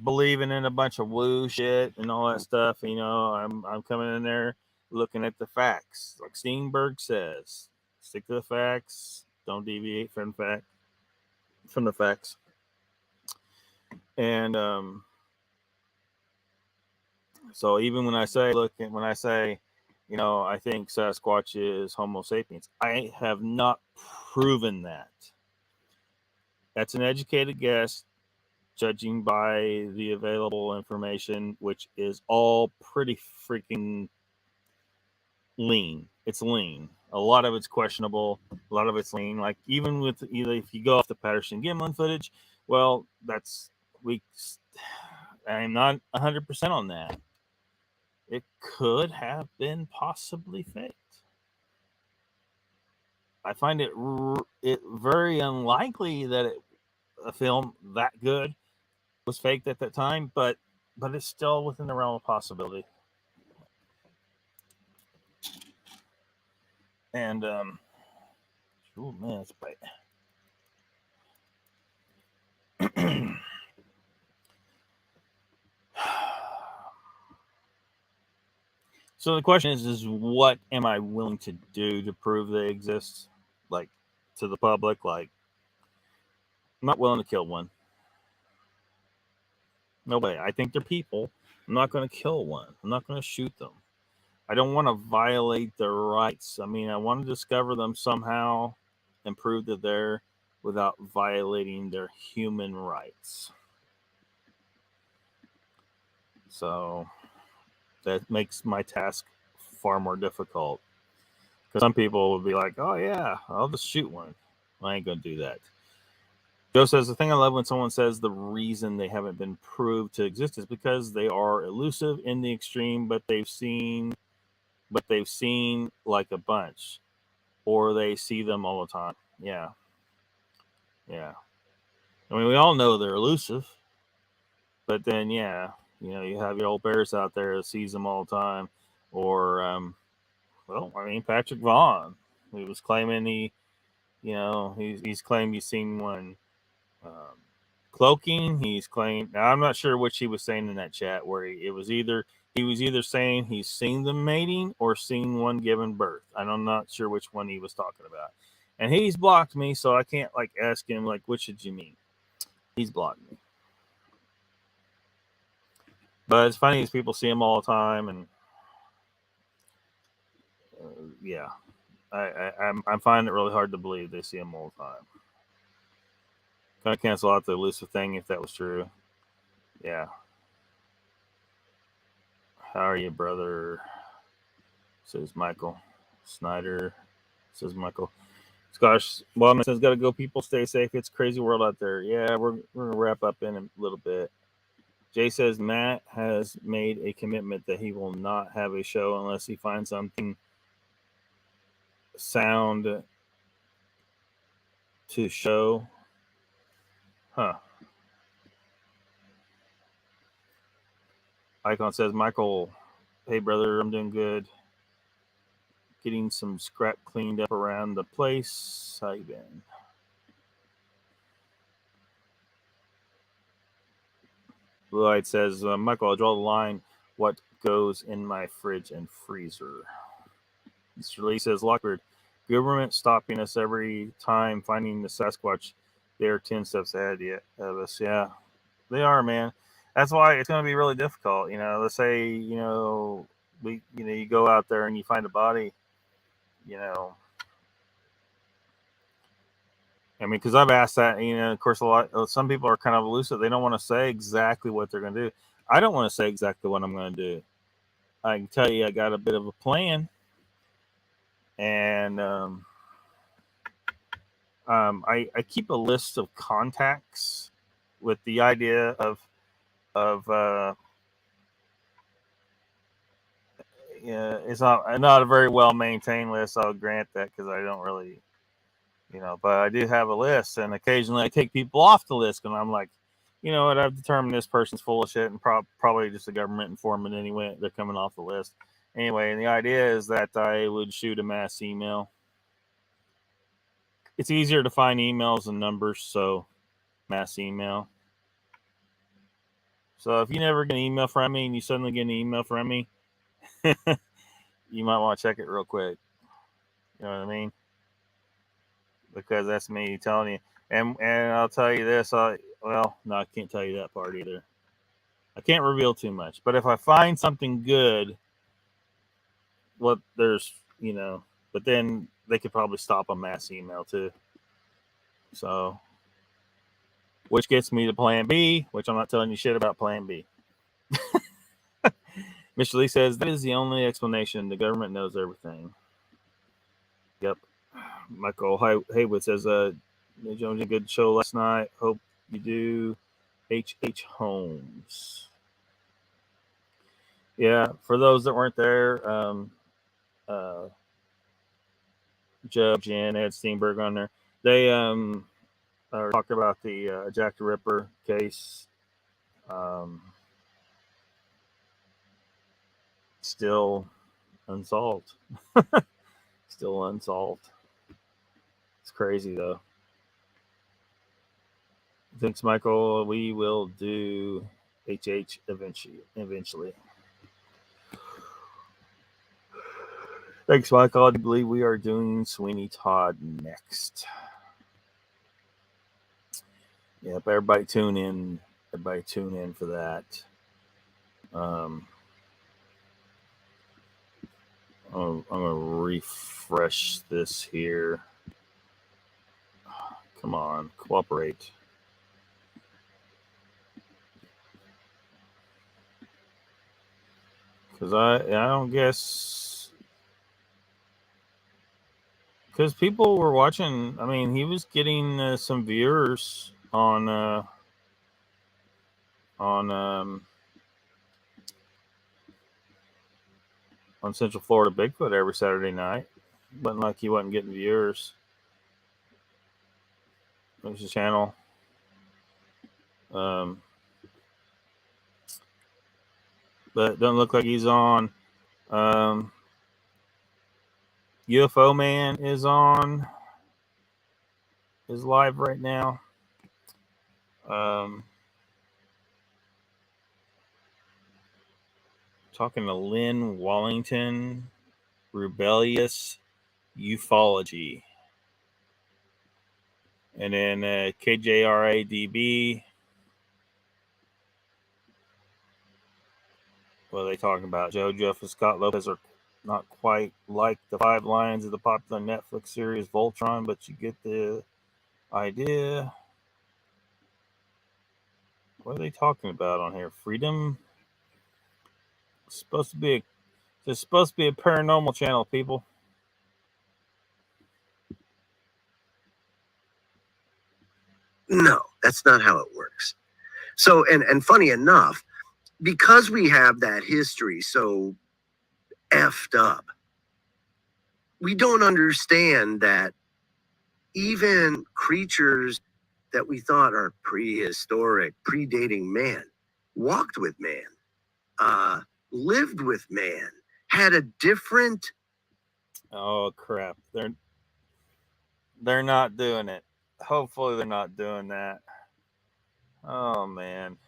S1: believing in a bunch of woo shit and all that stuff. I'm coming in there looking at the facts, like Steenberg says. Stick to the facts. Don't deviate from the facts. And so even when I say, I think Sasquatch is Homo sapiens, I have not proven that. That's an educated guess, judging by the available information, which is all pretty freaking lean. It's lean. A lot of it's questionable. A lot of it's lean. Like even with if you go off the Patterson Gimlin footage, well, I'm not 100% on that. It could have been possibly faked. I find it very unlikely that a film that good was faked at that time, but it's still within the realm of possibility. And oh man, it's bright. So the question is what am I willing to do to prove they exist, like to the public? Like, I'm not willing to kill one. No way. I think they're people. I'm not going to kill one. I'm not going to shoot them. I don't want to violate their rights. I mean, I want to discover them somehow and prove that they're without violating their human rights. So that makes my task far more difficult. Because some people would be like, oh yeah, I'll just shoot one. I ain't going to do that. Joe says, the thing I love when someone says the reason they haven't been proved to exist is because they are elusive in the extreme, but they've seen like a bunch, or they see them all the time. Yeah. I mean, we all know they're elusive, but then, you have your old bears out there that sees them all the time, or, Patrick Vaughn, who was claiming he's claimed he's seen one. cloaking. He's claimed. Now, I'm not sure which he was saying in that chat, where he was either saying he's seen them mating or seen one giving birth. I'm not sure which one he was talking about. And he's blocked me, so I can't like ask him like, which did you mean? He's blocked me. But it's funny, these people see him all the time, and yeah, I'm finding it really hard to believe they see him all the time. Kind of cancel out the elusive thing if that was true. Yeah. How are you, brother? Says Michael. Snyder says Michael. Scottish Wildman says, "Gotta go, people. Stay safe. It's a crazy world out there." Yeah, we're gonna wrap up in a little bit. Jay says Matt has made a commitment that he will not have a show unless he finds something sound to show. Huh. Icon says, Michael, hey brother, I'm doing good. Getting some scrap cleaned up around the place. How you been? Blue Light says, Michael, I'll draw the line. What goes in my fridge and freezer? Mr. Lee says, Lockbeard, government stopping us every time finding the Sasquatch. They're 10 steps ahead of us. Yeah, they are, man. That's why it's going to be really difficult. You know, let's say, you go out there and you find a body, I mean, because I've asked that, of course, some people are kind of elusive. They don't want to say exactly what they're going to do. I don't want to say exactly what I'm going to do. I can tell you I got a bit of a plan. And I keep a list of contacts with the idea of it's not a very well maintained list. I'll grant that, because I don't really, but I do have a list, and occasionally I take people off the list, and I'm like, you know what, I've determined this person's full of shit and probably just a government informant anyway. They're coming off the list anyway. And the idea is that I would shoot a mass email. It's easier to find emails and numbers, so mass email. So if you never get an email from me and you suddenly get an email from me, you might want to check it real quick. You know what I mean? Because that's me telling you. And I'll tell you this. No, I can't tell you that part either. I can't reveal too much. But if I find something good, but then they could probably stop a mass email too. So, which gets me to plan B, which I'm not telling you shit about plan B. Mr. Lee says, that is the only explanation. The government knows everything. Yep. Michael Haywood says, Jones, a good show last night. Hope you do. H.H. Holmes. Yeah, for those that weren't there, Joe, Jen, Ed Steinberg on there. They are talking about the Jack the Ripper case. Still unsolved. Still unsolved. It's crazy, though. Thanks, Michael. We will do HH eventually. Thanks, Michael. I believe we are doing Sweeney Todd next. Yep, everybody tune in. Everybody tune in for that. I'm going to refresh this here. Come on, cooperate. Because I don't guess... Because people were watching... I mean, he was getting some viewers on Central Florida Bigfoot every Saturday night. Wasn't like he wasn't getting viewers. There's a channel. But it doesn't look like he's on. UFO Man is on. Is live right now. Talking to Lynn Wallington, rebellious ufology. And then KJRADB. What are they talking about? Joe, Jeff, and Scott Lopez are not quite like the 5 lions of the popular Netflix series Voltron, but you get the idea. What are they talking about on here? Freedom? It's supposed to be a paranormal channel, people.
S8: No, that's not how it works. So, and funny enough, because we have that history so effed up, we don't understand that even creatures that we thought are prehistoric, predating man, walked with man, lived with man, had a different...
S1: Oh, crap. They're not doing it. Hopefully they're not doing that. Oh, man.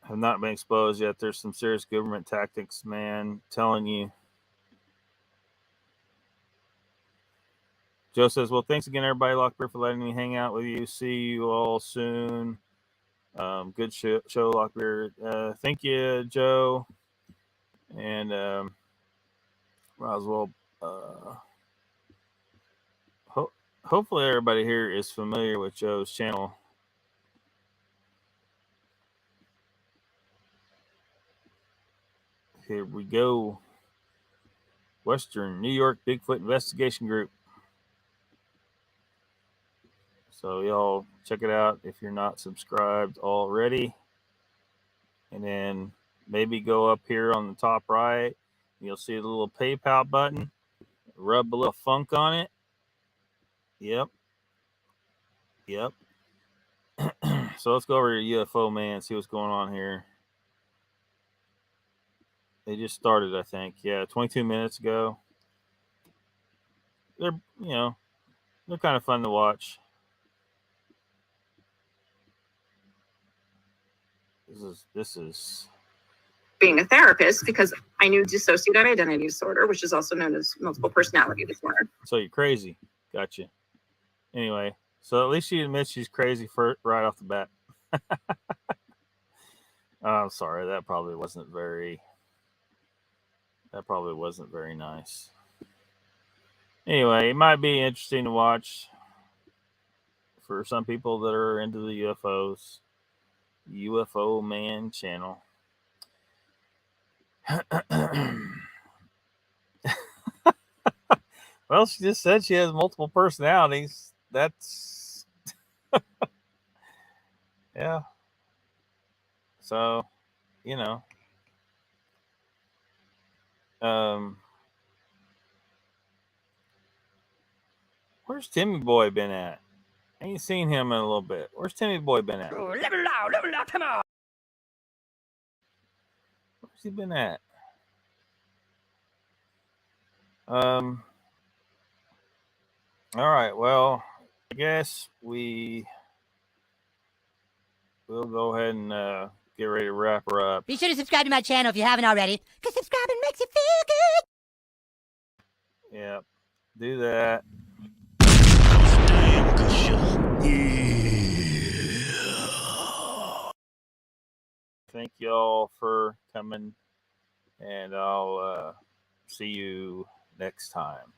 S1: Have not been exposed yet. There's some serious government tactics, man. Telling you. Joe says, well, thanks again, everybody, Lockbeard, for letting me hang out with you. See you all soon. Good show, Lockbeard. Thank you, Joe. And might as well. Hopefully everybody here is familiar with Joe's channel. Here we go. Western New York Bigfoot Investigation Group. So y'all check it out if you're not subscribed already. And then maybe go up here on the top right. You'll see the little PayPal button. Rub a little funk on it. Yep. So let's go over to UFO Man and see what's going on here. They just started, I think. Yeah, 22 minutes ago. They're kind of fun to watch. This is
S2: Being a therapist, because I knew dissociative identity disorder, which is also known as multiple personality disorder.
S1: So you're crazy. Gotcha. Anyway, so at least she admits she's crazy right off the bat. I'm sorry, that probably wasn't very nice. Anyway, it might be interesting to watch for some people that are into the UFOs. UFO Man channel. Well, she just said she has multiple personalities. That's yeah. So, where's Timmy Boy been at? I ain't seen him in a little bit. Where's Timmy Boy been at?
S9: Level out, come on.
S1: Where's he been at? All right, well, I guess we'll go ahead and get ready to wrap her up.
S9: Be sure to subscribe to my channel if you haven't already, because subscribing makes you feel good.
S1: Yeah, do that. Thank y'all for coming, and I'll see you next time.